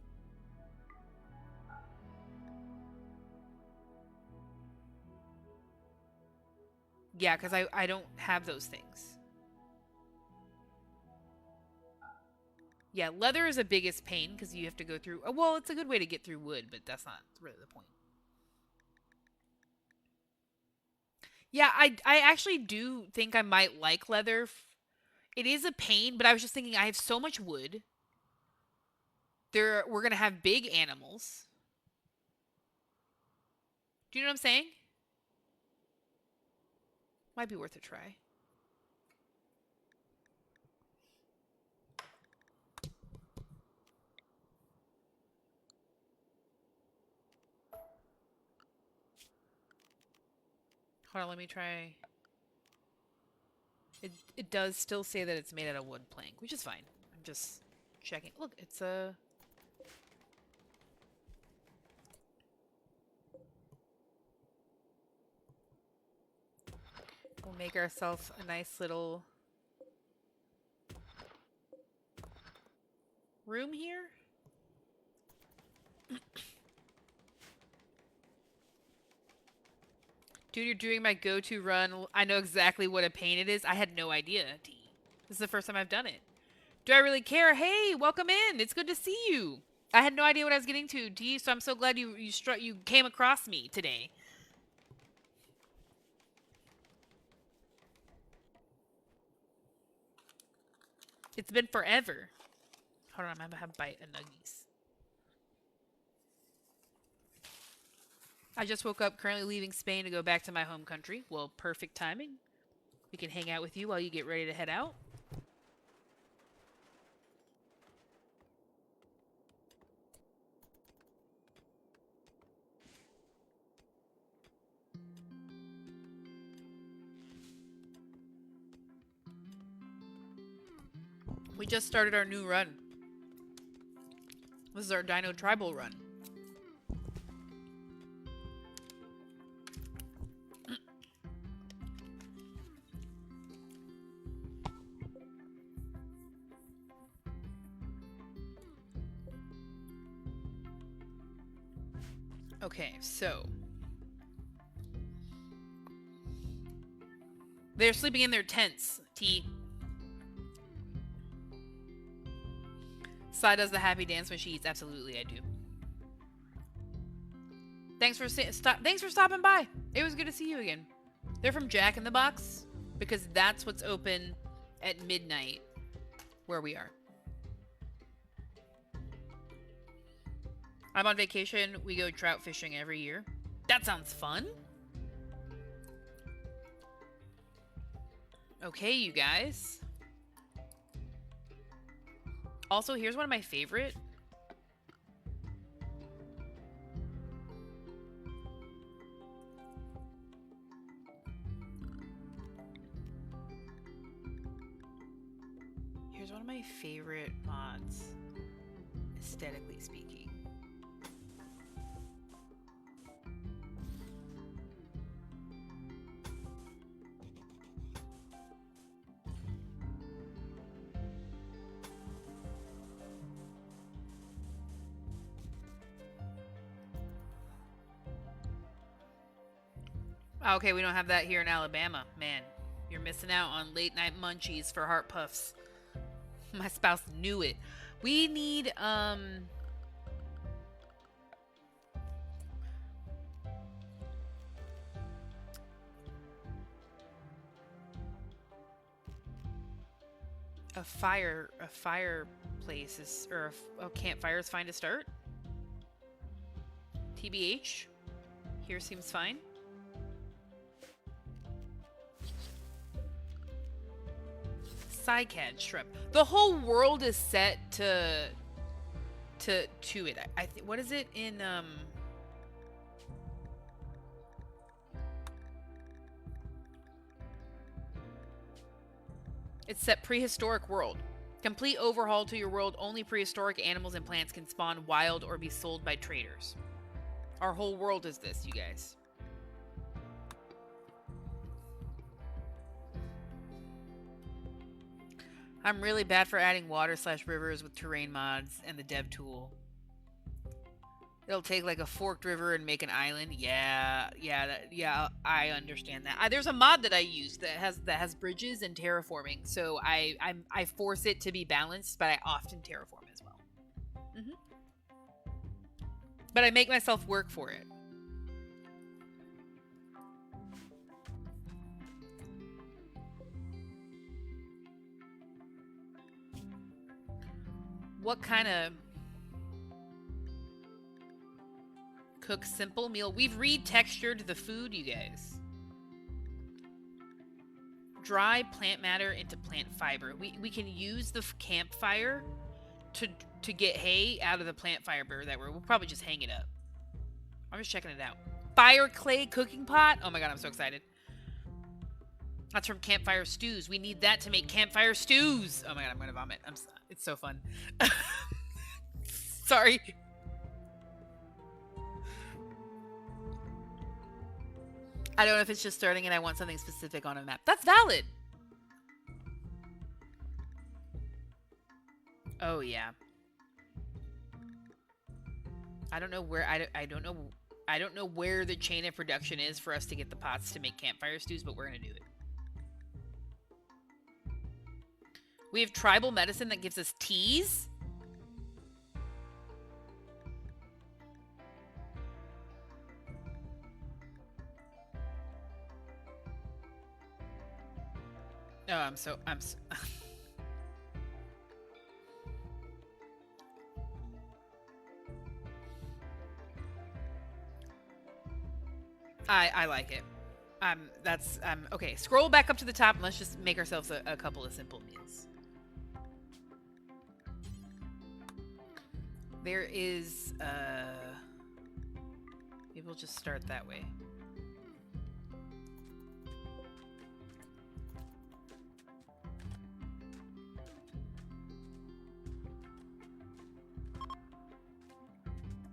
Yeah, because I don't have those things. Yeah, leather is the biggest pain because you have to go through... well, it's a good way to get through wood, but that's not really the point. Yeah, I actually do think I might like leather. It is a pain, but I was just thinking I have so much wood. We're going to have big animals. Do you know what I'm saying? Might be worth a try. Hold on, let me try. It does still say that it's made out of wood plank, which is fine. I'm just checking. Look, it's a... We'll make ourselves a nice little room here. Dude, you're doing my go-to run. I know exactly what a pain it is. I had no idea, T. This is the first time I've done it. Do I really care? Hey, welcome in. It's good to see you. I had no idea what I was getting to, T, so I'm so glad you came across me today. It's been forever. Hold on, I'm gonna have a bite of nuggies. I just woke up, currently leaving Spain to go back to my home country. Well, perfect timing. We can hang out with you while you get ready to head out. We just started our new run. This is our Dino Tribal run. Okay, so they're sleeping in their tents, T. Sai does the happy dance when she eats. Absolutely, I do. Thanks for stopping by. It was good to see you again. They're from Jack in the Box because that's what's open at midnight where we are. I'm on vacation. We go trout fishing every year. That sounds fun. Okay, you guys. Also, here's one of my favorite. Here's one of my favorite mods, aesthetically speaking. Okay, we don't have that here in Alabama. Man, you're missing out on late night munchies for heart puffs. My spouse knew it. We need, a fireplace is, or a campfire is fine to start. TBH, here seems fine. Cycad shrub. The whole world is set to it. I think. What is it in It's set prehistoric world. Complete overhaul to your world. Only prehistoric animals and plants can spawn wild or be sold by traders. Our whole world is this, you guys. I'm really bad for adding water/rivers with terrain mods and the dev tool. It'll take like a forked river and make an island. Yeah, I understand that. There's a mod that I use that has bridges and terraforming, so I force it to be balanced, but I often terraform as well. But I make myself work for it. What kind of cook simple meal? We've retextured the food, you guys. Dry plant matter into plant fiber. We can use the campfire to get hay out of the plant fiber that we'll probably just hang it up. I'm just checking it out. Fire clay cooking pot. Oh my god, I'm so excited. That's from Campfire Stews. We need that to make campfire stews. Oh my god, I'm gonna vomit. It's so fun. Sorry. I don't know if it's just starting and I want something specific on a map. That's valid. Oh yeah. I don't know where I don't know where the chain of production is for us to get the pots to make campfire stews, but we're gonna do it. We have tribal medicine that gives us teas. Oh, I'm so I like it. That's okay. Scroll back up to the top and let's just make ourselves a couple of simple meals. There is maybe we'll just start that way.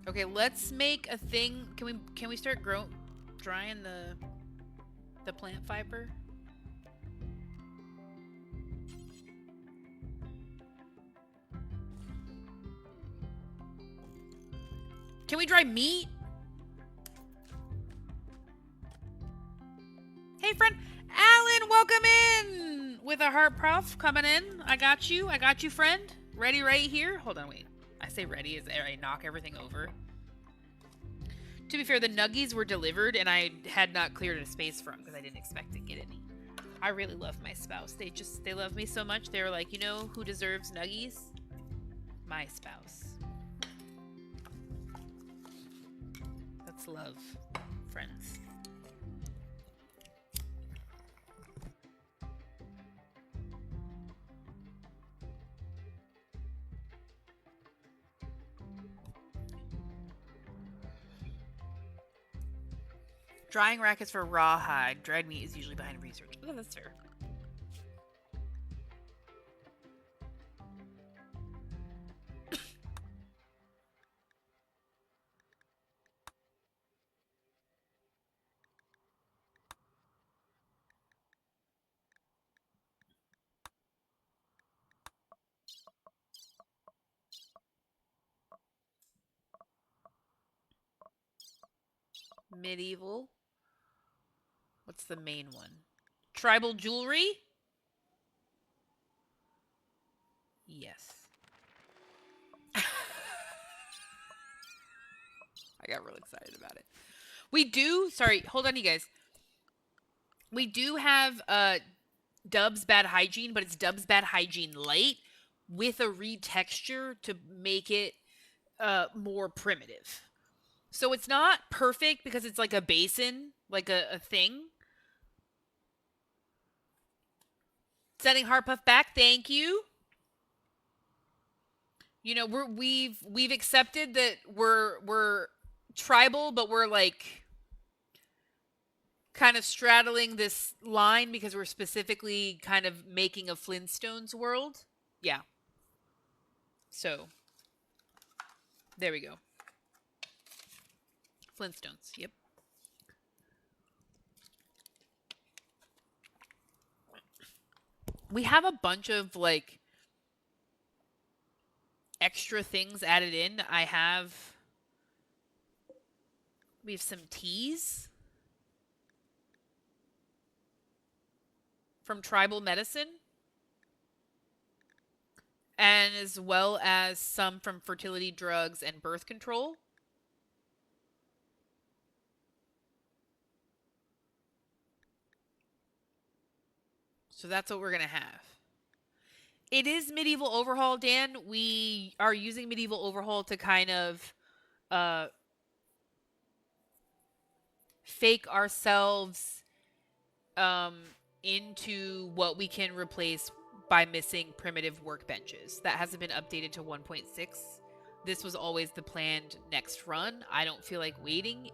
Okay, let's make a thing. Can we start drying the plant fiber? Can we dry meat? Hey friend, Alan, welcome in with a heart prof coming in. I got you friend. Ready right here. Hold on, wait. I say ready as I knock everything over. To be fair, the nuggies were delivered and I had not cleared a space for them because I didn't expect to get any. I really love my spouse. They love me so much. They were like, you know who deserves nuggies? My spouse. That's love, friends. Drying rack is for raw hide. Dried meat is usually behind research. Oh, that's fair. Medieval. What's the main one? Tribal jewelry? Yes. I got real excited about it. We do, sorry, hold on you guys. We do have Dub's Bad Hygiene, but it's Dub's Bad Hygiene Light with a retexture to make it more primitive. So it's not perfect because it's like a basin, like a thing. Sending Heartpuff back, thank you. You know, we've accepted that we're tribal, but we're like kind of straddling this line because we're specifically kind of making a Flintstones world. Yeah. So there we go. Flintstones. Yep. We have a bunch of like extra things added in. We have some teas from tribal medicine, and as well as some from fertility drugs and birth control. So that's what we're going to have. It is Medieval Overhaul, Dan. We are using Medieval Overhaul to kind of fake ourselves into what we can replace by missing primitive workbenches. That hasn't been updated to 1.6. This was always the planned next run. I don't feel like waiting.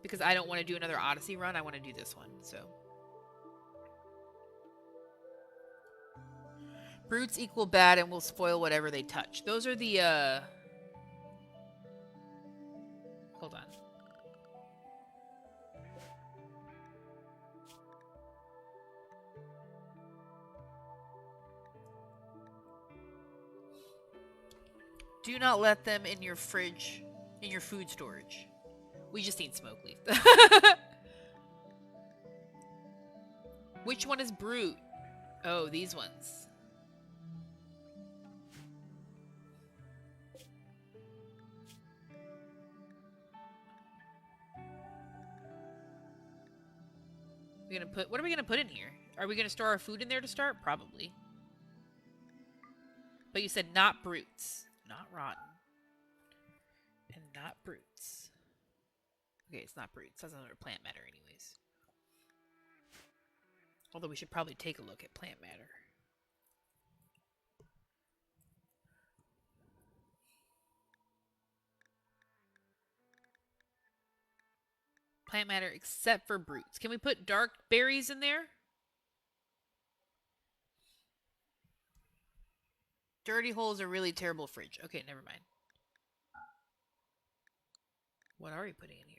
Because I don't want to do another Odyssey run. I want to do this one, so. Brutes equal bad and will spoil whatever they touch. Those are the, Hold on. Do not let them in your fridge, in your food storage. We just need smoke leaf. Which one is brute? Oh, these ones. What are we gonna put in here? Are we gonna store our food in there to start? Probably. But you said not brutes. Not rotten. And not brutes. Okay, it's not brutes. That's another plant matter anyways. Although we should probably take a look at plant matter. Plant matter except for brutes. Can we put dark berries in there? Dirty hole is a really terrible fridge. Okay, never mind. What are we putting in here?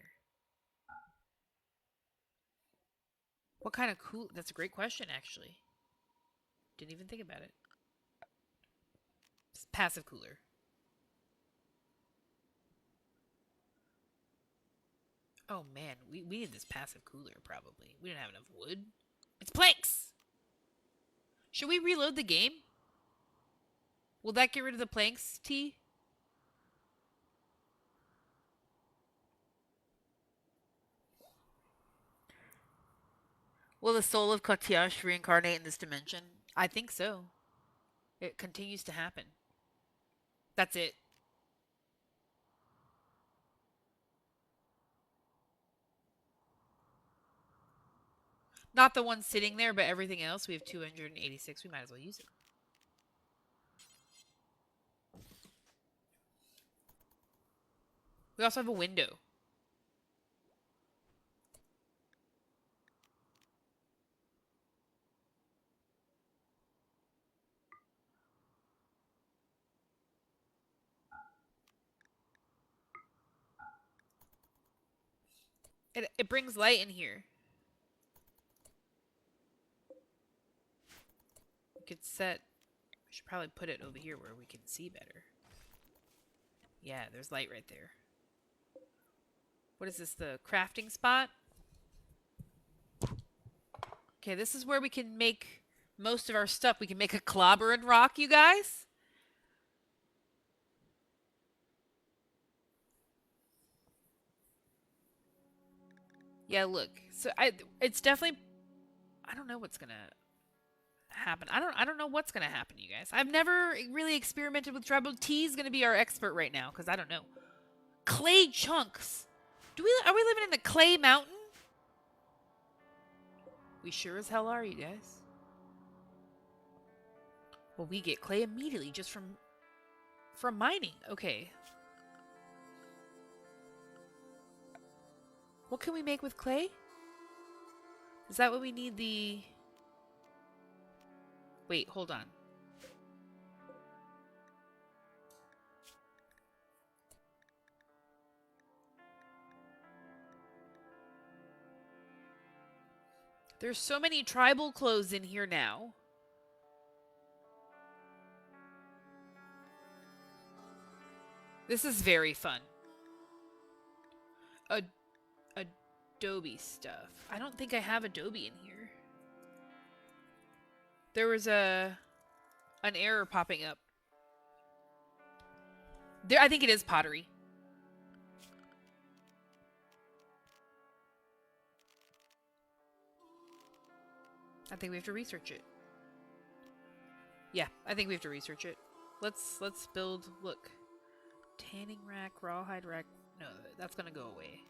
What kind of cool... That's a great question, actually. Didn't even think about it. It's passive cooler. Oh, man. We need this passive cooler, probably. We didn't have enough wood. It's planks! Should we reload the game? Will that get rid of the planks, T? Will the soul of Kotiash reincarnate in this dimension? I think so. It continues to happen. That's it. Not the one sitting there, but everything else. We have 286. We might as well use it. We also have a window. It brings light in here. We could set... We should probably put it over here where we can see better. Yeah, there's light right there. What is this, the crafting spot? Okay, this is where we can make most of our stuff. We can make a clobbering rock, you guys. Yeah, look. So it's definitely... I don't know what's gonna happen. I don't know what's gonna happen, you guys. I've never really experimented with tribal. T's gonna be our expert right now, because I don't know. Clay chunks. Are we living in the clay mountain? We sure as hell are, you guys. Well, we get clay immediately just from mining. Okay. What can we make with clay? Is that what we need the... Wait, hold on. There's so many tribal clothes in here now. This is very fun. Adobe stuff. I don't think I have Adobe in here. There was an error popping up. I think it is pottery. I think we have to research it. Yeah, I think we have to research it. Let's build, look. Tanning rack, rawhide rack. No, that's gonna go away.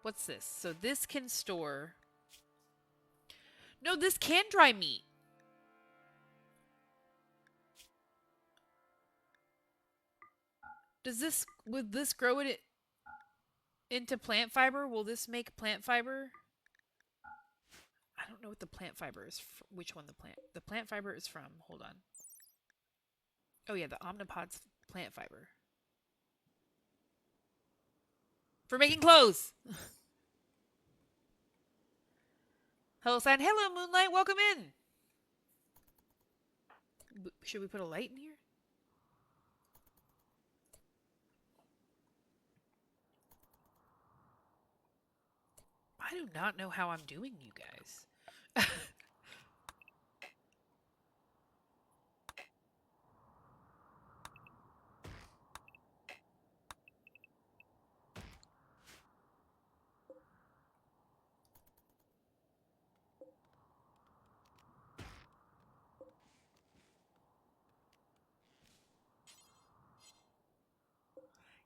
What's this? So this can store... No, this can dry meat. Would this grow it into plant fiber? Will this make plant fiber? I don't know what the plant fiber is. Which one the plant fiber is from? Hold on. Oh yeah, the omnipod's plant fiber. For making clothes! Hello, sign. Hello, Moonlight. Welcome in. Should we put a light in here? I do not know how I'm doing, you guys.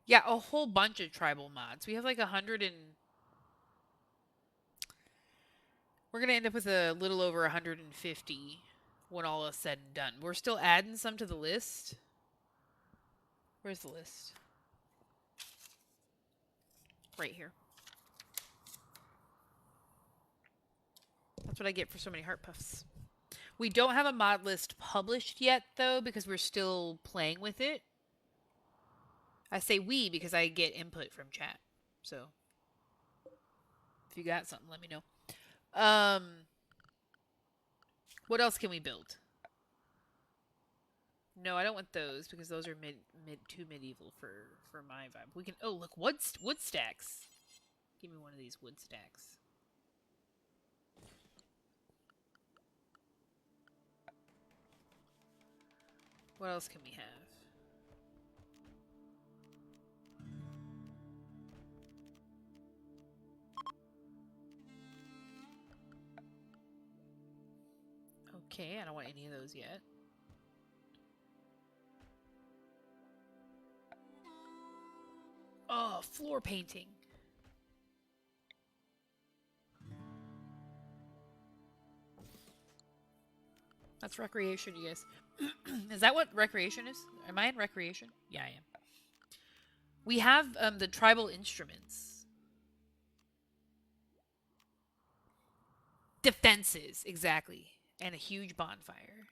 Yeah, a whole bunch of tribal mods. We have like 100 and... We're going to end up with a little over 150 when all is said and done. We're still adding some to the list. Where's the list? Right here. That's what I get for so many heart puffs. We don't have a mod list published yet, though, because we're still playing with it. I say we because I get input from chat. So, if you got something, let me know. What else can we build? No, I don't want those because those are too medieval for my vibe. We can look, wood stacks. Give me one of these wood stacks. What else can we have? Okay, I don't want any of those yet. Oh, floor painting. That's recreation, you guys. Is that what recreation is? Am I in recreation? Yeah, I am. We have the tribal instruments. Defenses, exactly. And a huge bonfire.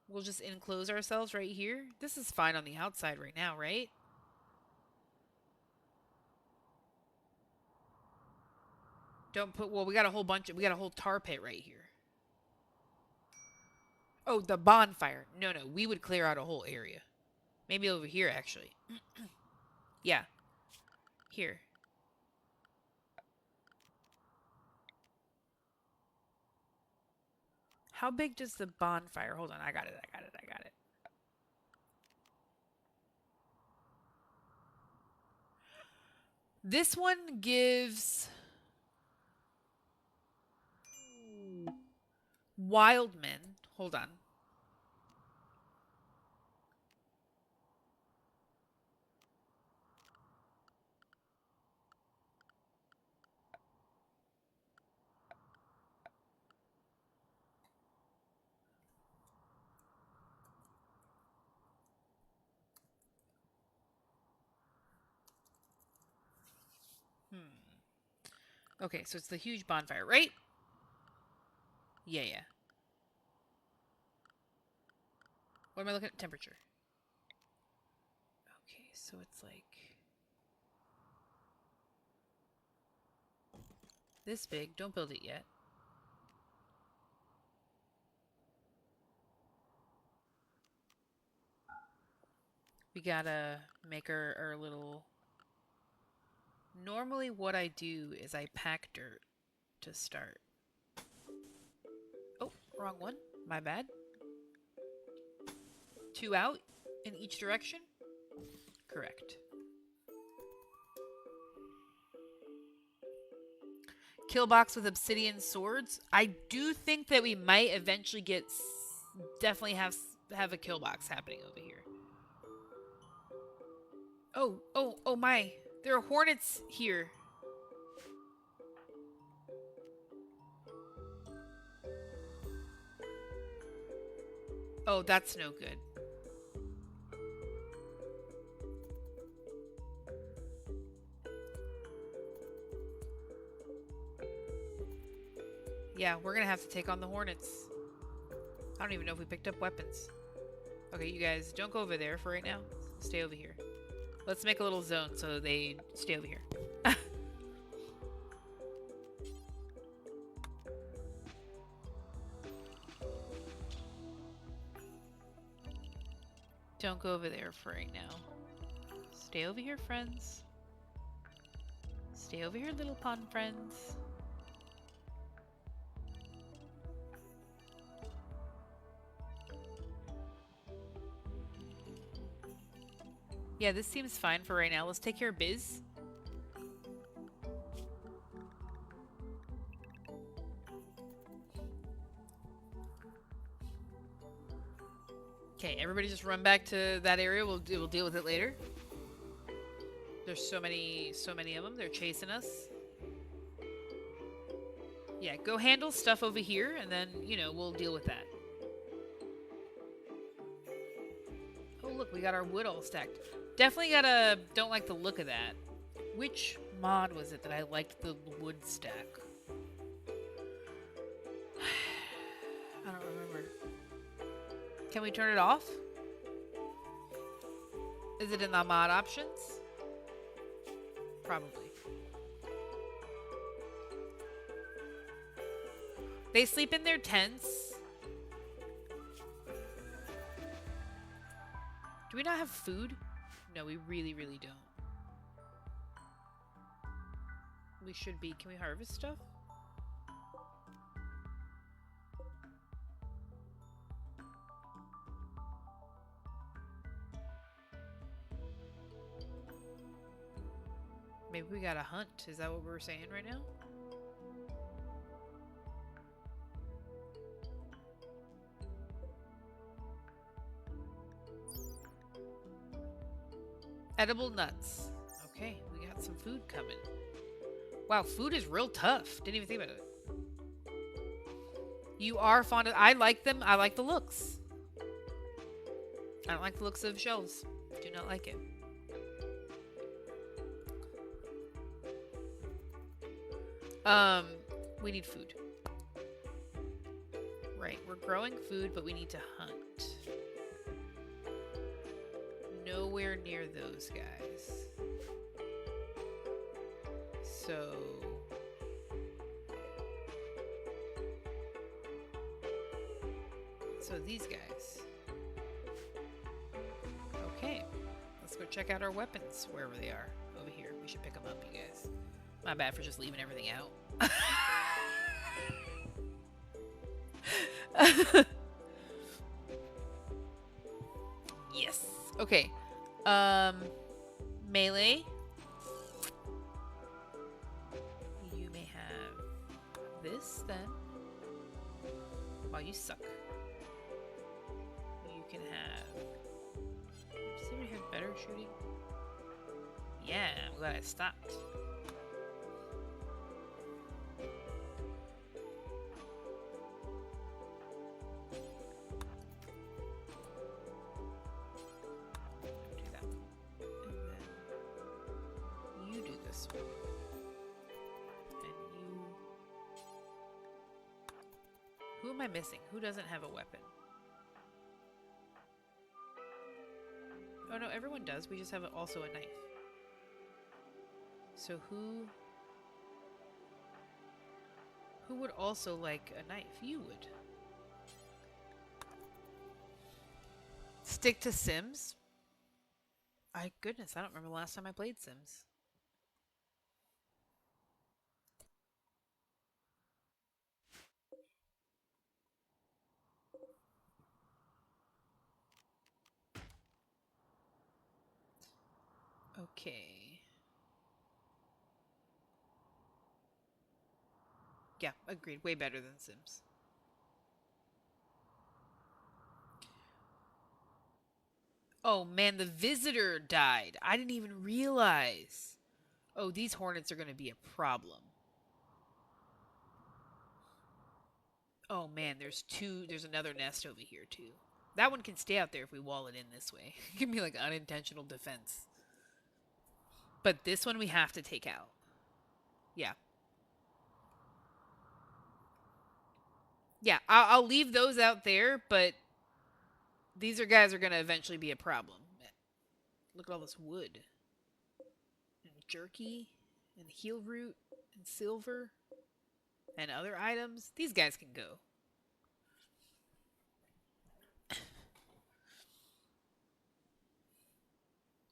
We'll just enclose ourselves right here. This is fine on the outside right now, right? Don't put... Well, we got a whole bunch of... We got a whole tar pit right here. Oh, the bonfire. No, we would clear out a whole area. Maybe over here, actually. Yeah. Here. How big does the bonfire... Hold on, I got it. This one gives... Wild men. Hold on. Okay, so it's the huge bonfire, right? Yeah. What am I looking at? Temperature. Okay, so it's like... this big. Don't build it yet. We gotta make our little... Normally what I do is I pack dirt to start. Oh, wrong one. My bad. 2 out in each direction? Correct. Kill box with obsidian swords. I do think that we might eventually get... Definitely have a kill box happening over here. Oh my. There are hornets here. Oh, that's no good. Yeah, we're gonna have to take on the hornets. I don't even know if we picked up weapons. Okay, you guys, don't go over there for right now. Stay over here. Let's make a little zone so they stay over here. Don't go over there for right now. Stay over here, friends. Stay over here, little pond friends. Yeah, this seems fine for right now. Let's take care of Biz. Okay, everybody just run back to that area. We'll deal with it later. There's so many of them. They're chasing us. Yeah, go handle stuff over here, and then, you know, we'll deal with that. Oh, look, we got our wood all stacked. Definitely don't like the look of that. Which mod was it that I liked the wood stack? I don't remember. Can we turn it off? Is it in the mod options? Probably. They sleep in their tents. Do we not have food? No, we really, really don't. We should be. Can we harvest stuff? Maybe we gotta hunt. Is that what we're saying right now? Edible nuts. Okay, we got some food coming. Wow, food is real tough. Didn't even think about it. You are fond of... I like them. I like the looks. I don't like the looks of shells. Do not like it. We need food. Right, we're growing food, but we need to hunt. Nowhere near those guys. So... these guys. Okay. Let's go check out our weapons, wherever they are. Over here. We should pick them up, you guys. My bad for just leaving everything out. Yes. Okay. Melee. You may have this then. Wow, you suck. You can have... Does anybody have better shooting? Yeah, I'm glad I stopped. Who am I missing? Who doesn't have a weapon? Oh no, everyone does. We just have also a knife. So who would also like a knife? You would. Stick to Sims? My goodness, I don't remember the last time I played Sims. Okay. Yeah, agreed. Way better than Sims. Oh man, the visitor died. I didn't even realize. Oh, these hornets are going to be a problem. Oh man, there's another nest over here too. That one can stay out there if we wall it in this way. It can be like unintentional defense. But this one we have to take out. Yeah. Yeah, I'll leave those out there, but these guys are going to eventually be a problem. Look at all this wood. And jerky, and heel root, and silver, and other items. These guys can go.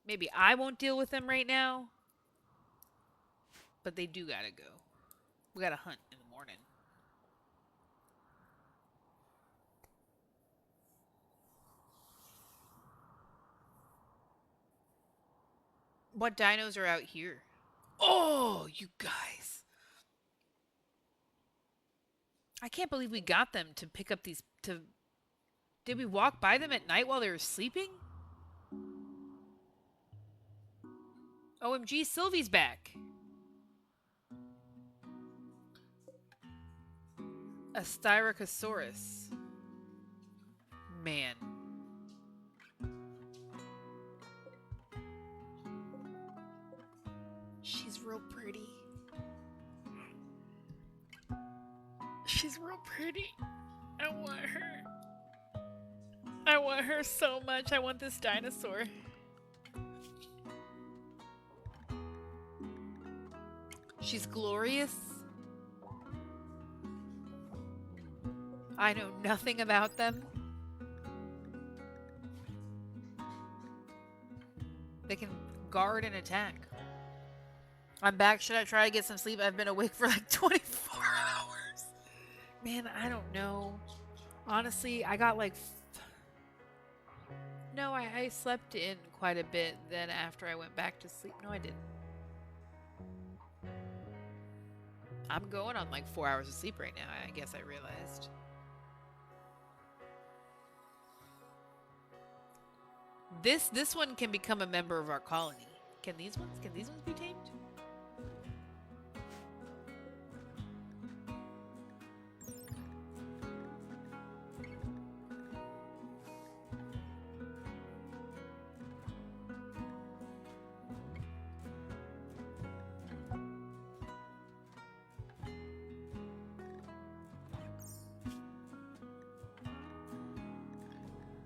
Maybe I won't deal with them right now, but they do gotta go. We gotta hunt in the morning. What dinos are out here? Oh, you guys. I can't believe we got them to pick up these. Did we walk by them at night while they were sleeping? OMG, Sylvie's back. A Styracosaurus. Man. She's real pretty. She's real pretty. I want her. I want her so much. I want this dinosaur. She's glorious. I know nothing about them. They can guard and attack. I'm back. Should I try to get some sleep? I've been awake for like 24 hours. Man, I don't know. Honestly, I got like... No, I slept in quite a bit then after I went back to sleep. No, I didn't. I'm going on like 4 hours of sleep right now, I guess I realized. This one can become a member of our colony. Can these ones be tamed?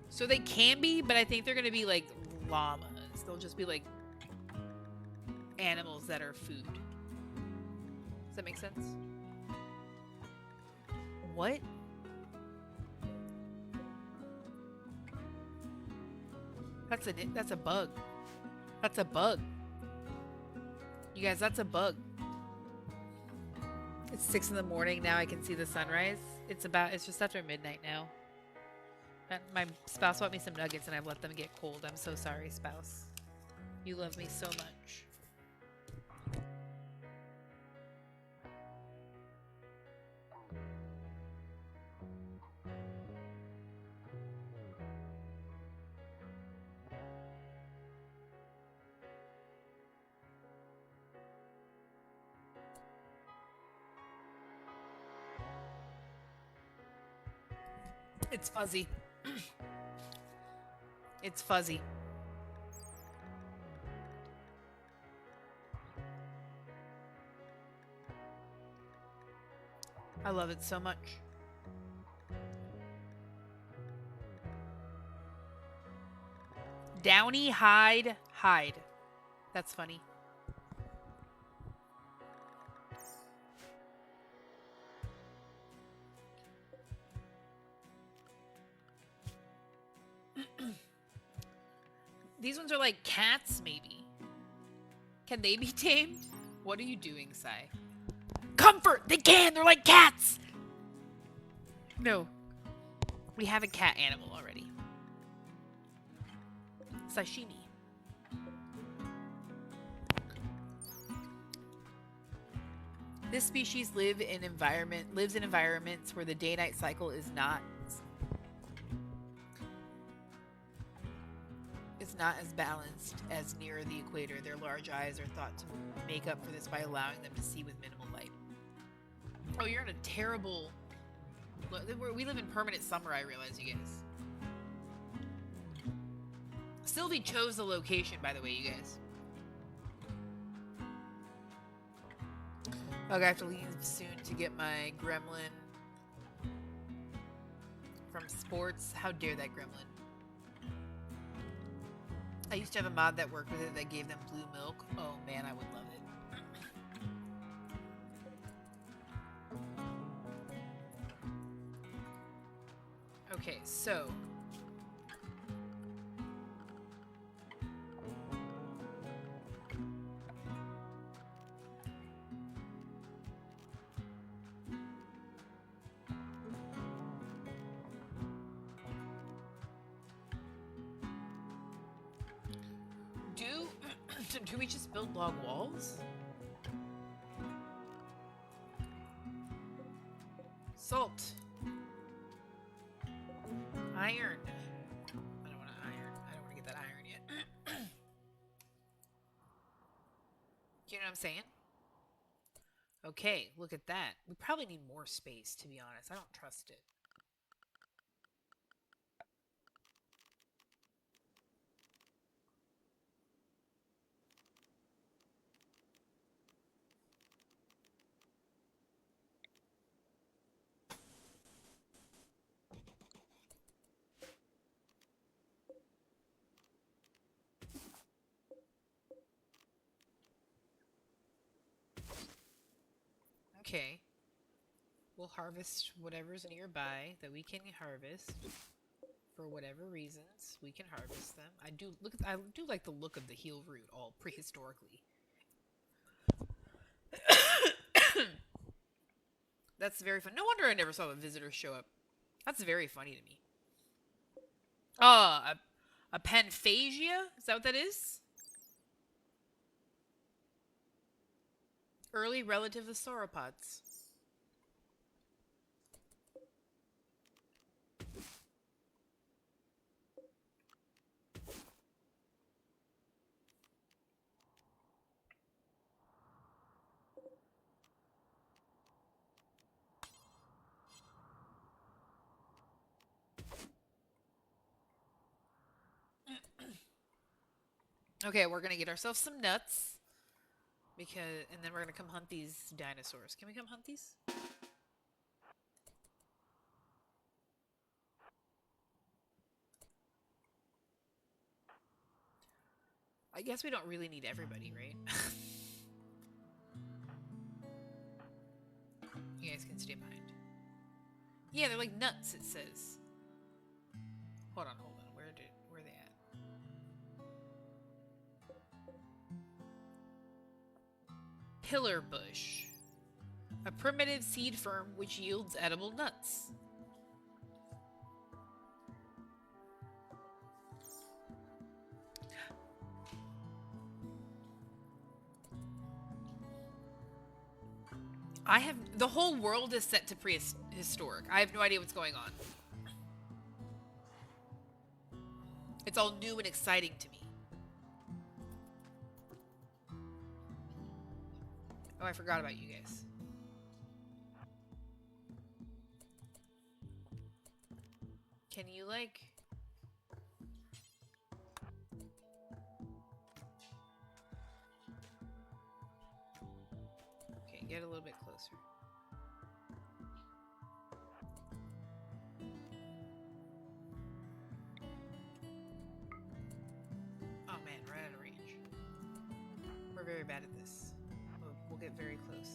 So they can be, but I think they're going to be like llamas. They'll just be like animals that are food. Does that make sense? What? That's a bug. That's a bug. You guys, that's a bug. It's 6 in the morning now. I can see the sunrise. It's just after midnight now. My spouse bought me some nuggets and I've let them get cold. I'm so sorry, spouse. You love me so much. It's fuzzy. It's fuzzy. I love it so much. Downy hide. That's funny. These ones are like cats, maybe. Can they be tamed? What are you doing, Sai? Comfort! They can! They're like cats! No. We have a cat animal already. Sashimi. This species lives in environments where the day-night cycle is not as balanced as near the equator. Their large eyes are thought to make up for this by allowing them to see with minimal light. Oh, you're in a terrible... We live in permanent summer, I realize, you guys. Sylvie chose the location, by the way, you guys. Okay, I have to leave soon to get my gremlin from sports. How dare that gremlin. I used to have a mod that worked with it that gave them blue milk. Oh man, I would love it. Okay, so do we just build log walls? Salt. Iron. I don't want to iron. I don't want to get that iron yet. You know what I'm saying? Okay, look at that. We probably need more space, to be honest. I don't trust it. Okay. We'll harvest whatever's nearby that we can harvest. For whatever reasons, we can harvest them. I do like the look of the heal root all prehistorically. That's very fun. No wonder I never saw the visitors show up. That's very funny to me. A panphagia? Is that what that is? Early relative of sauropods. Okay, we're gonna get ourselves some nuts. And then we're gonna come hunt these dinosaurs. Can we come hunt these? I guess we don't really need everybody, right? You guys can stay behind. Yeah, they're like nuts, it says. Hold on. Where are they at? Pillar bush. A primitive seed firm which yields edible nuts. The whole world is set to prehistoric. I have no idea what's going on. It's all new and exciting to me. Oh, I forgot about you guys. Can you, like... Okay, get a little bit closer. Oh man, right out of range. We're very bad at this. We'll get very close.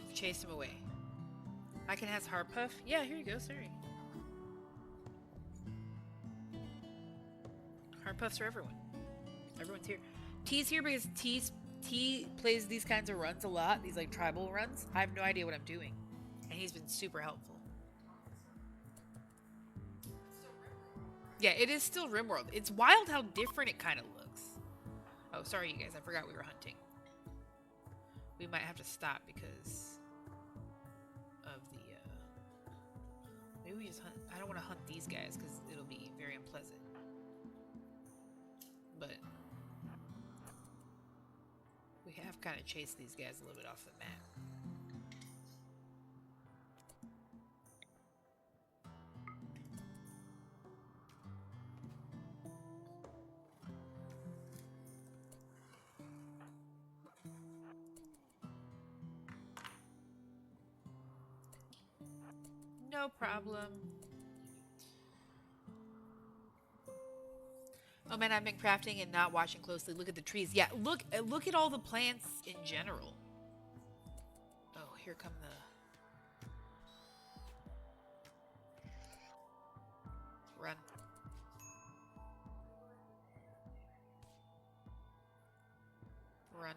Let's chase him away. I can have Harpuff? Yeah, here you go, sorry. Harpuffs for everyone. Everyone's here. T's here because T plays these kinds of runs a lot, these like tribal runs. I have no idea what I'm doing. And he's been super helpful. Yeah, it is still RimWorld. It's wild how different it kind of looks. Oh, sorry you guys, I forgot we were hunting. We might have to stop because of the, maybe we just hunt. I don't want to hunt these guys because it'll be very unpleasant. But we have kind of chased these guys a little bit off the map. No problem. Oh man, I've been crafting and not watching closely. Look at the trees. Yeah, look at all the plants in general. Oh, here come the... Run. Run.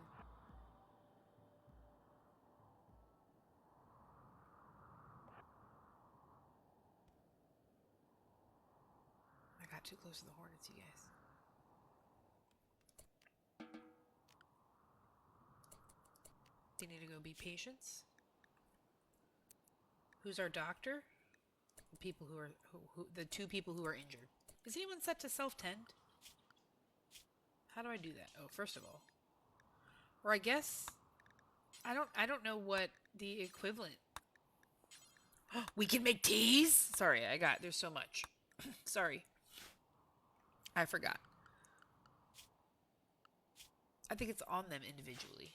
I got too close to the hornets, you guys. They need to go be patients. Who's our doctor? The people who are the two people who are injured. Is anyone set to self-tend? How do I do that? Oh, first of all. Or I guess I don't know what the equivalent. We can make teas? Sorry, there's so much. Sorry. I forgot. I think it's on them individually.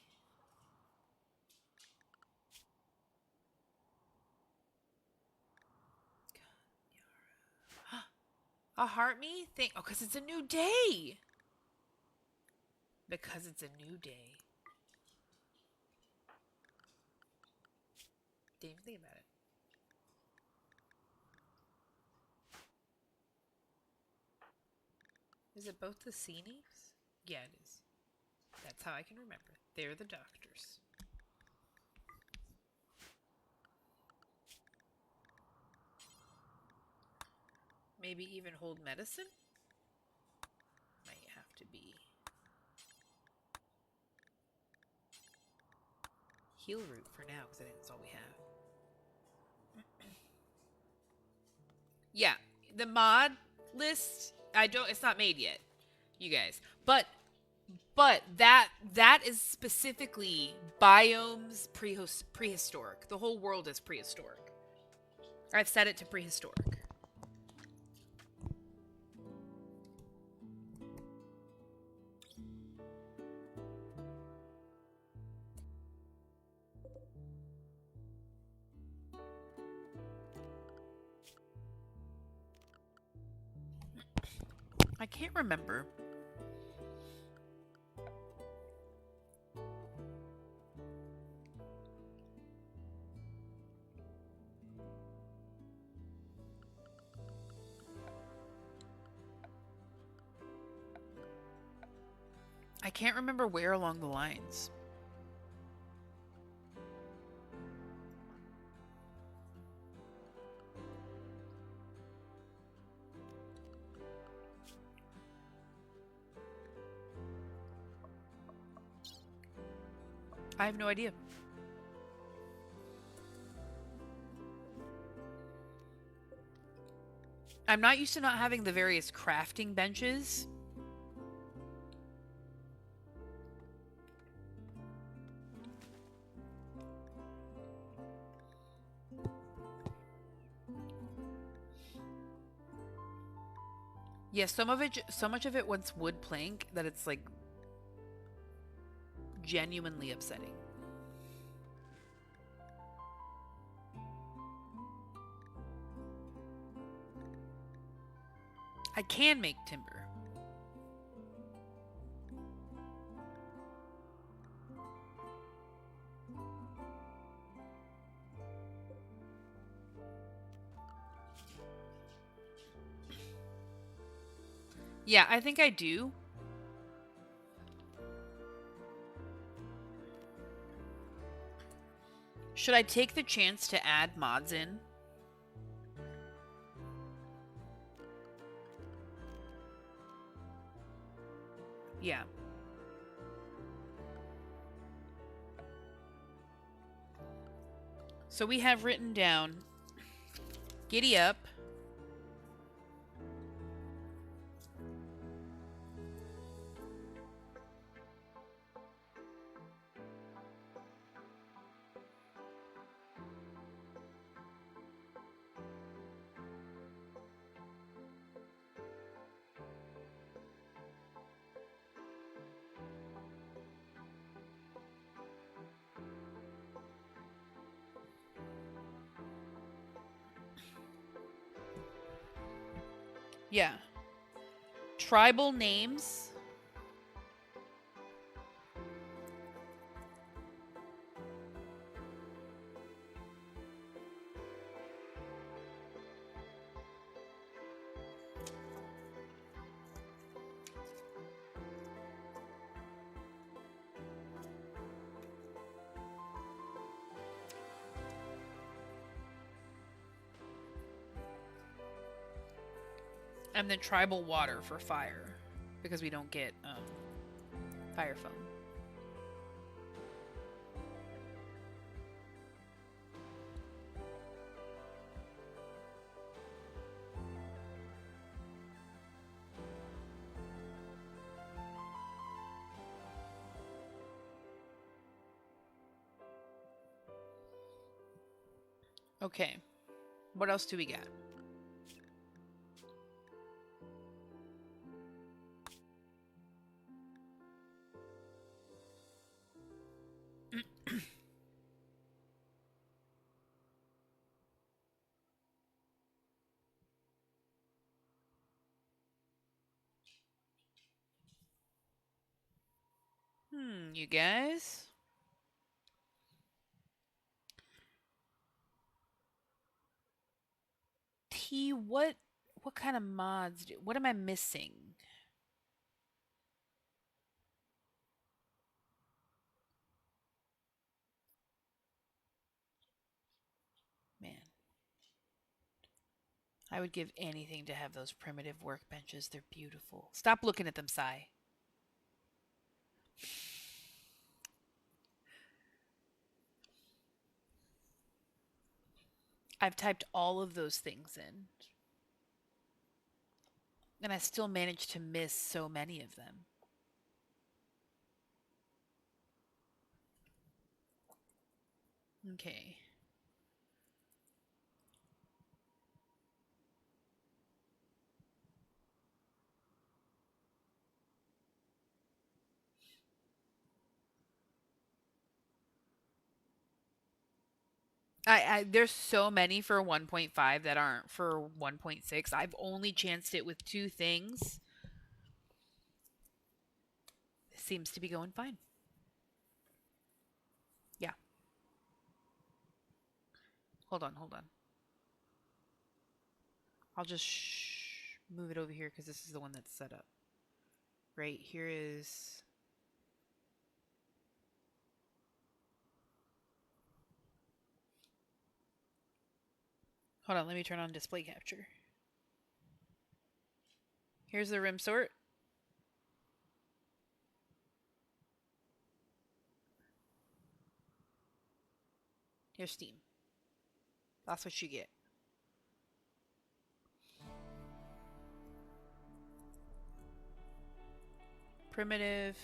A heart me thing. Oh, because it's a new day. Because it's a new day. Didn't even think about it. Is it both the Seanies? Yeah, it is. That's how I can remember. They're the doctors. Maybe even hold medicine? Might have to be. Heal root for now, because I think that's all we have. Yeah, the mod list, it's not made yet, you guys. But that is specifically Biomes prehistoric. The whole world is prehistoric. I've set it to prehistoric. I can't remember. I can't remember where along the lines. I have no idea. I'm not used to not having the various crafting benches. Yeah, so much of it wants wood plank that it's like genuinely upsetting. I can make timber. Yeah, I think I do. Should I take the chance to add mods in? Yeah. So we have written down, giddy up. Yeah. Tribal names. And then tribal water for fire. Because we don't get fire foam. Okay. What else do we got? You guys? T, what kind of mods what am I missing? Man. I would give anything to have those primitive workbenches. They're beautiful. Stop looking at them, Sai. I've typed all of those things in. And I still managed to miss so many of them. Okay. There's so many for 1.5 that aren't for 1.6. I've only chanced it with 2 things. It seems to be going fine. Yeah. Hold on. I'll just move it over here because this is the one that's set up. Right here is... Hold on, let me turn on display capture. Here's the rim sort. Here's Steam. That's what you get. Primitive.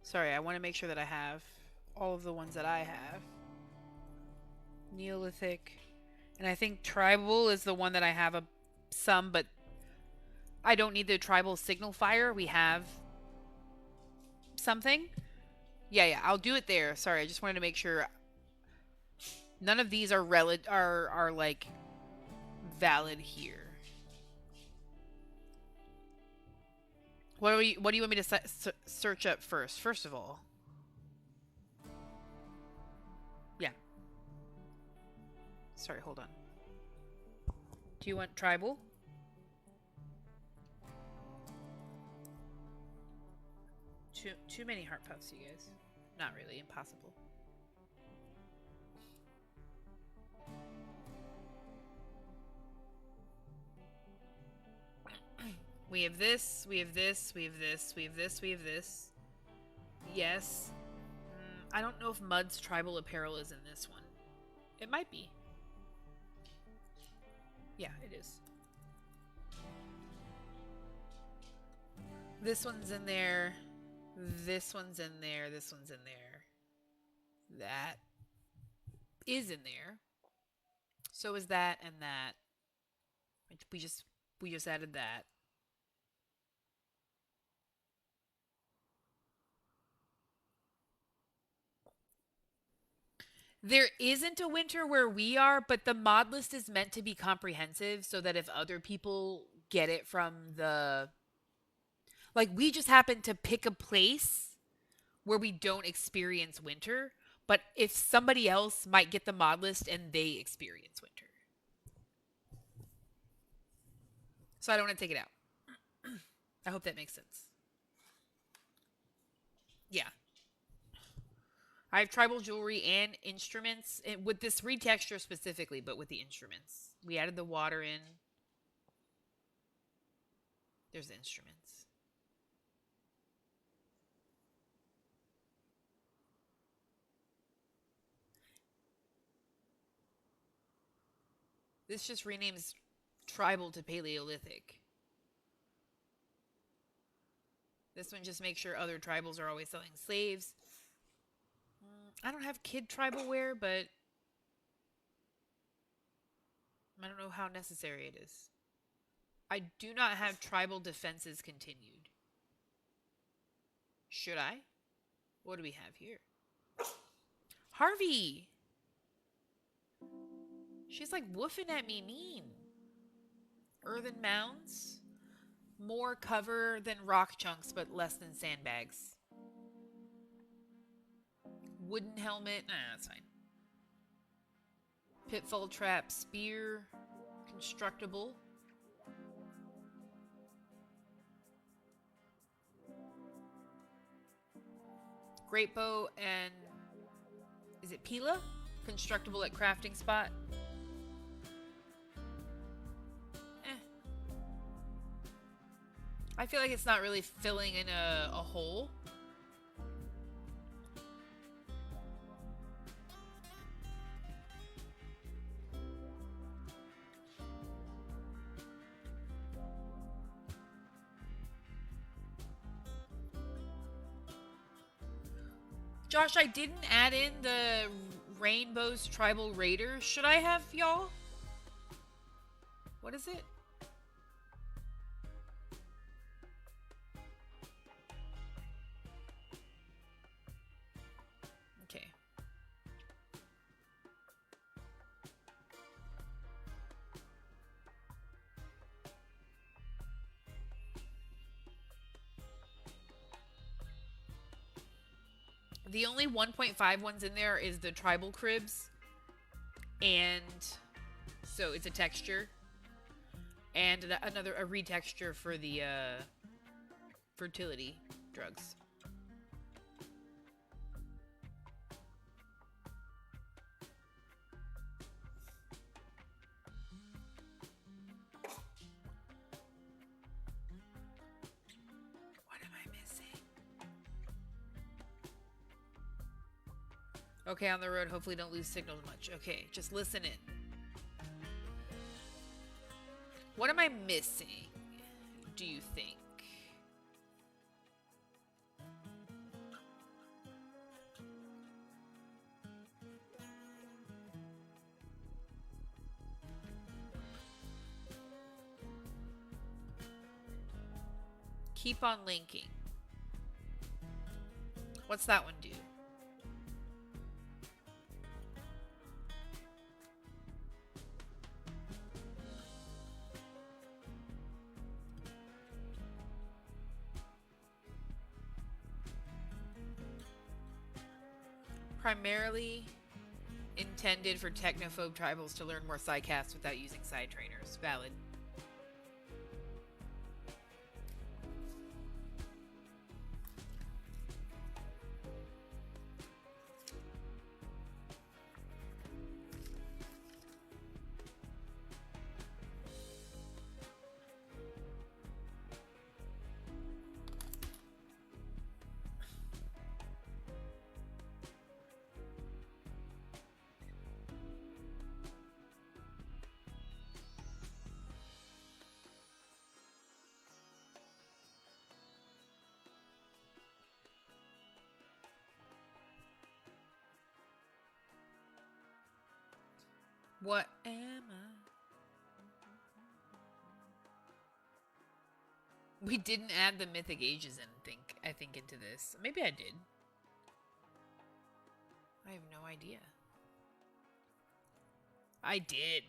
Sorry, I want to make sure that I have all of the ones that I have. Neolithic. And I think tribal is the one that I have some, but I don't need the tribal signal fire. We have something. Yeah, I'll do it there. Sorry, I just wanted to make sure none of these are like valid here. What do you want me to search up first? First of all, yeah. Sorry, hold on. Do you want tribal? Too many heart puffs, you guys. Not really. Impossible. We have this, we have this, we have this, we have this, we have this. Yes. I don't know if Mud's tribal apparel is in this one. It might be. Yeah, it is. This one's in there. This one's in there. This one's in there. That is in there. So is that and that. We just added that. There isn't a winter where we are, but the mod list is meant to be comprehensive so that if other people get it from the... Like, we just happen to pick a place where we don't experience winter, but if somebody else might get the mod list and they experience winter. So I don't want to take it out. I hope that makes sense. Yeah. I have tribal jewelry and instruments with this retexture specifically, but with the instruments. We added the water in. There's the instruments. This just renames tribal to Paleolithic. This one just makes sure other tribals are always selling slaves. I don't have kid tribal wear, but I don't know how necessary it is. I do not have tribal defenses continued. Should I? What do we have here? Harvey! She's like woofing at me mean. Earthen mounds. More cover than rock chunks, but less than sandbags. Wooden helmet. Nah, that's fine. Pitfall trap, spear. Constructible. Great bow and... Is it Pila? Constructible at crafting spot. I feel like it's not really filling in a hole. Josh, I didn't add in the Rainbow's Tribal Raider. Should I have, y'all? What is it? Okay. The only 1.5 ones in there is the tribal cribs. And so it's a texture. And a retexture for the fertility drugs. Okay, on the road, hopefully don't lose signal much. Okay, just listen in. What am I missing, do you think? Keep on linking. What's that one do? Primarily intended for technophobe tribals to learn more psycasts without using side trainers. Valid. What am I? We didn't add the mythic ages in, I think into this. Maybe I did. I have no idea. I did.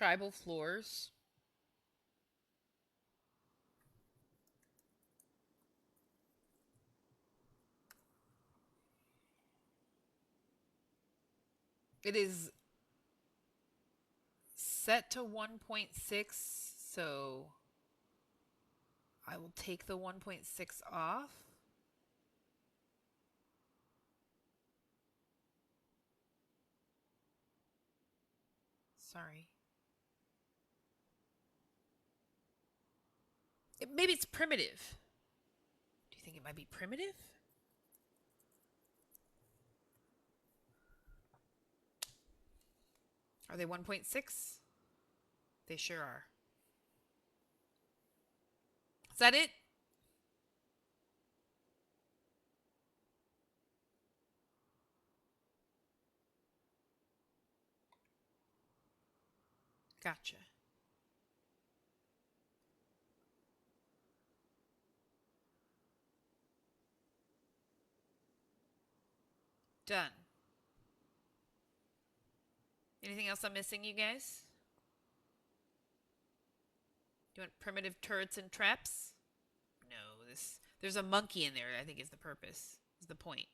Tribal floors. It is set to 1.6, so I will take the 1.6 off. Sorry. Maybe it's primitive. Do you think it might be primitive? Are they 1.6? They sure are. Is that it? Gotcha. Done. Anything else I'm missing, you guys? Do you want primitive turrets and traps? No, there's a monkey in there, I think is the purpose. Is the point.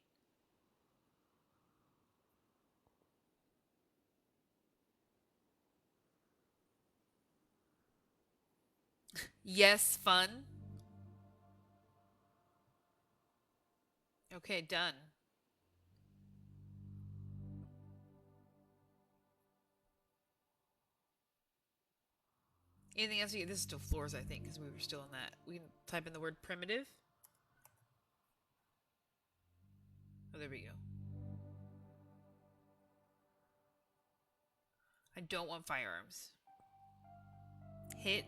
Yes, fun. Okay, done. Anything else? This is still floors, I think, because we were still in that. We can type in the word primitive. Oh, there we go. I don't want firearms. Hit.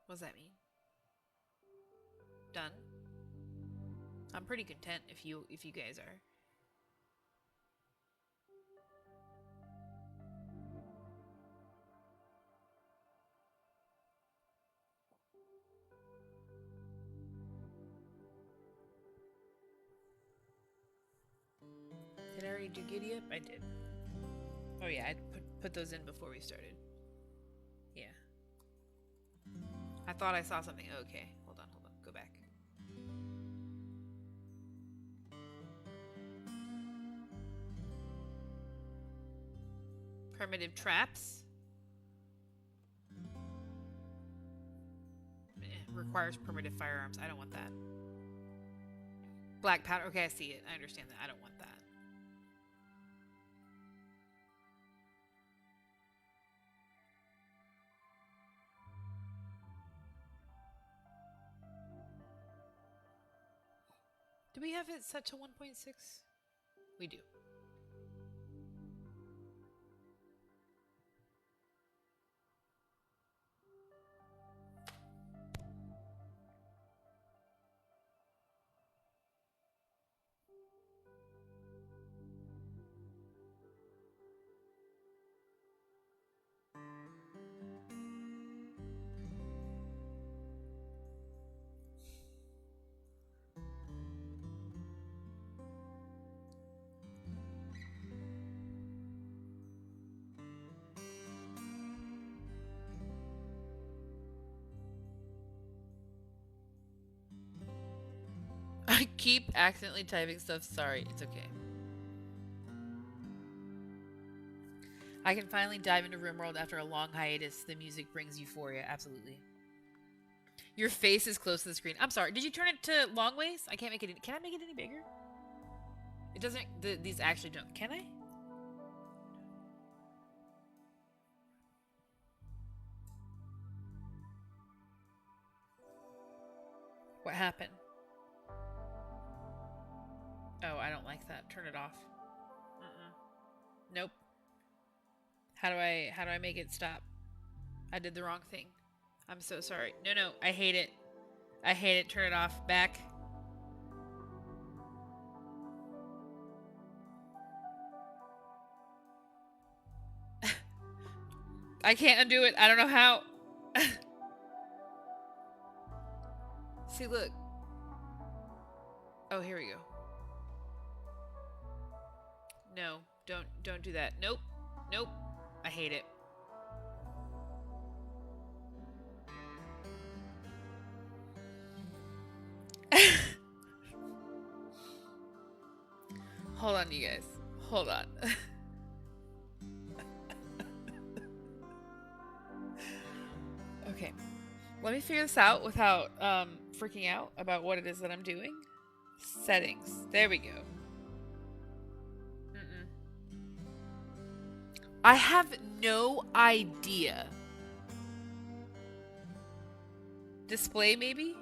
What does that mean? Done. I'm pretty content if you guys are. Did I already do giddy up? I did. Oh yeah, I put those in before we started. Yeah. I thought I saw something. Okay, hold on. Go back. Primitive traps. Requires primitive firearms. I don't want that. Black powder. Okay, I see it. I understand that. I don't want that. Do we have it set to 1.6? We do. I keep accidentally typing stuff. Sorry, it's okay. I can finally dive into RimWorld after a long hiatus. The music brings euphoria. Absolutely. Your face is close to the screen. I'm sorry. Did you turn it to long ways? I can't make it. Can I make it any bigger? It doesn't. These actually don't. Can I? What happened? Oh, I don't like that. Turn it off. Nope. How do I make it stop? I did the wrong thing. I'm so sorry. No, I hate it. I hate it. Turn it off. Back. I can't undo it. I don't know how. See, look. Oh, here we go. No, don't do that. Nope. I hate it. Hold on, you guys. Hold on. Okay. Let me figure this out without freaking out about what it is that I'm doing. Settings. There we go. I have no idea. Display, maybe?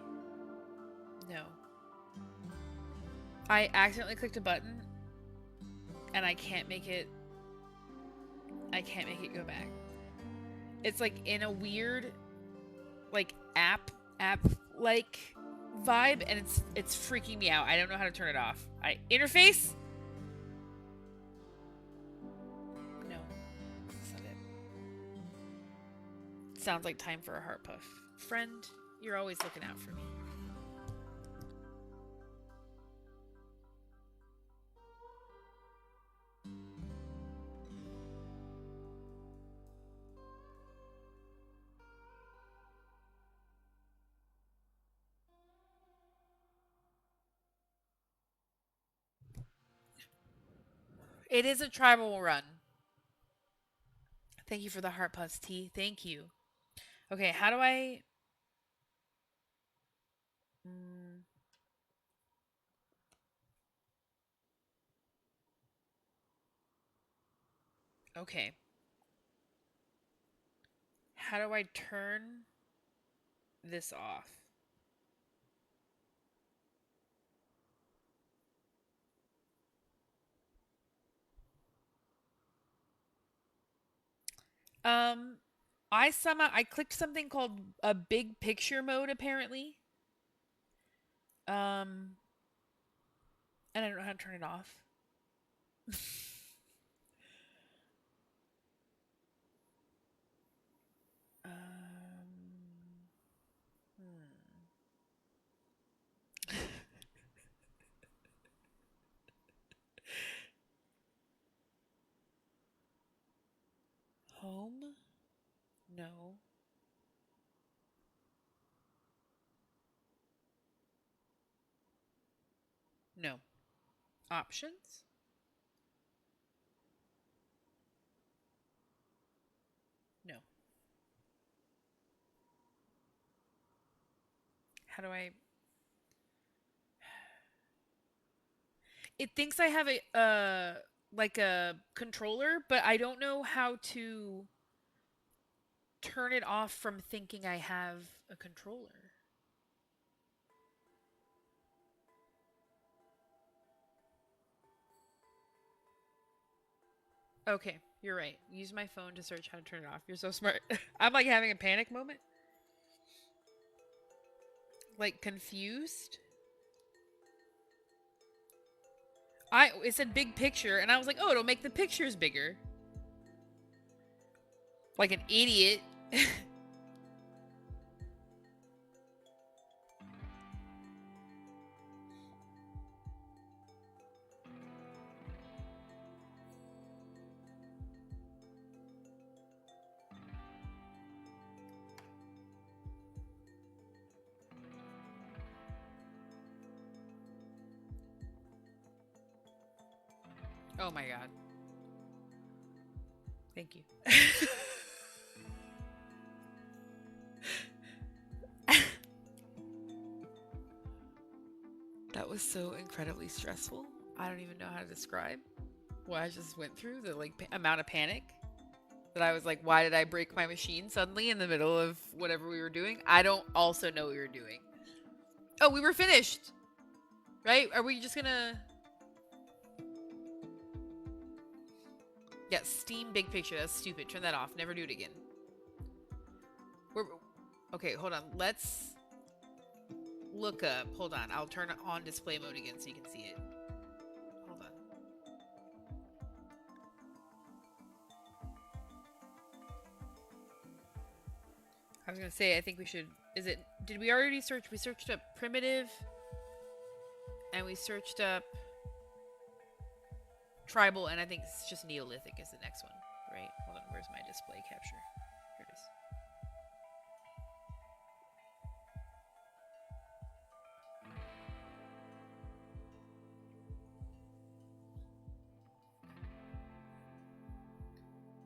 No. I accidentally clicked a button and I can't make it go back. It's like in a weird like app like vibe, and it's freaking me out. I don't know how to turn it off. Interface? No. That's not it. Sounds like time for a heart puff. Friend, you're always looking out for me. It is a tribal run. Thank you for the heart puffs, T. Thank you. Okay, how do I... Okay. How do I turn this off? I clicked something called a big picture mode apparently. And I don't know how to turn it off. Home? No. No. Options? No. How do I... It thinks I have a like a controller, but I don't know how to turn it off from thinking I have a controller. Okay, you're right. Use my phone to search how to turn it off. You're so smart. I'm like having a panic moment. Like confused. It said big picture, and I was like, oh, it'll make the pictures bigger. Like an idiot. Oh my god. Thank you. That was so incredibly stressful. I don't even know how to describe what I just went through, the like amount of panic that I was like, why did I break my machine suddenly in the middle of whatever we were doing? I don't also know what we were doing. Oh, we were finished. Right? Are we just gonna... Yeah, Steam big picture. That's stupid. Turn that off. Never do it again. Okay, hold on. Let's look up. Hold on. I'll turn on display mode again so you can see it. Hold on. I was gonna say, I think we should... Did we already search? We searched up primitive. And we searched up tribal, and I think it's just Neolithic is the next one. right? Hold on, where's my display capture? Here it is.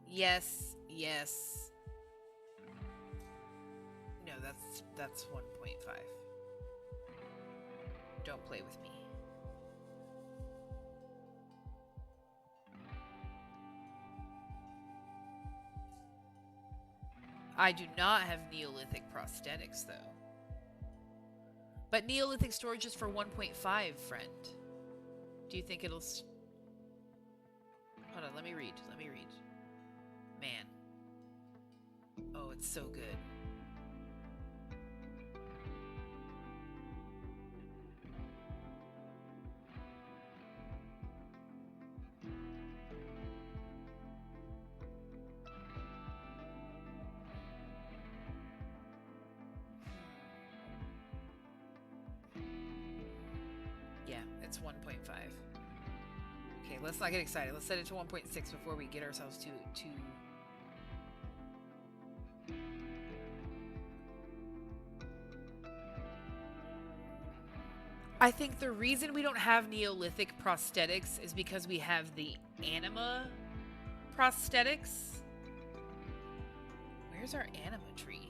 Yes, yes. No, that's 1.5. Don't play with me. I do not have Neolithic prosthetics, though. But Neolithic storage is for 1.5, friend. Do you think it'll... Hold on, let me read. Let me read. Man. Oh, it's so good. Yeah, it's 1.5. Okay, let's not get excited. Let's set it to 1.6 before we get ourselves too... I think the reason we don't have Neolithic prosthetics is because we have the anima prosthetics. Where's our anima tree?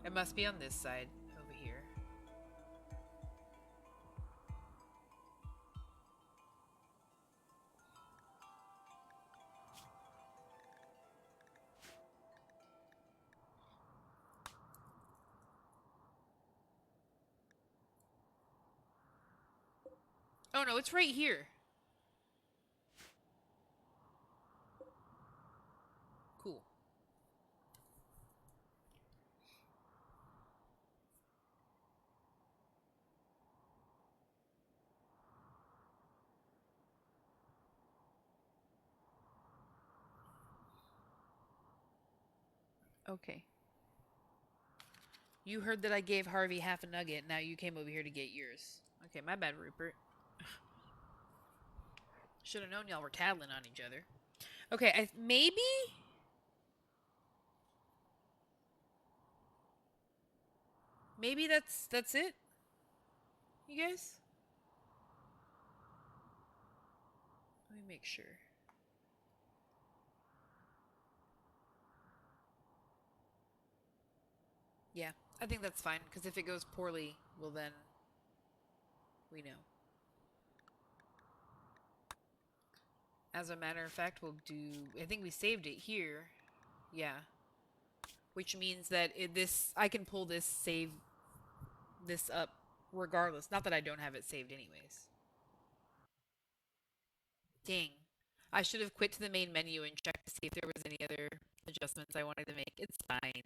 It must be on this side, over here. Oh no, it's right here. Cool. Okay. You heard that I gave Harvey half a nugget, now you came over here to get yours. Okay, my bad, Rupert. Should have known y'all were tattling on each other. Okay, maybe? Maybe that's it? You guys? Let me make sure. Yeah, I think that's fine, because if it goes poorly, well then, we know. As a matter of fact, we'll do... I think we saved it here. Yeah. Which means that I can pull this, save this up regardless. Not that I don't have it saved anyways. Dang. I should have quit to the main menu and checked to see if there was any other adjustments I wanted to make. It's fine.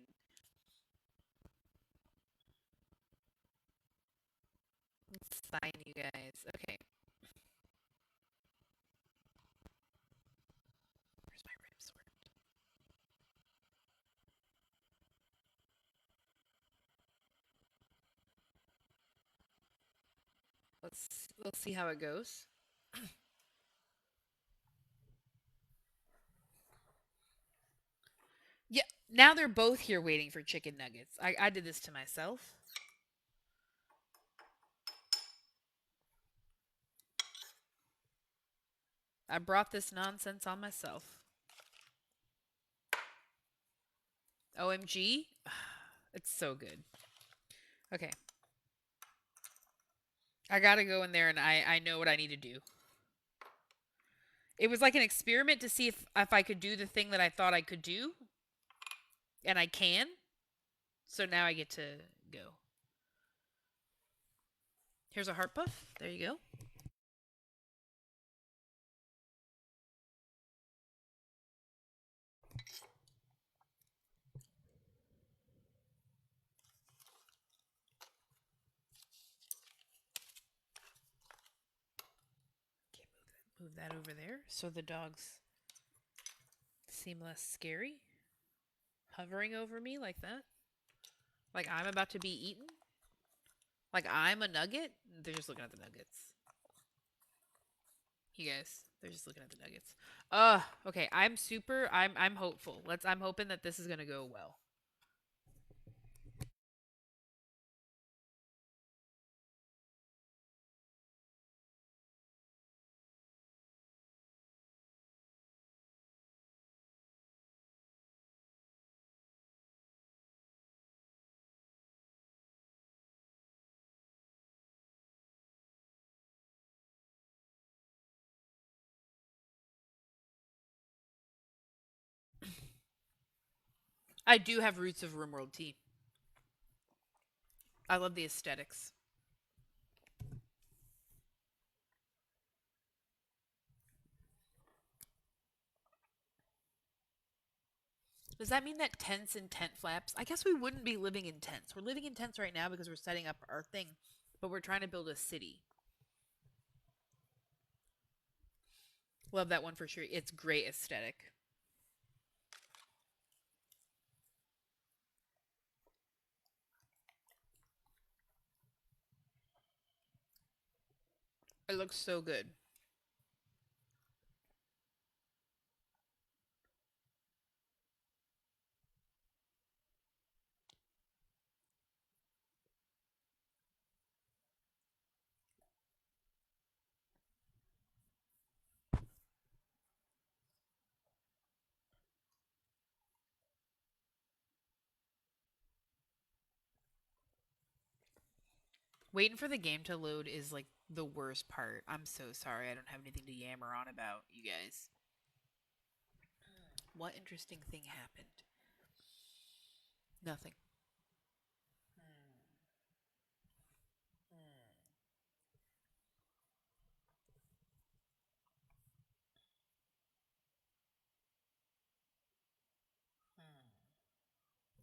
It's fine, you guys. Okay. Where's my rib sword? Let's see how it goes. Yeah, now they're both here waiting for chicken nuggets. I did this to myself. I brought this nonsense on myself. OMG. It's so good. Okay. I gotta go in there and I know what I need to do. It was like an experiment to see if I could do the thing that I thought I could do. And I can. So now I get to go. Here's a heart puff. There you go. Move that over there so the dogs seem less scary. Hovering over me like that. Like I'm about to be eaten. Like I'm a nugget. They're just looking at the nuggets. You guys, they're just looking at the nuggets. Okay. I'm hopeful. I'm hoping that this is gonna go well. I do have roots of RimWorld tea. I love the aesthetics. Does that mean that tents and tent flaps? I guess we wouldn't be living in tents. We're living in tents right now because we're setting up our thing, but we're trying to build a city. Love that one for sure. It's great aesthetic. It looks so good. Waiting for the game to load is like the worst part. I'm so sorry. I don't have anything to yammer on about, you guys. What interesting thing happened? Nothing.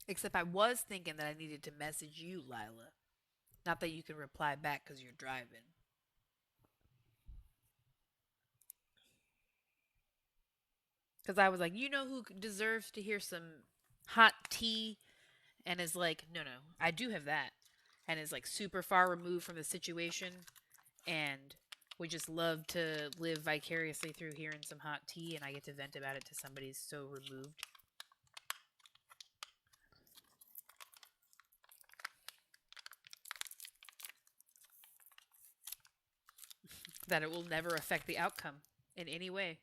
Except I was thinking that I needed to message you, Lila. Not that you can reply back because you're driving. Because I was like, you know who deserves to hear some hot tea and is like, no, no, I do have that. And is like super far removed from the situation and would just love to live vicariously through hearing some hot tea and I get to vent about it to somebody so removed. That it will never affect the outcome in any way.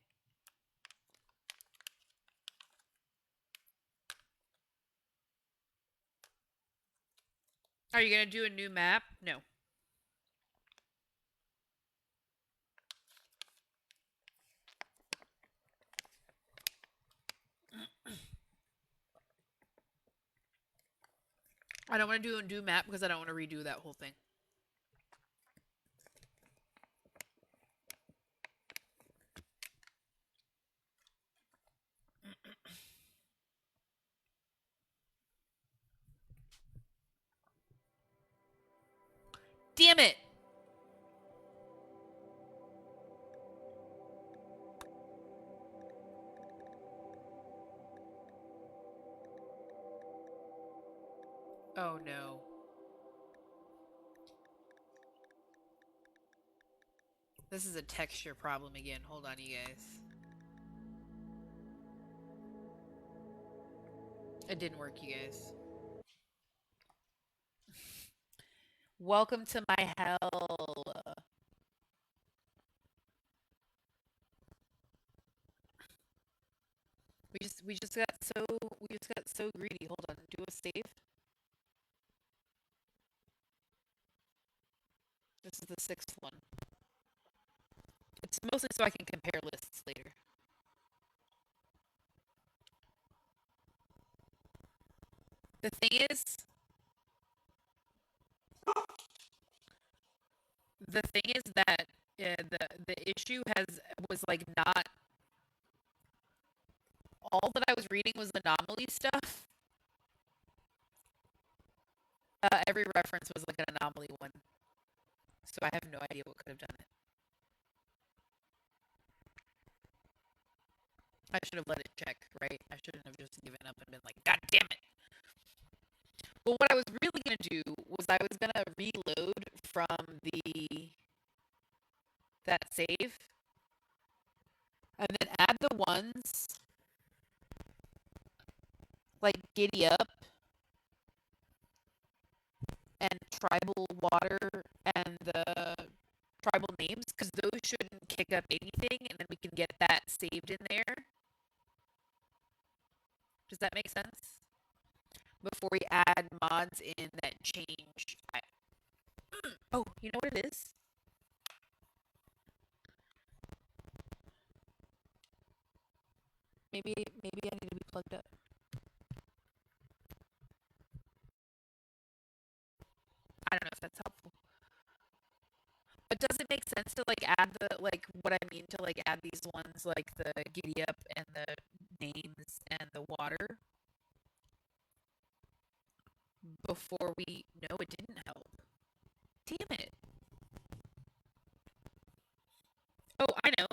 Are you going to do a new map? No. I don't want to do a new map because I don't want to redo that whole thing. Damn it! Oh no. This is a texture problem again. Hold on, you guys. It didn't work, you guys. Welcome to my hell. We just got so greedy. Hold on. Do a save. This is the 6th one. It's mostly so I can compare lists later. The thing is, that the issue was like not all that I was reading was anomaly stuff. Every reference was like an anomaly one, so I have no idea what could have done it. I should have let it check, right? I shouldn't have just given up and been like, God damn it. Well, what I was really going to do was I was going to reload from that save and then add the ones like Giddy Up and Tribal Water and the tribal names, because those shouldn't kick up anything, and then we can get that saved in there. Does that make sense? Before we add mods in that change. Oh, you know what it is? Maybe I need to be plugged up. I don't know if that's helpful. But does it make sense to like add the like what I mean to like add these ones like the Giddy Up and the names and the water before we no, it didn't help. Damn it. Oh, I know.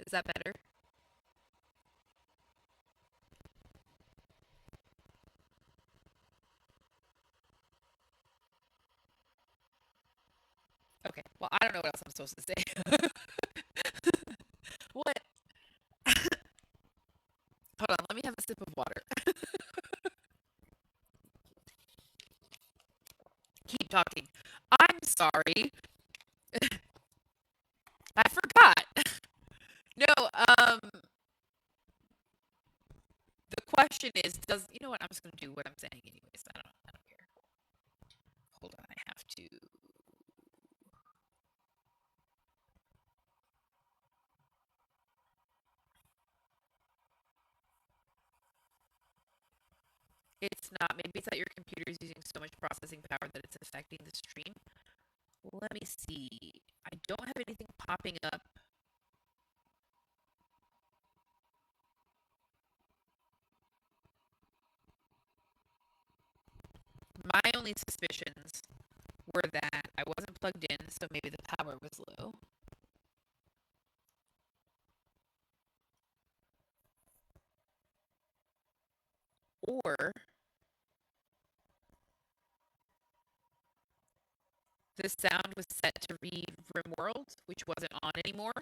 Is that better? Okay. Well, I don't know what else I'm supposed to say. What? Hold on, let me have a sip of water. Keep talking. I'm sorry. I forgot. No, the question is, does you know what? I'm just gonna do what I'm saying anyways. I don't care. Hold on, I have to. It's not. Maybe it's that your computer is using so much processing power that it's affecting the stream. Let me see. I don't have anything popping up. My only suspicions were that I wasn't plugged in, so maybe the power was low. Or the sound was set to read RimWorld, which wasn't on anymore.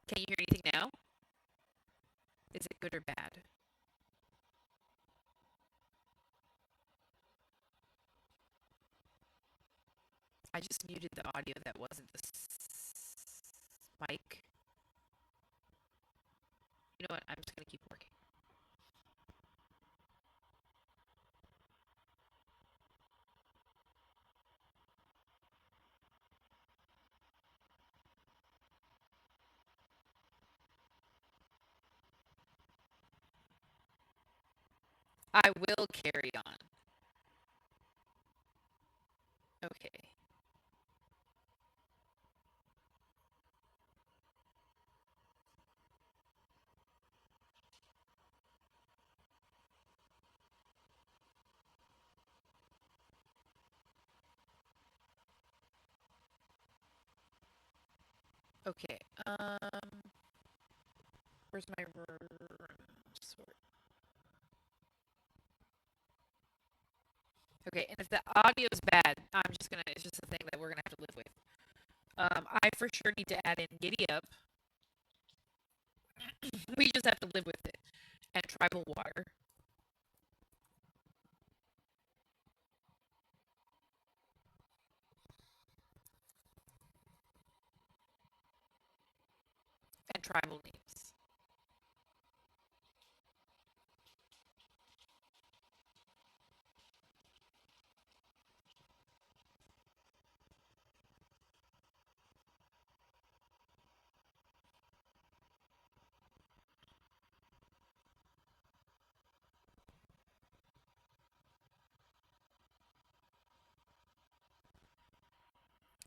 Can you hear anything now? Is it good or bad? I just muted the audio that wasn't the mic. You know what? I'm just going to keep working. I will carry on. Okay. Okay. Where's my sort? Okay, and if the audio is bad, it's just a thing that we're gonna have to live with. I for sure need to add in Giddy Up. We just have to live with it. And Tribal Water. And Tribal Names.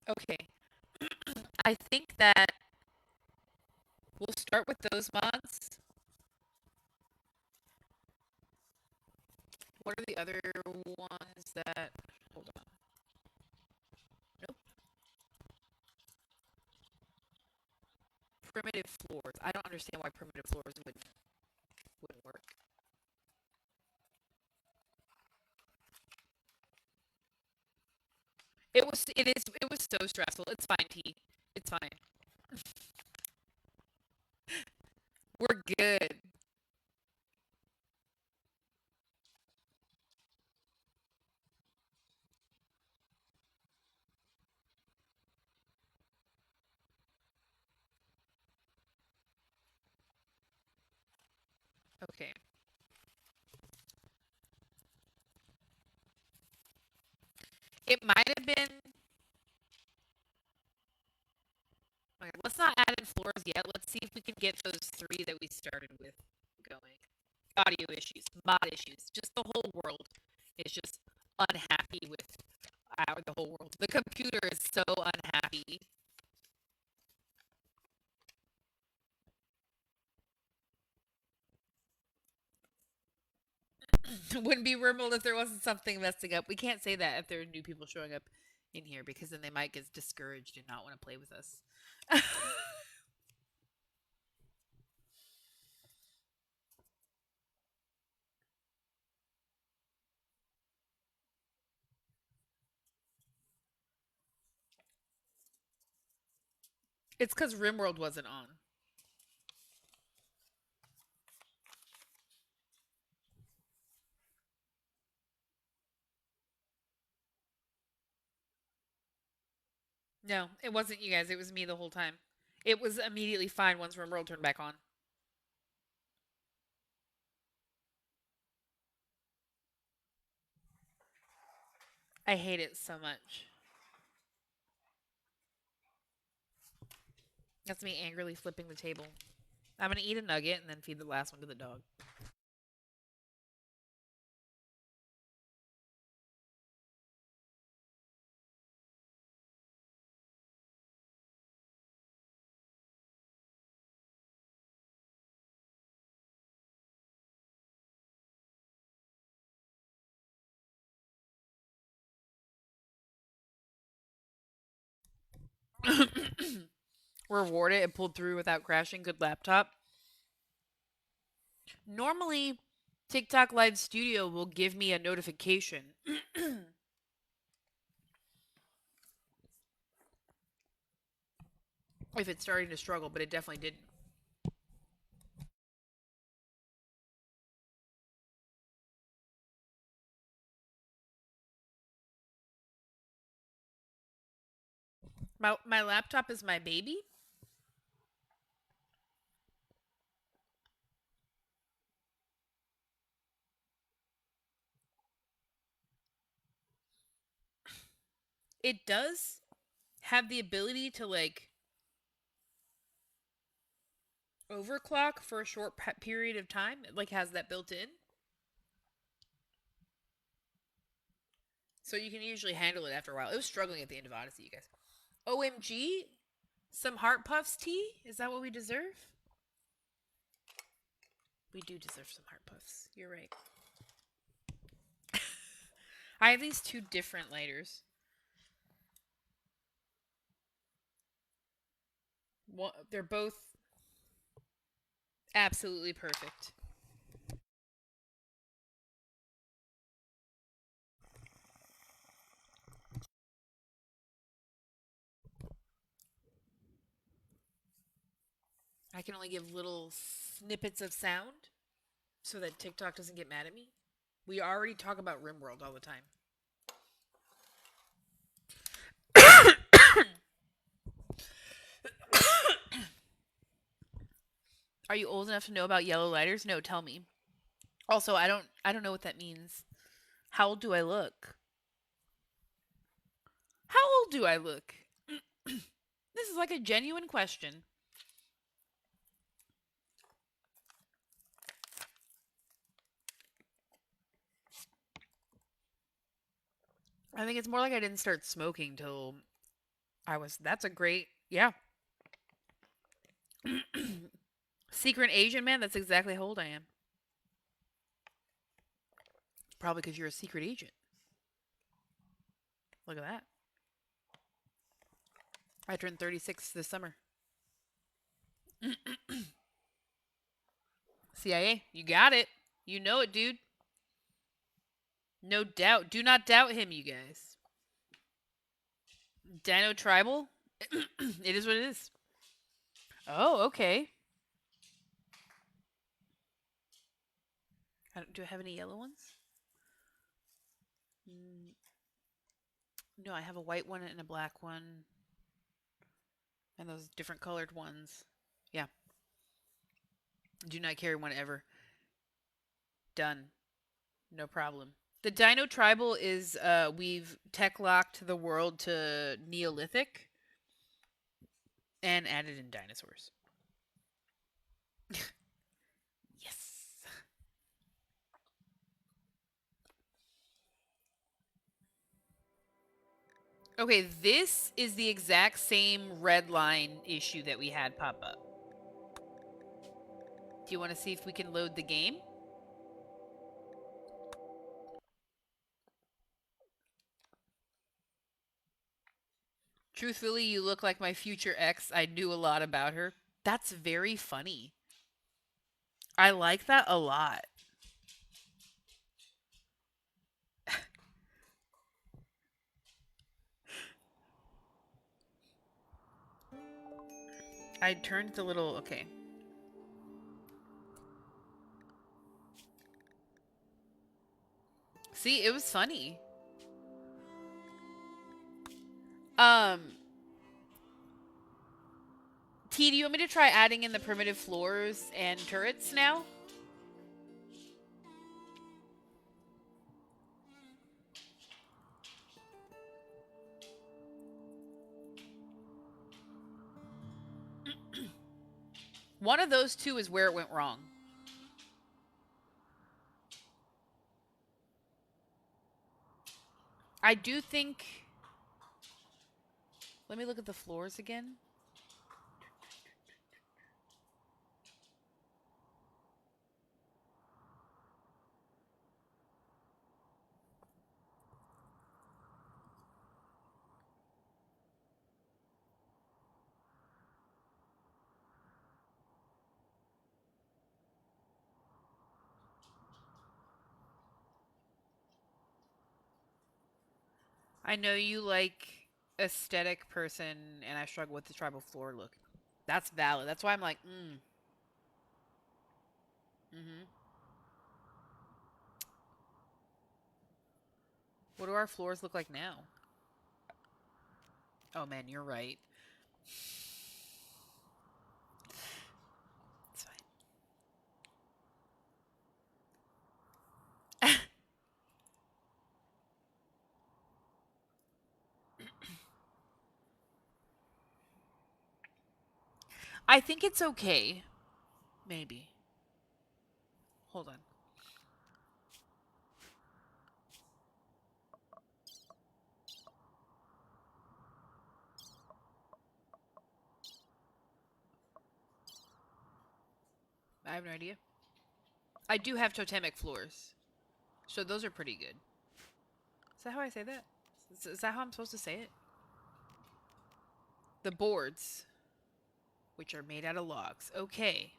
Okay. I think that we'll start with those mods. What are the other ones that... Hold on. Nope. Primitive floors. I don't understand why primitive floors wouldn't work. It was so stressful. It's fine, T. It's fine. We're good. Okay. It might have been... Okay, let's not add in floors yet. Let's see if we can get those three that we started with going. Audio issues, mod issues. Just the whole world is just unhappy with the whole world. The computer is so unhappy. Wouldn't be RimWorld if there wasn't something messing up. We can't say that if there are new people showing up in here because then they might get discouraged and not want to play with us. It's because RimWorld wasn't on. No, it wasn't you guys. It was me the whole time. It was immediately fine once RimWorld turned back on. I hate it so much. That's me angrily flipping the table. I'm gonna eat a nugget and then feed the last one to the dog. Reward it. It pulled through without crashing. Good laptop. Normally, TikTok Live Studio will give me a notification. If it's starting to struggle, but it definitely didn't. My laptop is my baby. It does have the ability to like overclock for a short period of time. It like has that built in. So you can usually handle it after a while. It was struggling at the end of Odyssey, you guys. OMG, some heart puffs, T? Is that what we deserve? We do deserve some heart puffs. You're right. I have these two different lighters. They're both absolutely perfect. I can only give little snippets of sound so that TikTok doesn't get mad at me. We already talk about RimWorld all the time. Are you old enough to know about yellow lighters? No, tell me. Also, I don't know what that means. How old do I look? How old do I look? This is like a genuine question. I think it's more like I didn't start smoking till That's a great, yeah. Secret Asian man, that's exactly how old I am. Probably because you're a secret agent. Look at that. I turned 36 this summer. CIA, you got it. You know it, dude. No doubt. Do not doubt him, you guys. Dino Tribal? It is what it is. Oh, okay. Do I have any yellow ones? No, I have a white one and a black one. And those different colored ones. Yeah. Do not carry one ever. Done. No problem. The Dino Tribal is we've tech locked the world to Neolithic and added in dinosaurs. Yes. Okay, this is the exact same red line issue that we had pop up. Do you want to see if we can load the game? Truthfully, you look like my future ex. I knew a lot about her. That's very funny. I like that a lot. I turned the little... Okay. See, it was funny. T, do you want me to try adding in the primitive floors and turrets now? One of those two is where it went wrong. I do think... Let me look at the floors again. I know you like aesthetic person, and I struggle with the tribal floor look. That's valid. That's why I'm like, Mm-hmm. What do our floors look like now? Oh man, you're right. It's fine. I think it's okay. Maybe. Hold on. I have no idea. I do have totemic floors. So those are pretty good. Is that how I say that? Is that how I'm supposed to say it? The boards, which are made out of logs. Okay.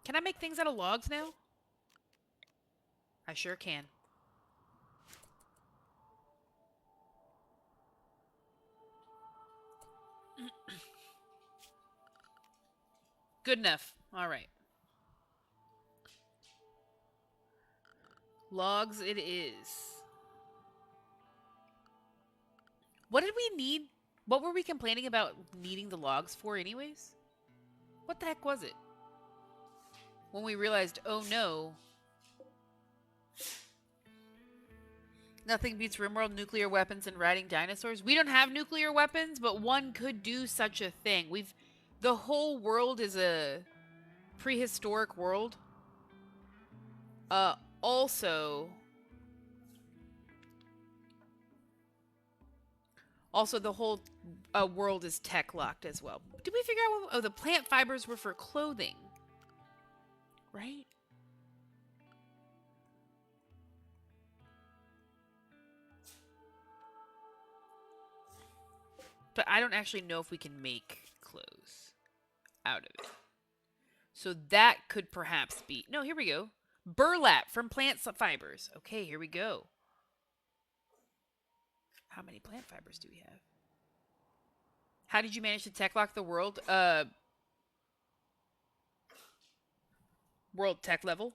Can I make things out of logs now? I sure can. Good enough. All right. Logs it is. What did we need? What were we complaining about needing the logs for anyways? What the heck was it? When we realized, oh no. Nothing beats RimWorld nuclear weapons and riding dinosaurs. We don't have nuclear weapons, but one could do such a thing. The whole world is a prehistoric world. Also, Also, the whole world is tech locked as well. Did we figure out what... Oh, the plant fibers were for clothing. Right? But I don't actually know if we can make clothes out of it. So that could perhaps be... No, here we go. Burlap from plant fibers. Okay, here we go. How many plant fibers do we have? How did you manage to tech lock the world? World tech level.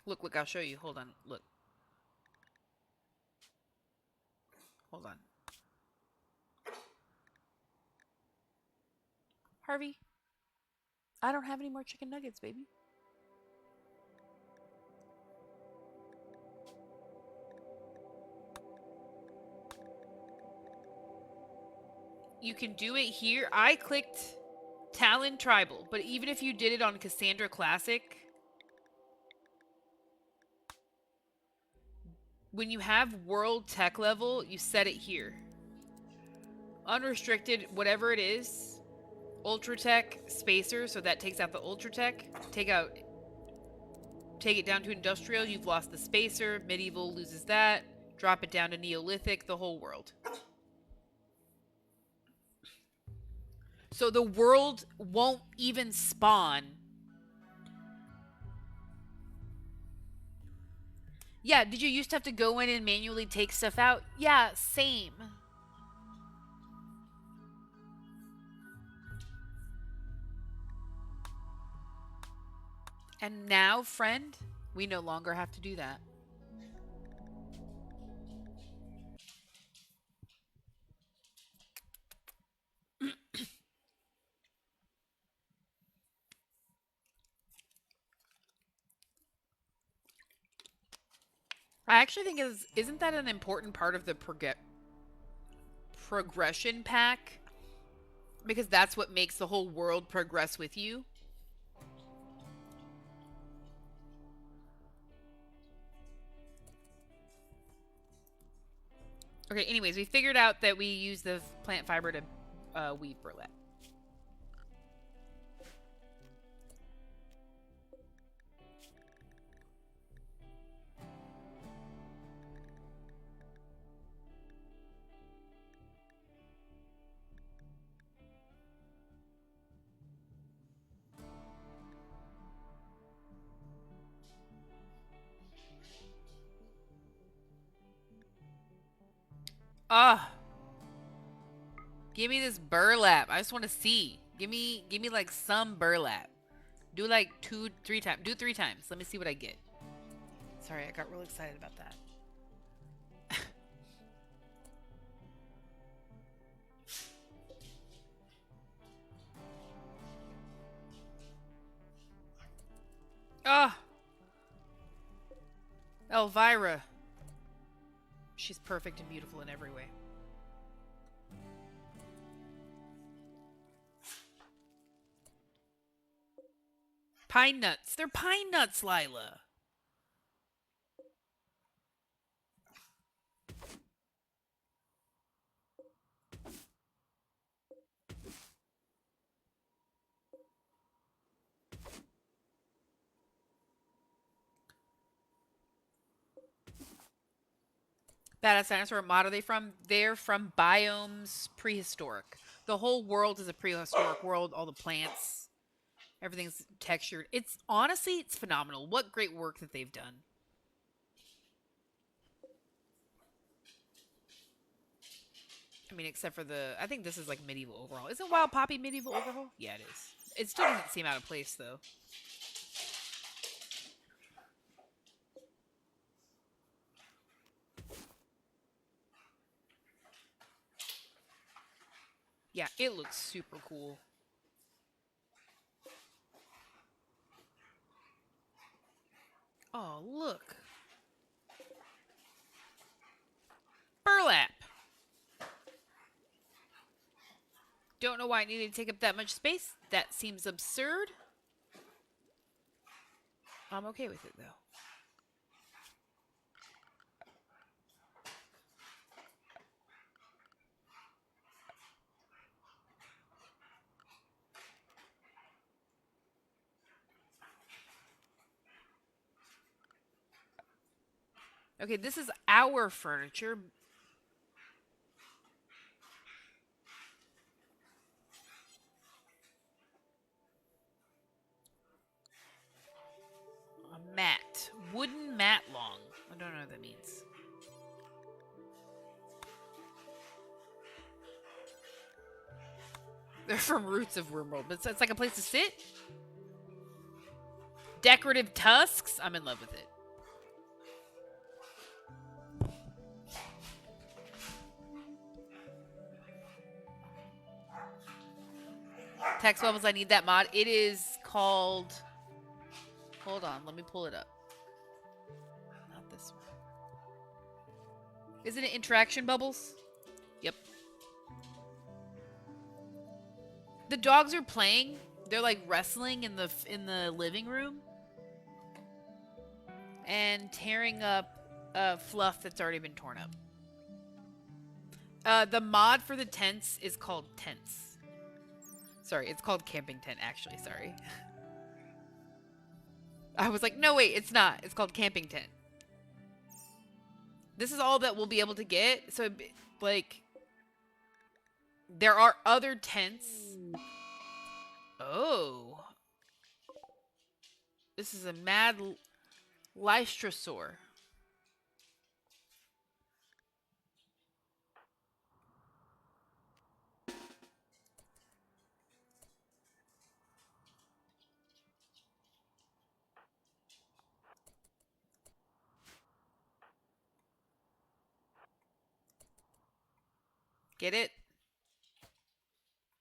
Look, I'll show you. Hold on, look. Hold on. Harvey, I don't have any more chicken nuggets, baby. You can do it here. I clicked Talon Tribal, but even if you did it on Cassandra Classic, when you have World Tech level, you set it here. Unrestricted, whatever it is. Ultra Tech, Spacer, so that takes out the Ultra Tech. Take it down to Industrial, you've lost the Spacer. Medieval loses that. Drop it down to Neolithic, the whole world. So the world won't even spawn. Yeah, did you used to have to go in and manually take stuff out? Yeah, same. And now, friend, we no longer have to do that. I actually think isn't that an important part of the progression pack? Because that's what makes the whole world progress with you. Okay, anyways, we figured out that we use the plant fiber to weave burlap. Ah. Give me this burlap. I just want to see. Give me like some burlap. Do like 3 times. Do 3 times. Let me see what I get. Sorry, I got real excited about that. Ah. Elvira. She's perfect and beautiful in every way. Pine nuts. They're pine nuts, Lila. Badass Dinosaur, what mod are they from? They're from Biomes Prehistoric. The whole world is a prehistoric world. All the plants, everything's textured. It's honestly, it's phenomenal. What great work that they've done. I mean, except for I think this is like medieval overhaul. Isn't Wild Poppy medieval overhaul? Yeah, it is. It still doesn't seem out of place, though. Yeah, it looks super cool. Oh, look. Burlap. Don't know why it needed to take up that much space. That seems absurd. I'm okay with it, though. Okay, this is our furniture. A mat. Wooden mat long. I don't know what that means. They're from Roots of RimWorld, but it's like a place to sit. Decorative tusks. I'm in love with it. Text bubbles, I need that mod. It is called... Hold on, let me pull it up. Not this one. Isn't it Interaction Bubbles? Yep. The dogs are playing. They're like wrestling in the living room. And tearing up fluff that's already been torn up. The mod for the tents is called Tents. Sorry, it's called Camping Tent, actually. Sorry. I was like, no, wait, it's not. It's called Camping Tent. This is all that we'll be able to get. So, like, there are other tents. Oh. This is a mad Lystrosaur. Get it?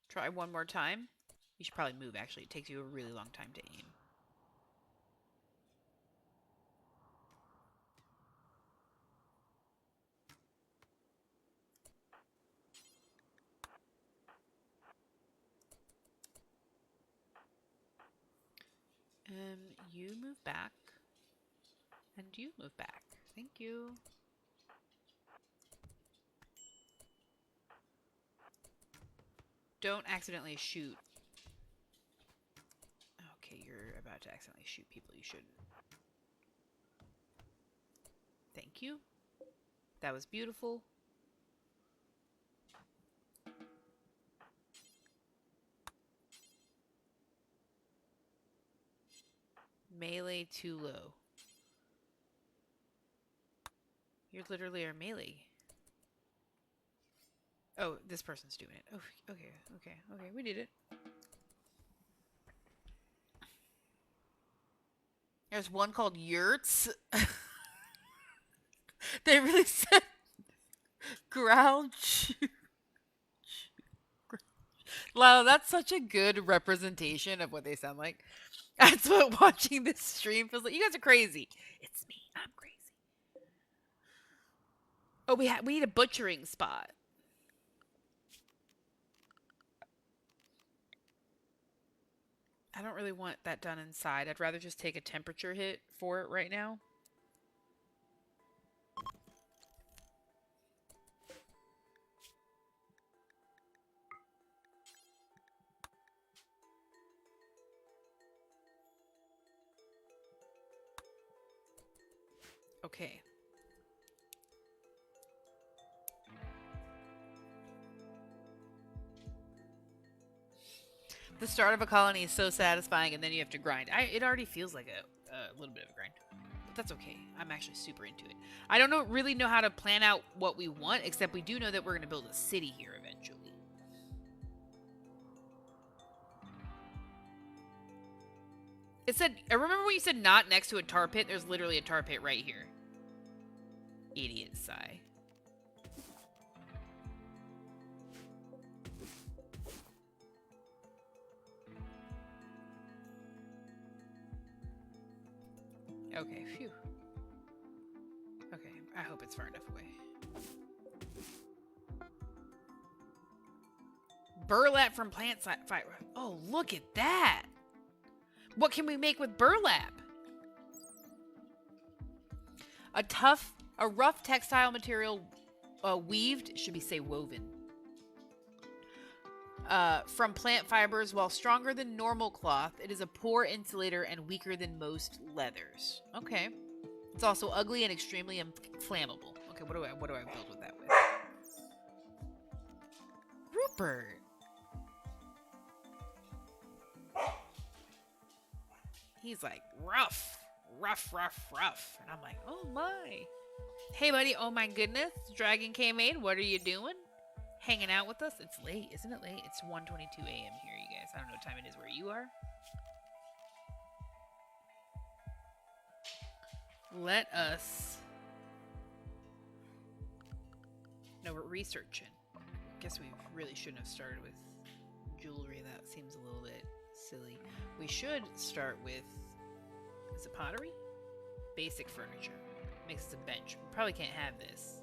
Try one more time. You should probably move, actually. It takes you a really long time to aim. You move back. And you move back. Thank you. Don't accidentally shoot. Okay, you're about to accidentally shoot people you shouldn't. Thank you. That was beautiful. Melee too low. You're literally our melee. Oh, this person's doing it. Oh, okay, we did it. There's one called Yurts. They really said ground shoot. Wow, that's such a good representation of what they sound like. That's what watching this stream feels like. You guys are crazy. It's me. I'm crazy. Oh, we need a butchering spot. I don't really want that done inside. I'd rather just take a temperature hit for it right now. Okay. The start of a colony is so satisfying, and then you have to grind. It already feels like a little bit of a grind. But that's okay. I'm actually super into it. I don't really know how to plan out what we want, except we do know that we're going to build a city here eventually. It said, I remember when you said not next to a tar pit? There's literally a tar pit right here. Idiot sigh. Okay, phew. Okay, I hope it's far enough away. Burlap from plant fiber. Oh, look at that! What can we make with burlap? A rough textile material weaved, should be say woven, from plant fibers. While stronger than normal cloth, it is a poor insulator and weaker than most leathers. Okay. It's also ugly and extremely inflammable. Okay, what do I build with that with? Rupert. He's like, rough. And I'm like, oh my. Hey, buddy. Oh my goodness. Dragon K-Maid, what are you doing? Hanging out with us? It's late, isn't it late? It's 1:22 a.m. here, you guys. I don't know what time it is where you are. Let us... No, we're researching. Guess we really shouldn't have started with jewelry. That seems a little bit silly. We should start with... Is it pottery? Basic furniture. Makes us a bench. We probably can't have this.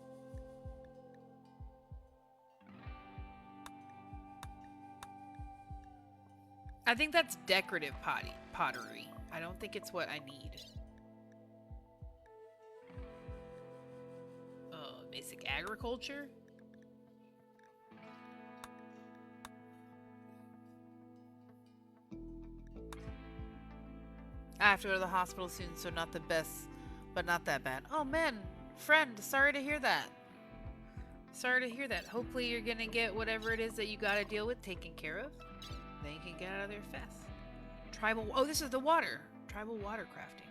I think that's decorative pottery. I don't think it's what I need. Basic agriculture? I have to go to the hospital soon, so not the best, but not that bad. Oh man, friend, sorry to hear that. Sorry to hear that. Hopefully you're gonna get whatever it is that you gotta deal with taken care of. Then you can get out of there fast. Tribal... Oh, this is the water. Tribal water crafting.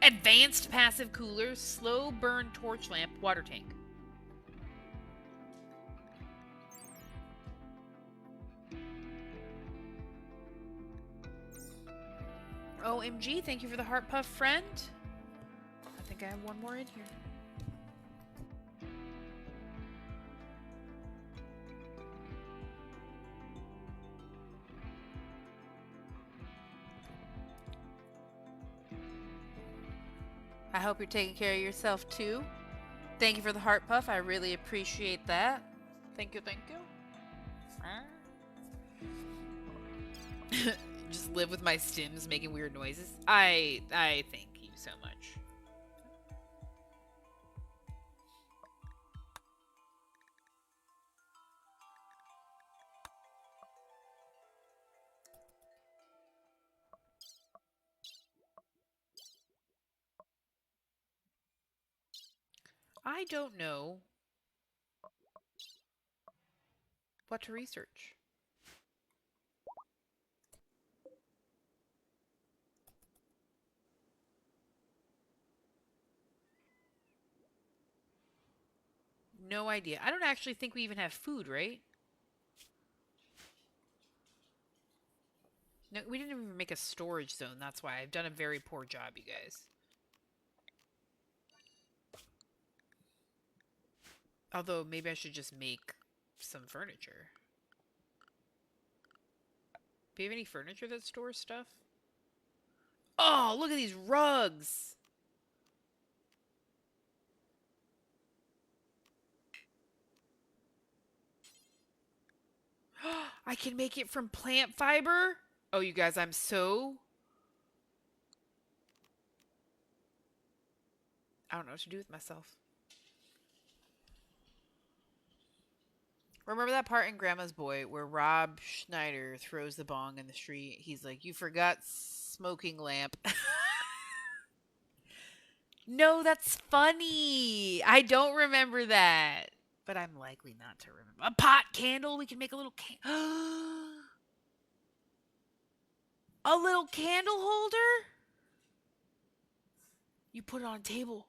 Advanced passive coolers. Slow burn torch lamp. Water tank. OMG, thank you for the heart puff, friend. I think I have one more in here. I hope you're taking care of yourself too. Thank you for the heart puff. I really appreciate that. Thank you, thank you. Just live with my stims making weird noises. I thank you so much. I don't know what to research. No idea. I don't actually think we even have food, right? No, we didn't even make a storage zone. That's why I've done a very poor job, you guys. Although, maybe I should just make some furniture. Do you have any furniture that stores stuff? Oh, look at these rugs! I can make it from plant fiber? Oh, you guys, I'm so... I don't know what to do with myself. Remember that part in Grandma's Boy where Rob Schneider throws the bong in the street? He's like, you forgot smoking lamp. No, that's funny. I don't remember that. But I'm likely not to remember. A pot candle? We can make a little a little candle holder? You put it on a table.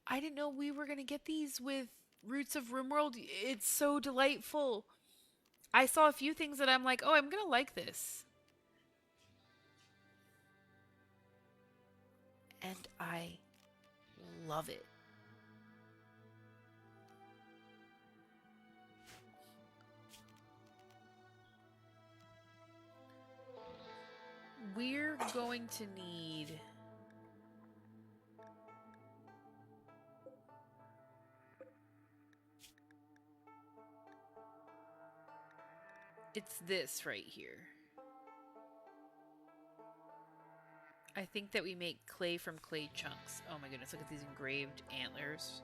I didn't know we were going to get these with Roots of RimWorld. It's so delightful. I saw a few things that I'm like, oh, I'm going to like this. And I love it. We're going to need... It's this right here. I think that we make clay from clay chunks. Oh my goodness, look at these engraved antlers.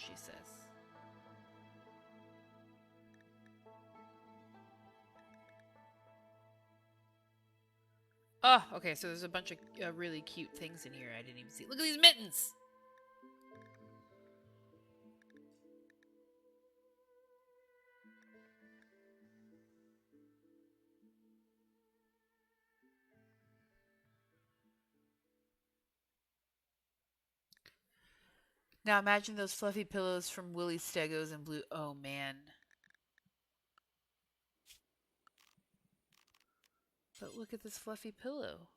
she says. Oh, okay, so there's a bunch of really cute things in here I didn't even see. Look at these mittens! Now imagine those fluffy pillows from Willie Stegos and Blue. Oh, man. But look at this fluffy pillow.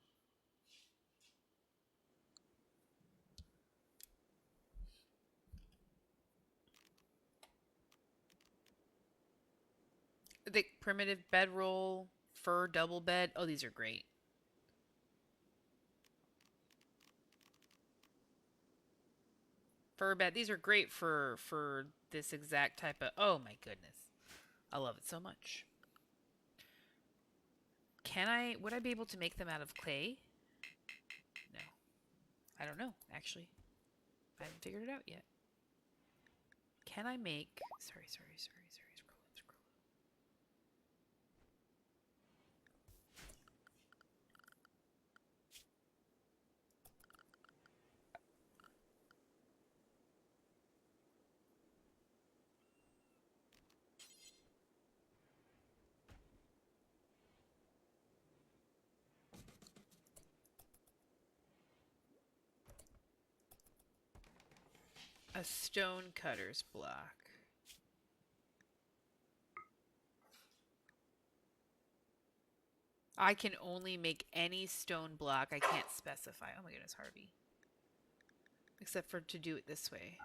The primitive bedroll, fur double bed. Oh, these are great. Fur bed. These are great for this exact type of. Oh my goodness, I love it so much. Would I be able to make them out of clay? No, I don't know. Actually, I haven't figured it out yet. Can I make? Sorry. Scroll. A stone cutter's block. I can only make any stone block. I can't specify. Oh my goodness, Harvey. Except for to do it this way.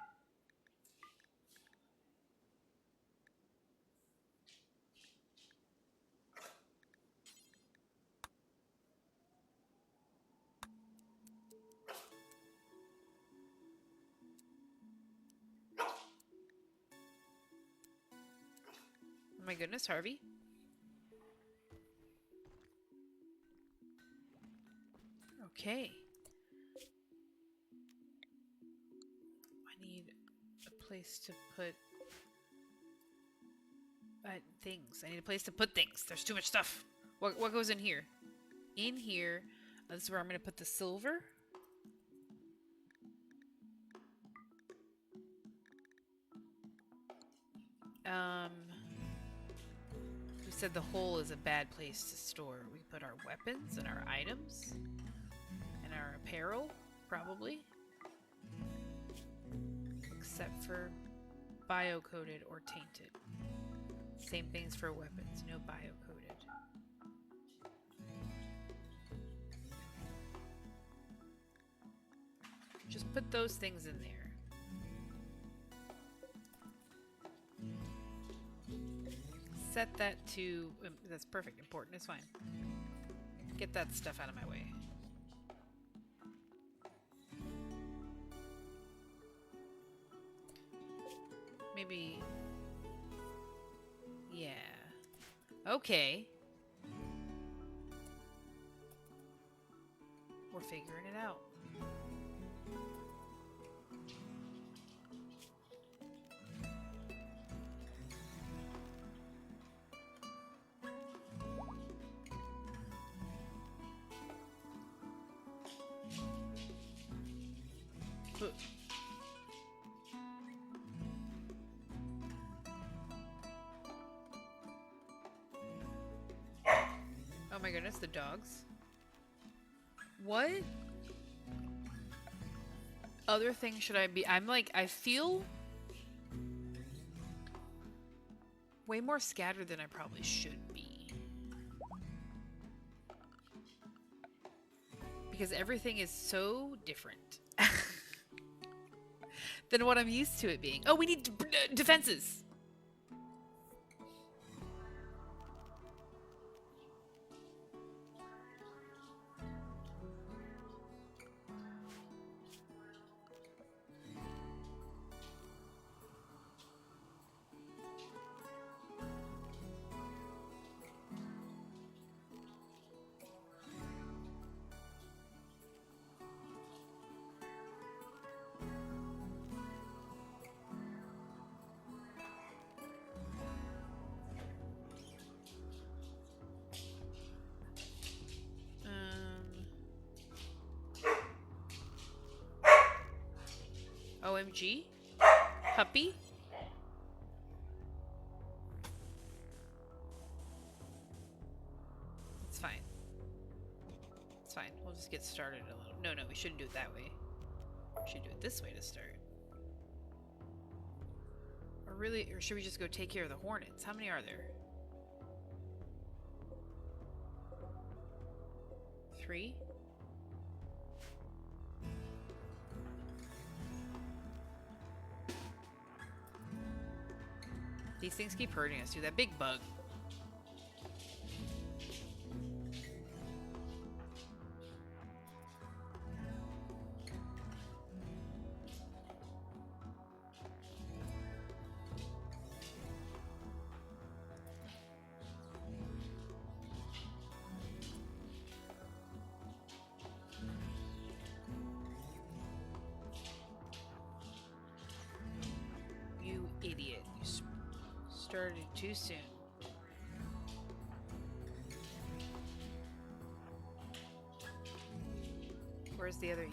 Oh my goodness, Harvey. Okay. I need a place to put things. I need a place to put things. There's too much stuff. What goes in here? In here, this is where I'm going to put the silver. We said the hole is a bad place to store. We put our weapons and our items and our apparel, probably. Except for bio-coated or tainted. Same things for weapons, no bio-coated. Just put those things in there. Set that to... that's perfect. Important is fine. Get that stuff out of my way. Maybe... yeah. Okay. We're figuring it out. Oh my goodness, the dogs. What other thing should I be? I feel way more scattered than I probably should be. Because everything is so different than what I'm used to it being. Oh, we need defenses. OMG? Puppy? It's fine. It's fine. We'll just get started a little. No, we shouldn't do it that way. We should do it this way to start. Or should we just go take care of the hornets? How many are there? 3? These things keep hurting us, too. That big bug. You idiot. You started too soon. Where's the other you?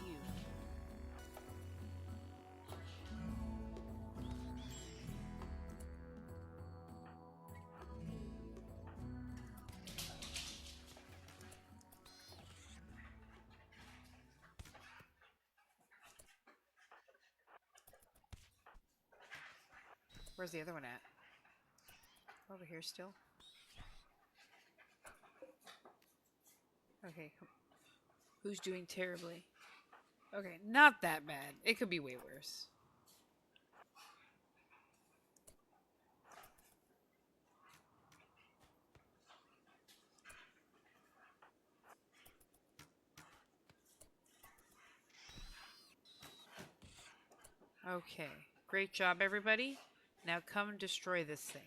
Where's the other one at? Over here still? Okay. Who's doing terribly? Okay, not that bad. It could be way worse. Okay. Great job, everybody. Now come destroy this thing.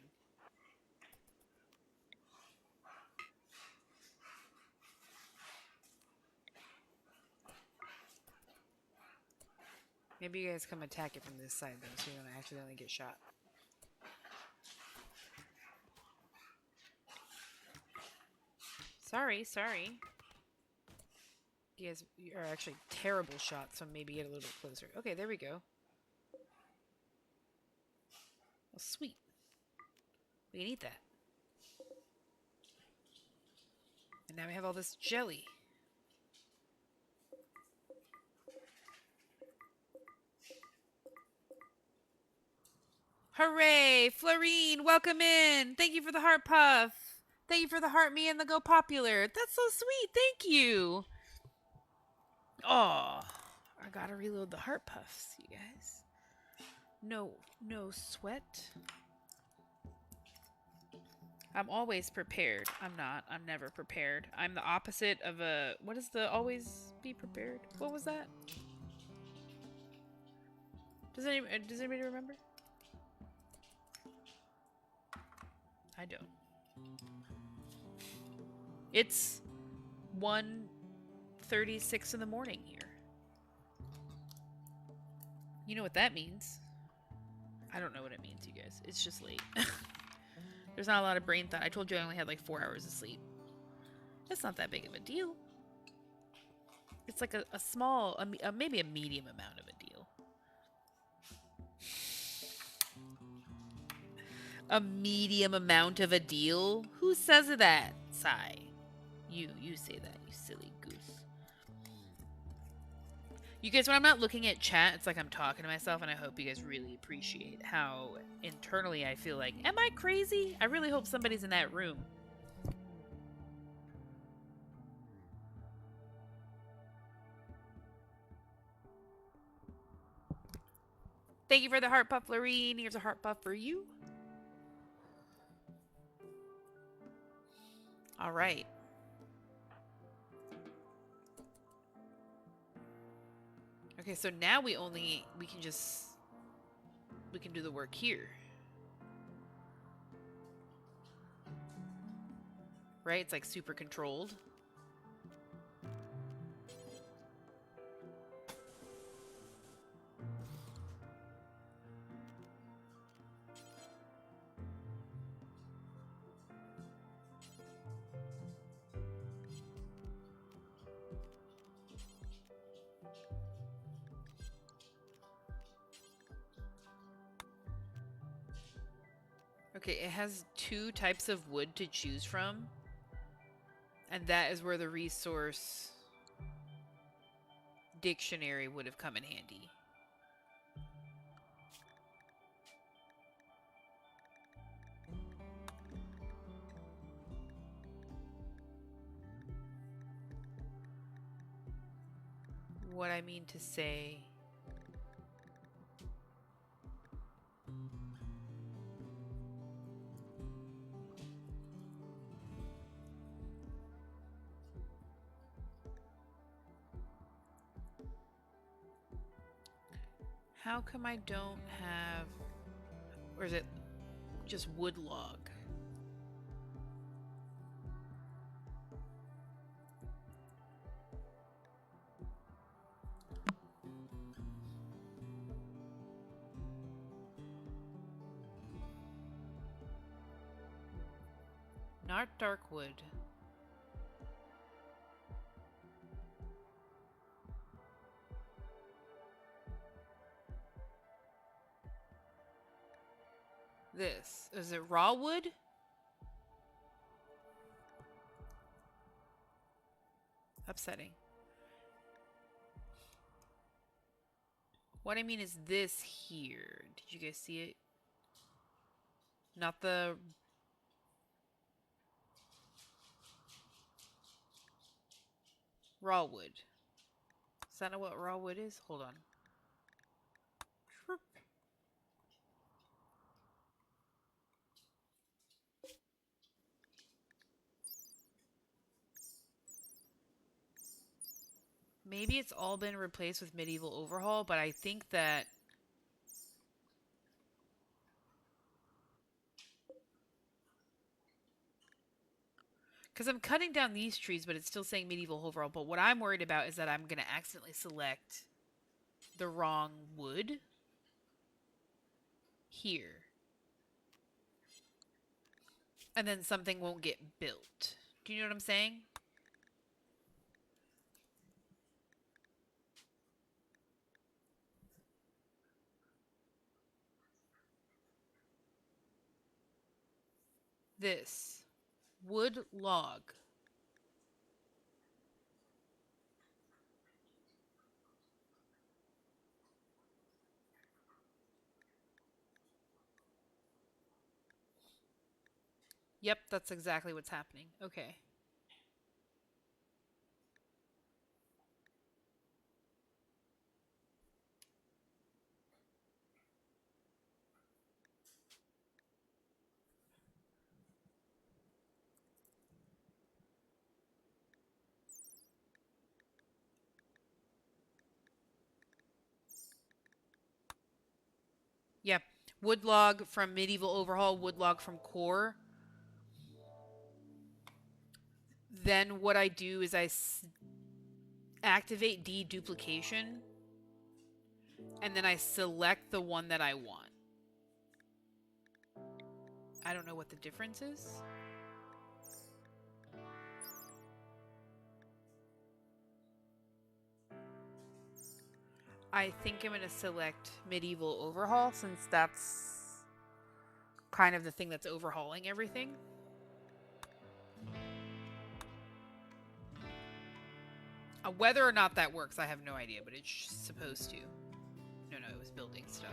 Maybe you guys come attack it from this side, though, so you don't accidentally get shot. Sorry. You guys are actually terrible shots, so maybe get a little bit closer. Okay, there we go. Well, sweet. We can eat that. And now we have all this jelly. Hooray! Florine, welcome in! Thank you for the heart puff! Thank you for the heart me and the go popular! That's so sweet! Thank you! Oh, I gotta reload the heart puffs, you guys. No sweat. I'm always prepared. I'm not. I'm never prepared. I'm the opposite of a... What is the always be prepared? What was that? Does anybody remember? I don't. It's 1:36 in the morning here. You know what that means. I don't know what it means, you guys. It's just late. There's not a lot of brain thought. I told you I only had like 4 hours of sleep. That's not that big of a deal. It's like a small, maybe a medium amount of a deal. A medium amount of a deal? Who says that? Sigh. You say that, you silly goose. You guys, when I'm not looking at chat, it's like I'm talking to myself, and I hope you guys really appreciate how internally I feel like, am I crazy? I really hope somebody's in that room. Thank you for the heart puff, Lorene. Here's a heart puff for you. All right. Okay, so now we can do the work here. Right? It's like super controlled. Okay, it has 2 types of wood to choose from. And that is where the resource dictionary would have come in handy. What I mean to say... How come I don't have... Or is it just wood log? Not dark wood. This. Is it raw wood? Upsetting. What I mean is this here. Did you guys see it? Not the... raw wood. Is that not what raw wood is? Hold on. Maybe it's all been replaced with medieval overhaul, but I think that... Because I'm cutting down these trees, but it's still saying medieval overhaul. But what I'm worried about is that I'm going to accidentally select the wrong wood here. And then something won't get built. Do you know what I'm saying? This. Wood log. Yep, that's exactly what's happening. Okay. Yep. Wood log from medieval overhaul, wood log from core. Then what I do is I activate deduplication, and then I select the one that I want. I don't know what the difference is. I think I'm going to select medieval overhaul since that's kind of the thing that's overhauling everything. Whether or not that works, I have no idea, but it's supposed to. No, it was building stuff.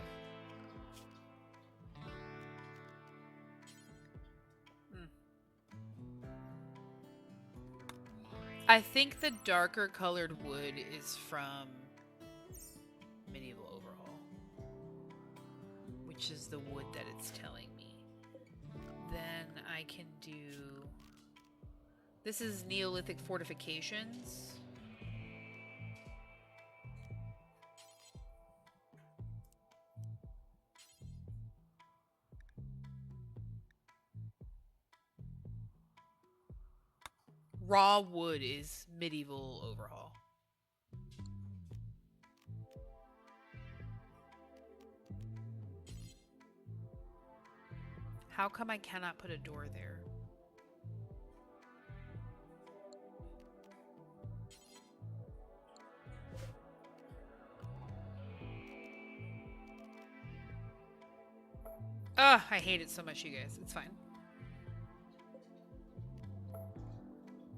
I think the darker colored wood is from medieval overhaul, which is the wood that it's telling me. Then I can do... This is Neolithic fortifications. Raw wood is medieval overhaul. How come I cannot put a door there? Ugh, I hate it so much, you guys. It's fine.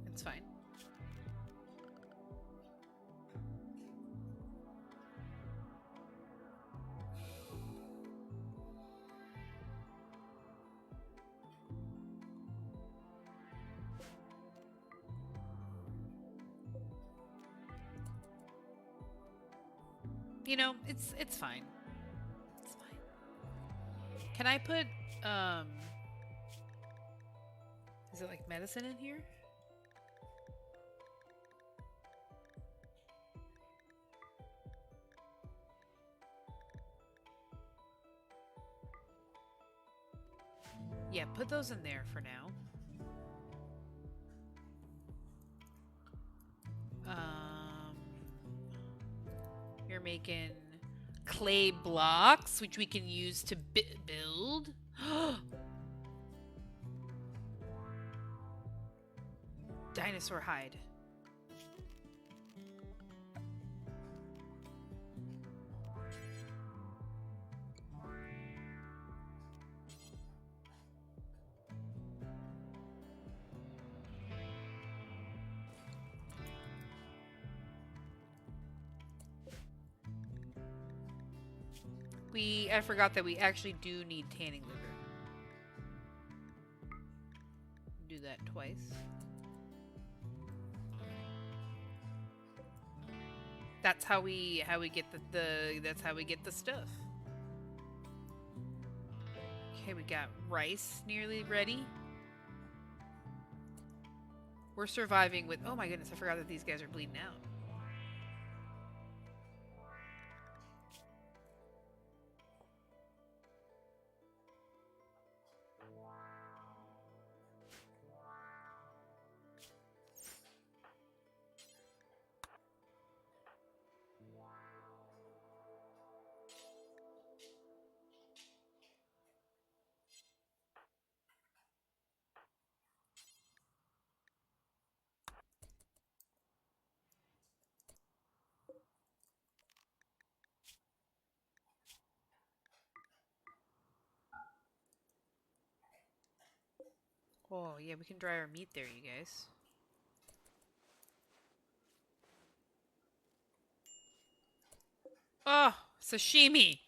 It's fine. You know, it's fine. It's fine. Can I put is it like medicine in here? Yeah, put those in there for now. You're making clay blocks, which we can use to build. Dinosaur hide. I forgot that we actually do need tanning liver. Do that twice. That's how we get that's how we get the stuff. Okay, we got rice nearly ready. We're surviving with, oh my goodness, I forgot that these guys are bleeding out. Oh, yeah, we can dry our meat there, you guys. Oh, sashimi!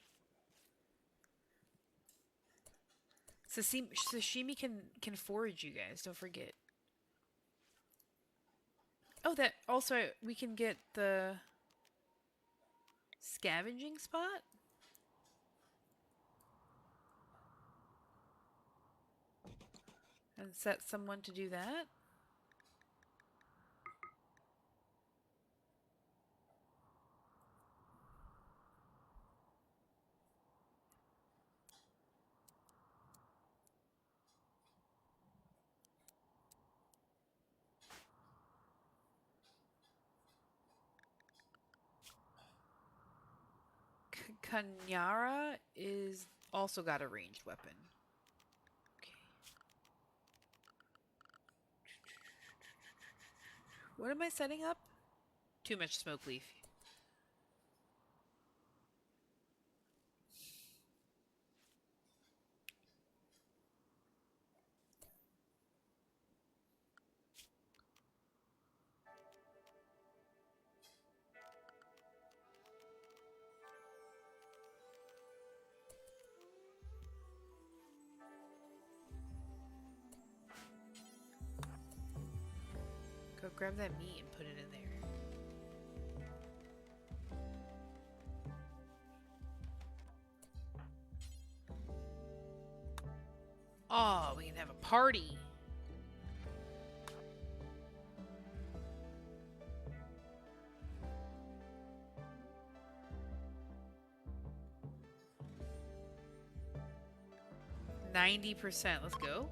Sashimi can forage, you guys. Don't forget. Oh, that also we can get the scavenging spot. And set someone to do that. Kanyara is also got a ranged weapon. Okay. What am I setting up? Too much smoke leaf. Go grab that meat and put it in there. Oh, we can have a party. %. Let's go.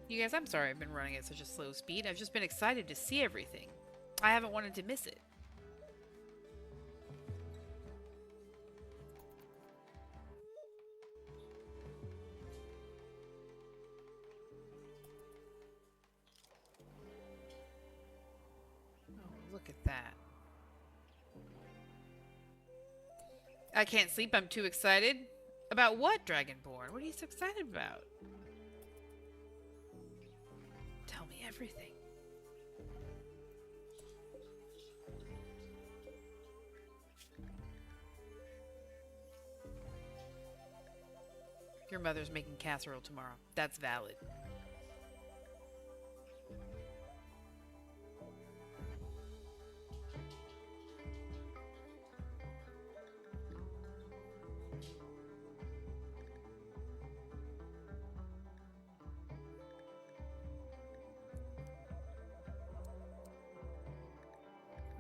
You guys, I'm sorry I've been running at such a slow speed. I've just been excited to see everything. I haven't wanted to miss it. Look at that. I can't sleep. I'm too excited. About what, Dragonborn? What are you so excited about? Tell me everything. Your mother's making casserole tomorrow. That's valid.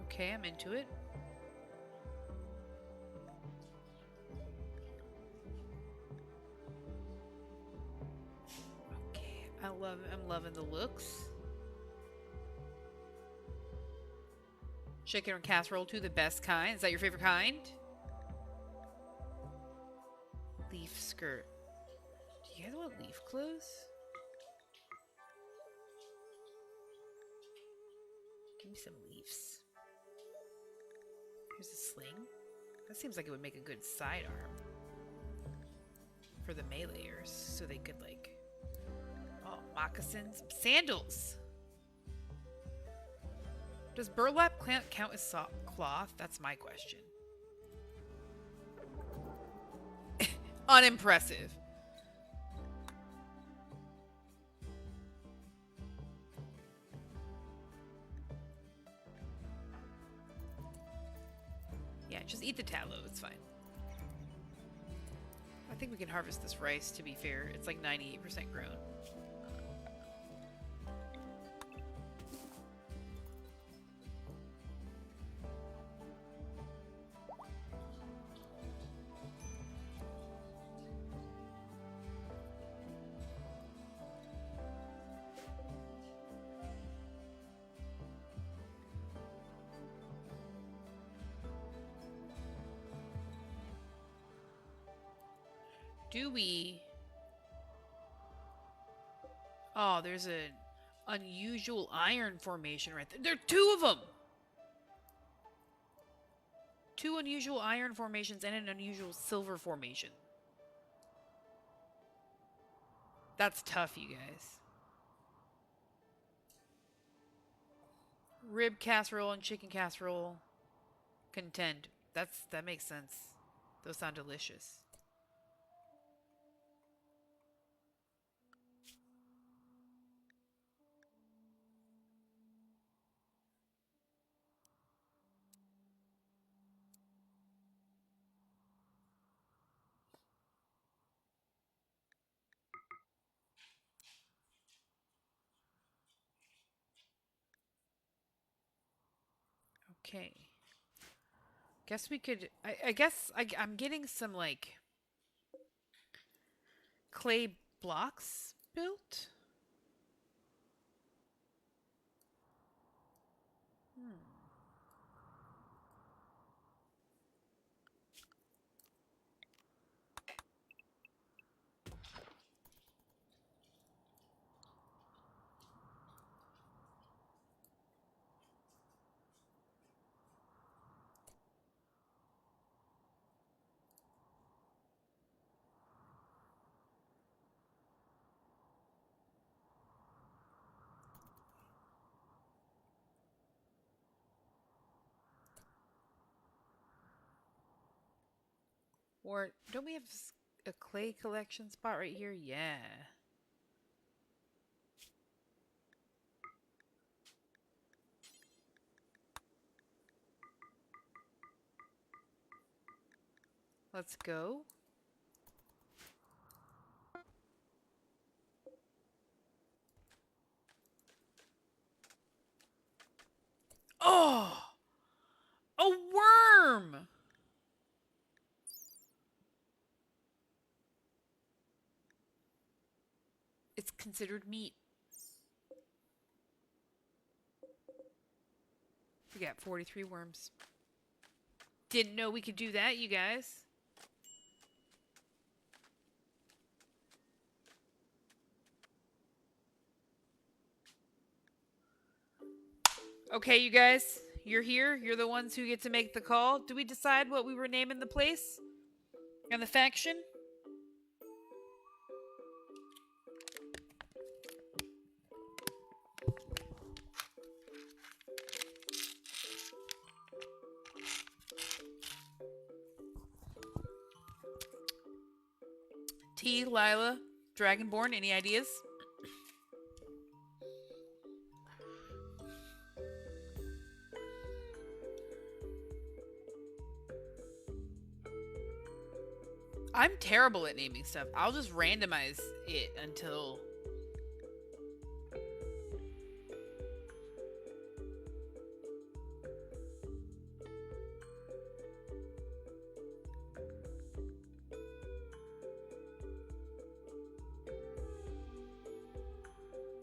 Okay, I'm into it. Okay, I'm loving the looks. Chicken or casserole too, the best kind. Is that your favorite kind? Leaf skirt. Do you guys want leaf clothes? Give me some leaves. Here's a sling. That seems like it would make a good sidearm for the meleeers, so they could like... Oh, moccasins. Sandals! Does burlap count as soft cloth? That's my question. Unimpressive. Yeah, just eat the tallow. It's fine. I think we can harvest this rice, to be fair. It's like 98% grown. Do we... Oh, there's an unusual iron formation right there. There are two of them! Two unusual iron formations and an unusual silver formation. That's tough, you guys. Rib casserole and chicken casserole contend. That makes sense. Those sound delicious. Okay. Guess we could... I guess I'm getting some, like... clay blocks built? Or don't we have a clay collection spot right here? Yeah. Let's go. Oh! A worm! It's considered meat. We got 43 worms. Didn't know we could do that, you guys. Okay, you guys. you're here. You're the ones who get to make the call. Do we decide what we were naming the place and the faction? T, Lila, Dragonborn, any ideas? I'm terrible at naming stuff. I'll just randomize it until...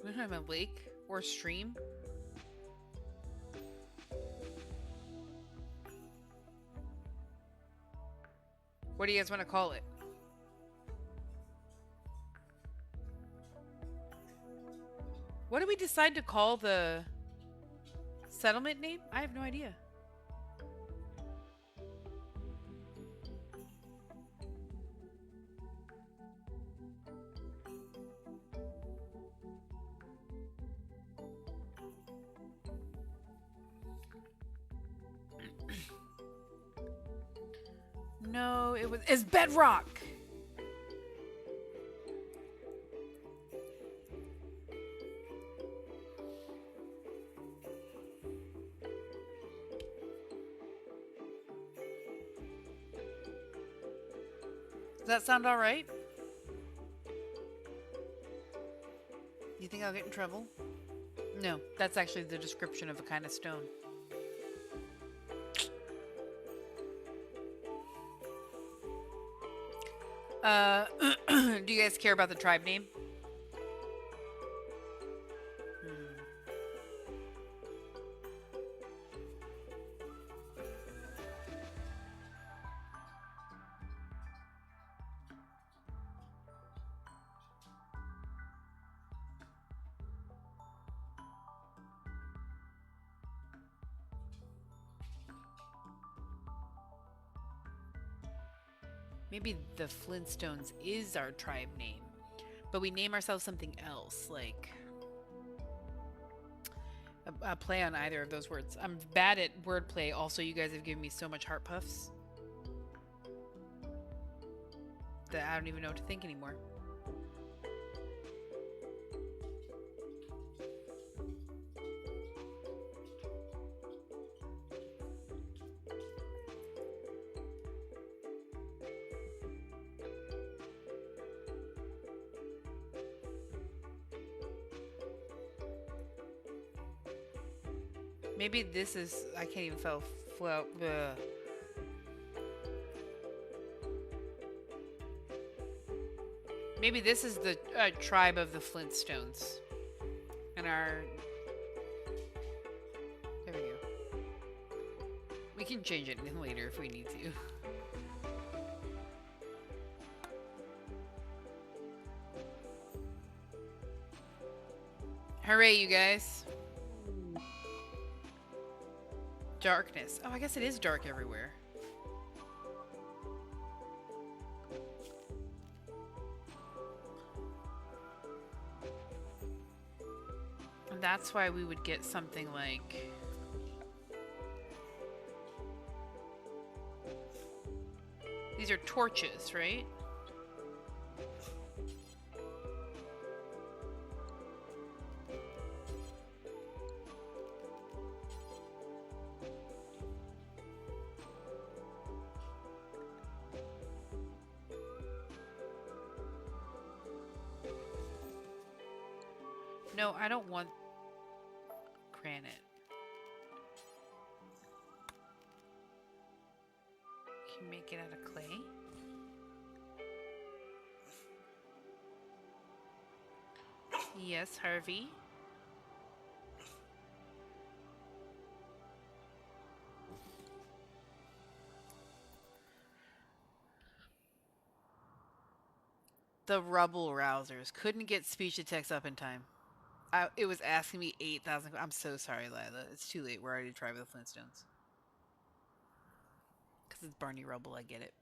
We don't have a lake or a stream. What do you guys want to call it? What do we decide to call the settlement name? I have no idea. No, it's Bedrock. Does that sound all right? You think I'll get in trouble? No, that's actually the description of a kind of stone. Do you guys care about the tribe name? Maybe the Flintstones is our tribe name, but we name ourselves something else, like a play on either of those words. I'm bad at wordplay. Also, you guys have given me so much heart puffs that I don't even know what to think anymore. Maybe this is... I can't even flow. Maybe this is the tribe of the Flintstones. And our... There we go. We can change it later if we need to. Hooray, you guys. Darkness. Oh, I guess it is dark everywhere. And that's why we would get something like... These are torches, right? No, I don't want granite. Can you make it out of clay? Yes, Harvey. The rubble rousers. Couldn't get speech to text up in time. It was asking me 8,000. I'm so sorry, Lila. It's too late. We're already trying with the Flintstones. Because it's Barney Rubble. I get it.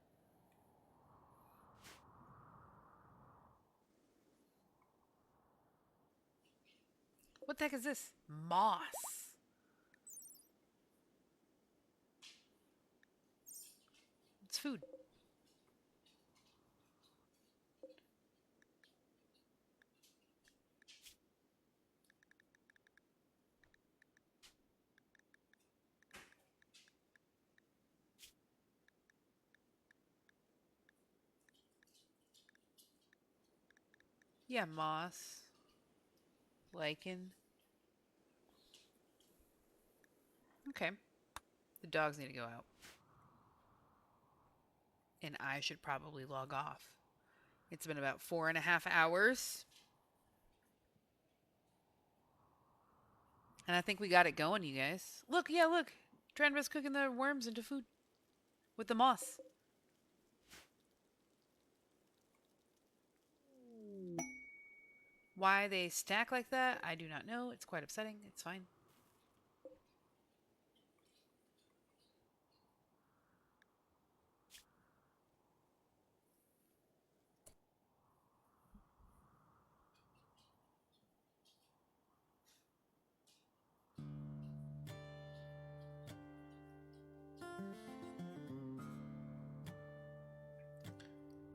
What the heck is this? Moss. It's food. Yeah, moss. Lichen. Okay. The dogs need to go out. And I should probably log off. It's been about 4.5 hours. And I think we got it going, you guys. Look, yeah, look. Trandra's cooking the worms into food. With the moss. Why they stack like that, I do not know. It's quite upsetting. It's fine.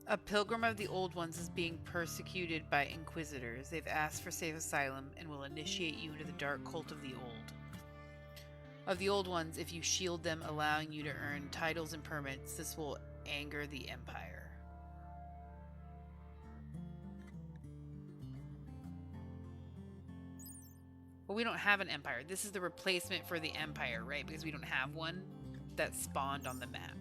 A pilgrim of the Old Ones is being persecuted by inquisitors. They've asked for safe asylum and will initiate you into the dark cult of the Old. Of the Old Ones, if you shield them, allowing you to earn titles and permits, this will anger the Empire. Well, we don't have an Empire. This is the replacement for the Empire, right? Because we don't have one that spawned on the map.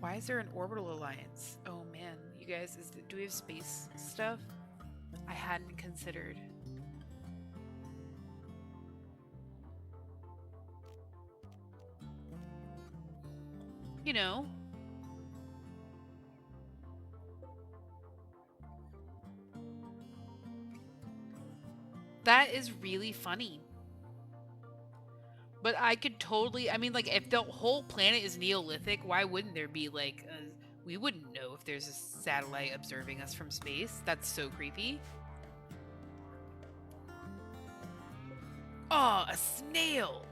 Why is there an orbital alliance? Oh man, you guys, do we have space stuff? I hadn't considered. You know. That is really funny. But I could totally, I mean, like, if the whole planet is Neolithic, why wouldn't there be, like, we wouldn't know if there's a satellite observing us from space. That's so creepy. Oh, a snail!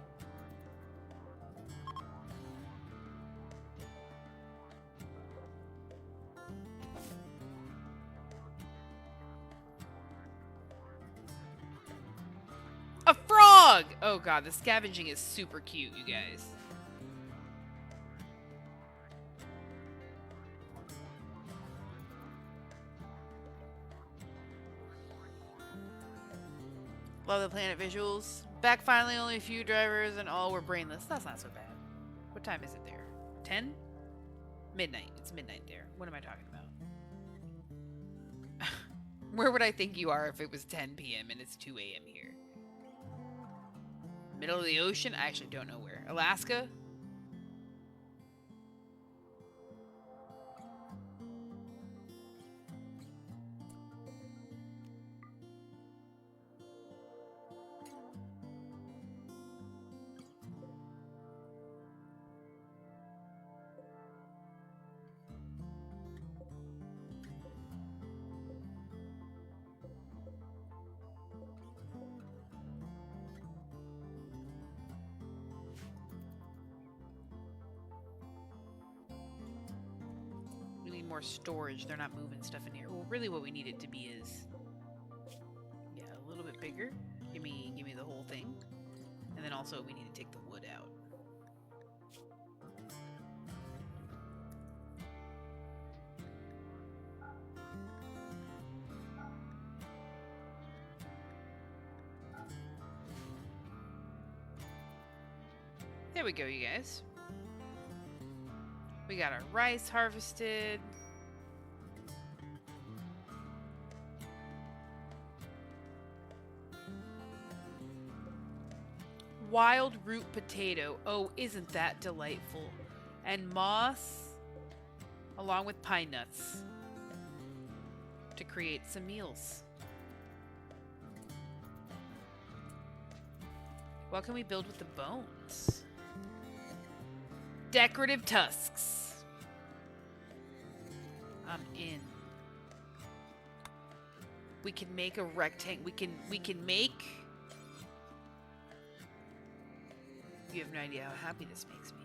A frog! Oh god, the scavenging is super cute, you guys. Love the planet visuals. Back finally, only a few drivers and all were brainless. That's not so bad. What time is it there? 10? Midnight. It's midnight there. What am I talking about? Where would I think you are if it was 10 p.m. and it's 2 a.m. here? Middle of the ocean? I actually don't know where. Alaska? More storage. They're not moving stuff in here. Well, really what we need it to be is, yeah, a little bit bigger. Give me the whole thing. And then also we need to take the wood out. There we go, you guys. We got our rice harvested. wild root potato. Oh, isn't that delightful? And moss, along with pine nuts, to create some meals. What can we build with the bones? Decorative tusks. I'm in. We can make a rectangle. We can make. You have no idea how happy this makes me.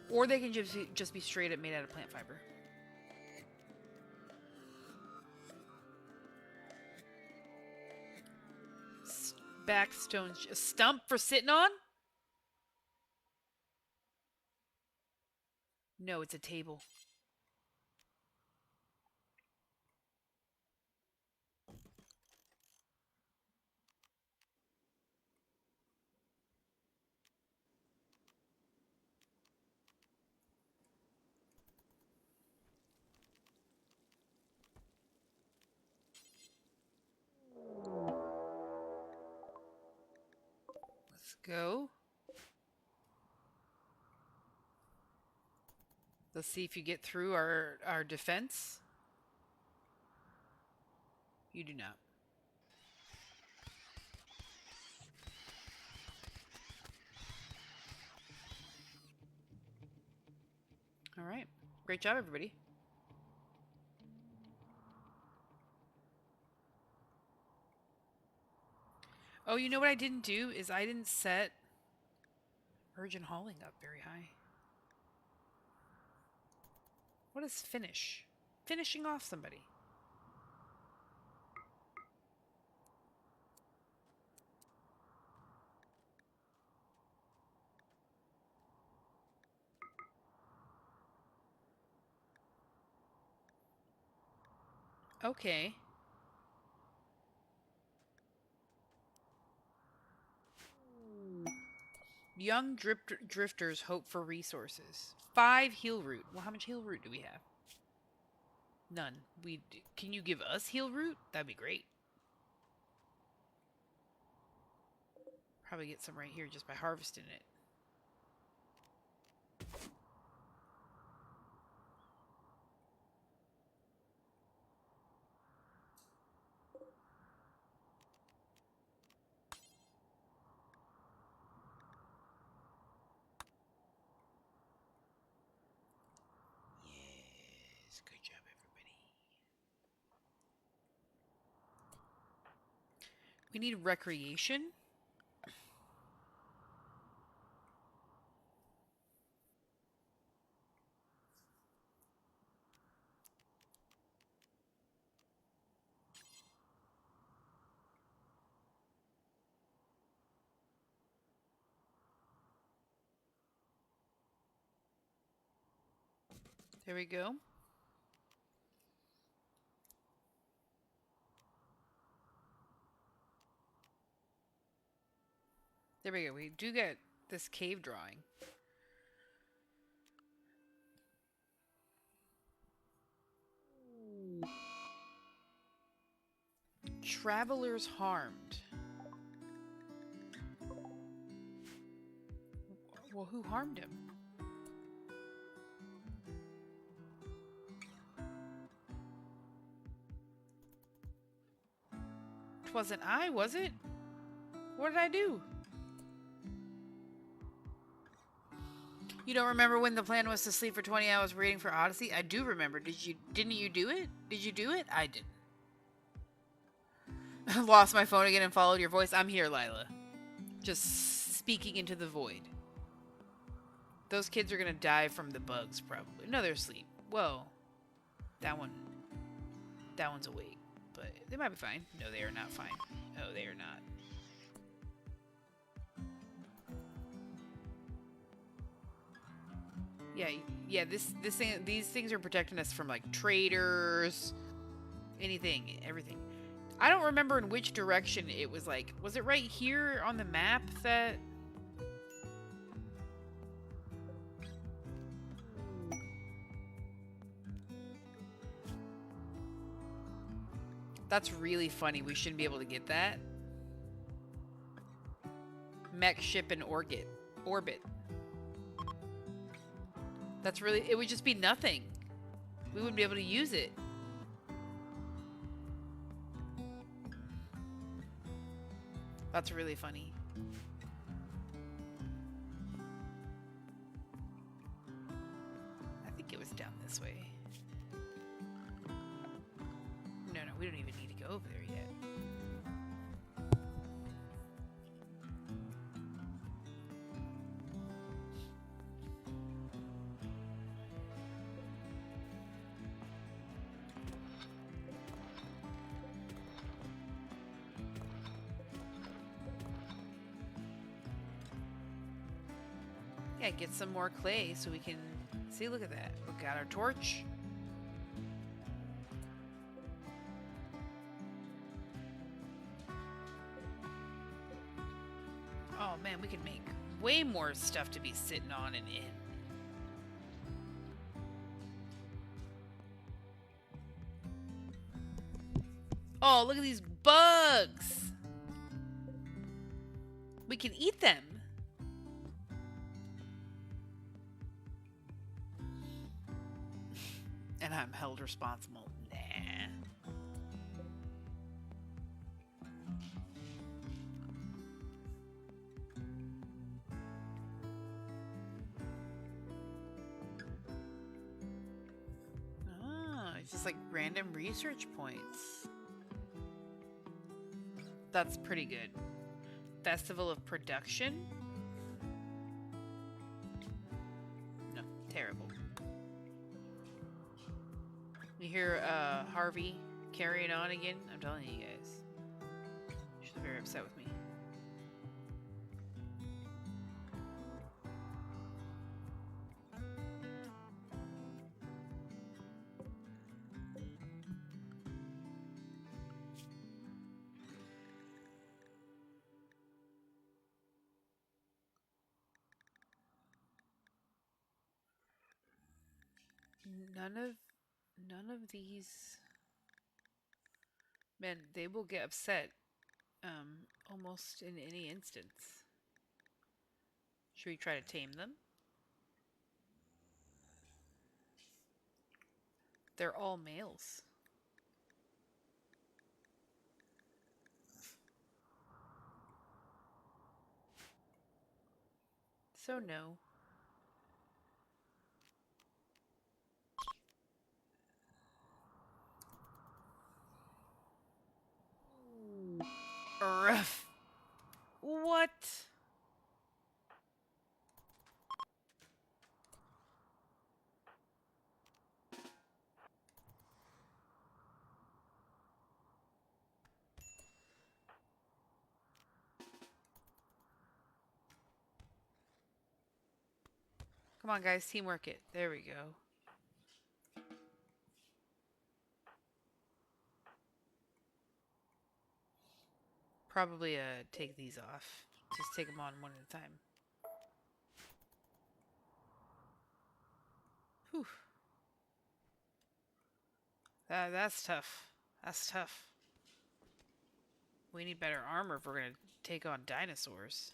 Or they can just be straight up made out of plant fiber. Backstones. A stump for sitting on? No, it's a table. Let's go. Let's see if you get through our defense. You do not. All right. Great job, everybody. Oh, you know what I didn't do is I didn't set urgent hauling up very high. What is finish? Finishing off somebody. Okay. Young drifters hope for resources. 5 heal root. Well, how much heal root do we have? None. Can you give us heal root? That'd be great. Probably get some right here just by harvesting it. Yes, good job, everybody. We need recreation. There we go. There we go. We do get this cave drawing. Travelers harmed. Well, who harmed him? It wasn't I, was it? What did I do? You don't remember when the plan was to sleep for 20 hours waiting for Odyssey? I do remember. Didn't you do it? Did you do it? I didn't. Lost my phone again and followed your voice. I'm here, Lila. Just speaking into the void. Those kids are gonna die from the bugs, probably. No, they're asleep. Whoa. That one's awake. But they might be fine. No, they are not fine. No, they are not. Yeah, these things are protecting us from like traders, anything, everything. I don't remember in which direction it was like. Was it right here on the map that... That's really funny. We shouldn't be able to get that. Mech ship in orbit. That's really... It would just be nothing. We wouldn't be able to use it. That's really funny. I think it was down this way. No, we don't even need to go over there yet. Yeah, get some more clay so we can see. Look at that. We got our torch. Oh man, we can make way more stuff to be sitting on and in. Oh, look at these bugs. We can eat them. And I'm held responsible. Nah. Ah, it's just like random research points. That's pretty good. Festival of Production? No, terrible. You hear Harvey carrying on again? I'm telling you guys. She's very upset with me. None of these... Man, they will get upset almost in any instance. Should we try to tame them? They're all males. So no. Rough. What? Come on, guys. Teamwork it. There we go. Probably take these off. Just take them on one at a time. Whew. That's tough. That's tough. We need better armor if we're going to take on dinosaurs.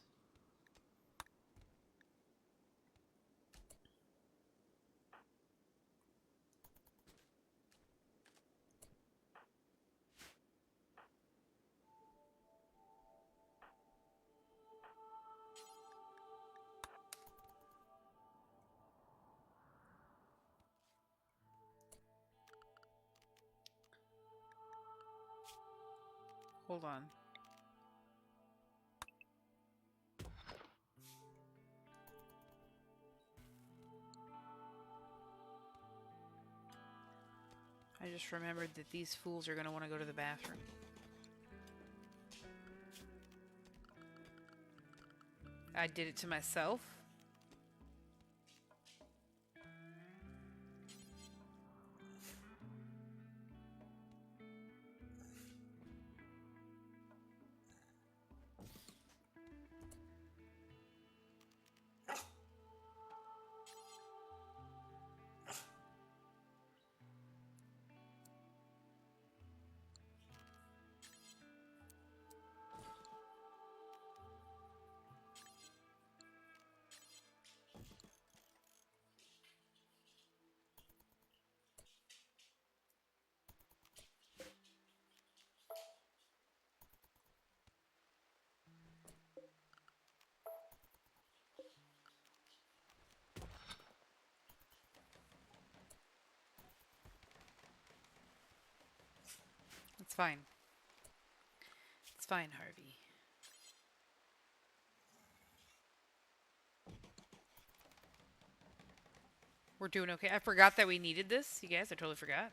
Hold on. I just remembered that these fools are going to want to go to the bathroom. I did it to myself. fine. It's fine, Harvey. We're doing okay. I forgot that we needed this, you guys. I totally forgot.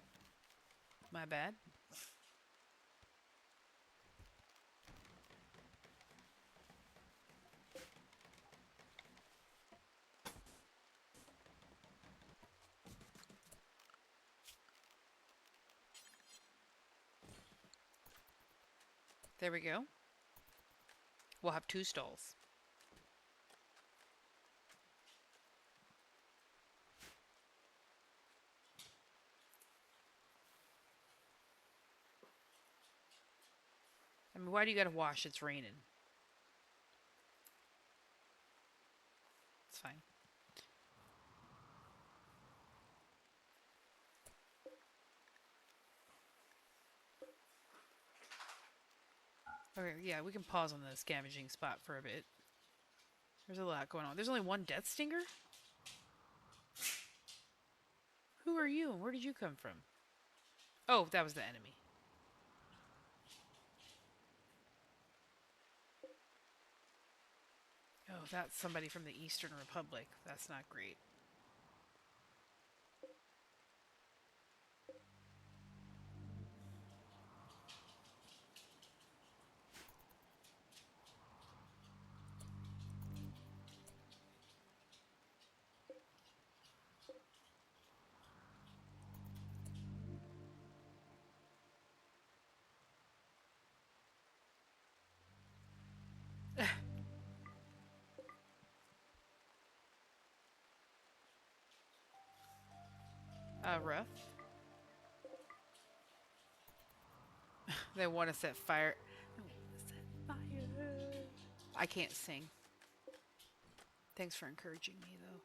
My bad. There we go. We'll have 2 stalls. I mean, why do you gotta wash? It's raining. It's fine. Okay, yeah, we can pause on the scavenging spot for a bit. There's a lot going on. There's only 1 death stinger? Who are you and where did you come from? Oh, that was the enemy. Oh, that's somebody from the Eastern Republic. That's not great. Rough. They want to set fire. I can't sing. Thanks for encouraging me, though.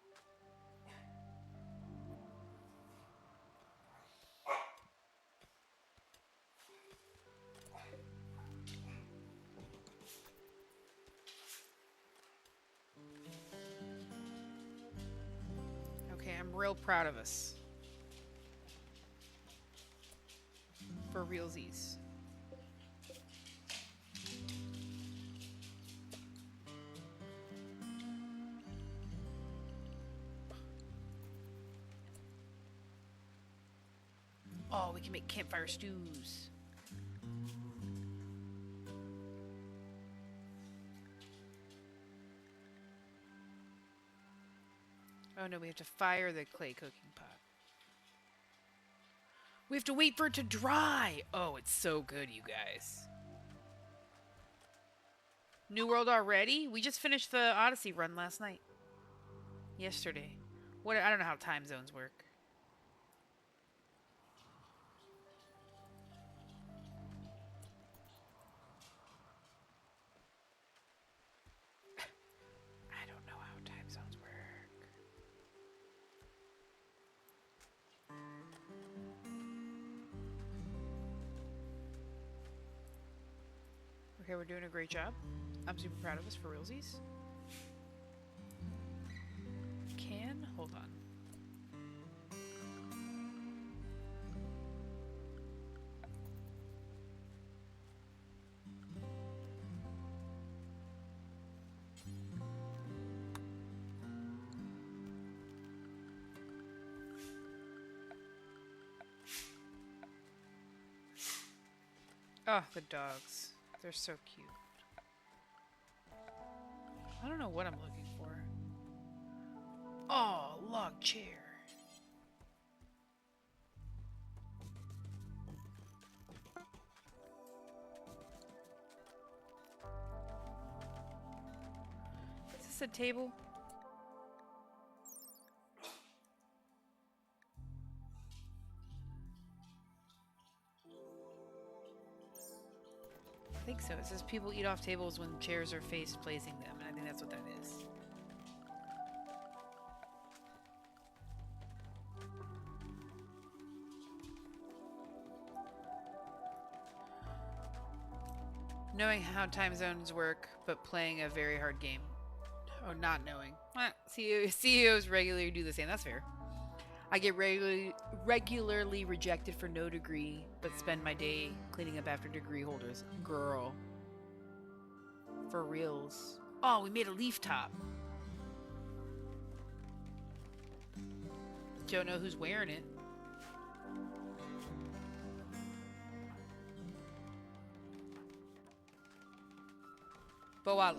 Okay, I'm real proud of us. For realsies. Oh, we can make campfire stews. Oh no, we have to fire the clay cooking pot. We have to wait for it to dry. Oh, it's so good, you guys. New World already? We just finished the Odyssey run last night. Yesterday. What? I don't know how time zones work. I don't know how time zones work. Okay, we're doing a great job. I'm super proud of us for realsies. Hold on. Oh, the dogs. They're so cute. I don't know what I'm looking for. Oh, log chair. Is this a table? I think so. It says people eat off tables when chairs are faced placing them, and I think that's what that is. Knowing how time zones work, but playing a very hard game. Oh, not knowing. CEOs regularly do the same. That's fair. I get regularly rejected for no degree, but spend my day cleaning up after degree holders. Girl. For reals. Oh, we made a leaf top. Don't know who's wearing it. Voila.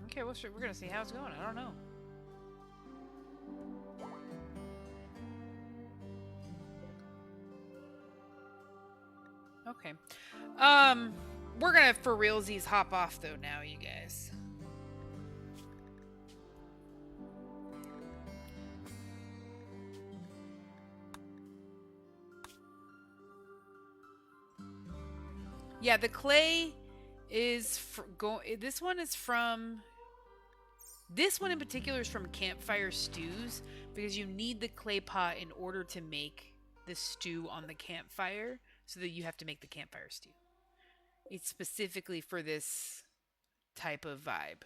Okay, well, we're gonna see how it's going. I don't know. Okay. We're gonna for realsies hop off though now, you guys. Yeah, the clay is this one is from this one in particular is from Campfire Stews because you need the clay pot in order to make the stew on the campfire, so that you have to make the campfire stew. It's specifically for this type of vibe.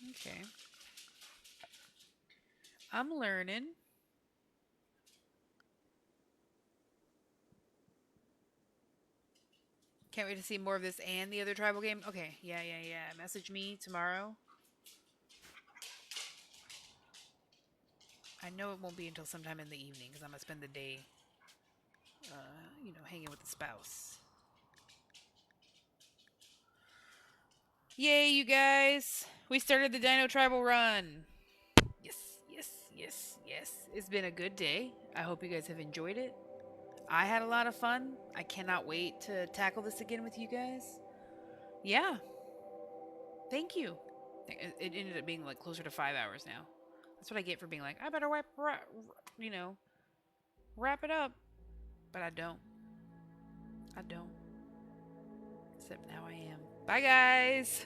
Okay. I'm learning. Can't wait to see more of this and the other tribal game. Okay, yeah. Message me tomorrow. I know it won't be until sometime in the evening because I'm going to spend the day, hanging with the spouse. Yay, you guys! We started the Dino Tribal Run! Yes. It's been a good day. I hope you guys have enjoyed it. I had a lot of fun. I cannot wait to tackle this again with you guys. Yeah. Thank you. It ended up being like closer to 5 hours now. That's what I get for being like, I better wrap it up. But I don't. Except now I am. Bye, guys.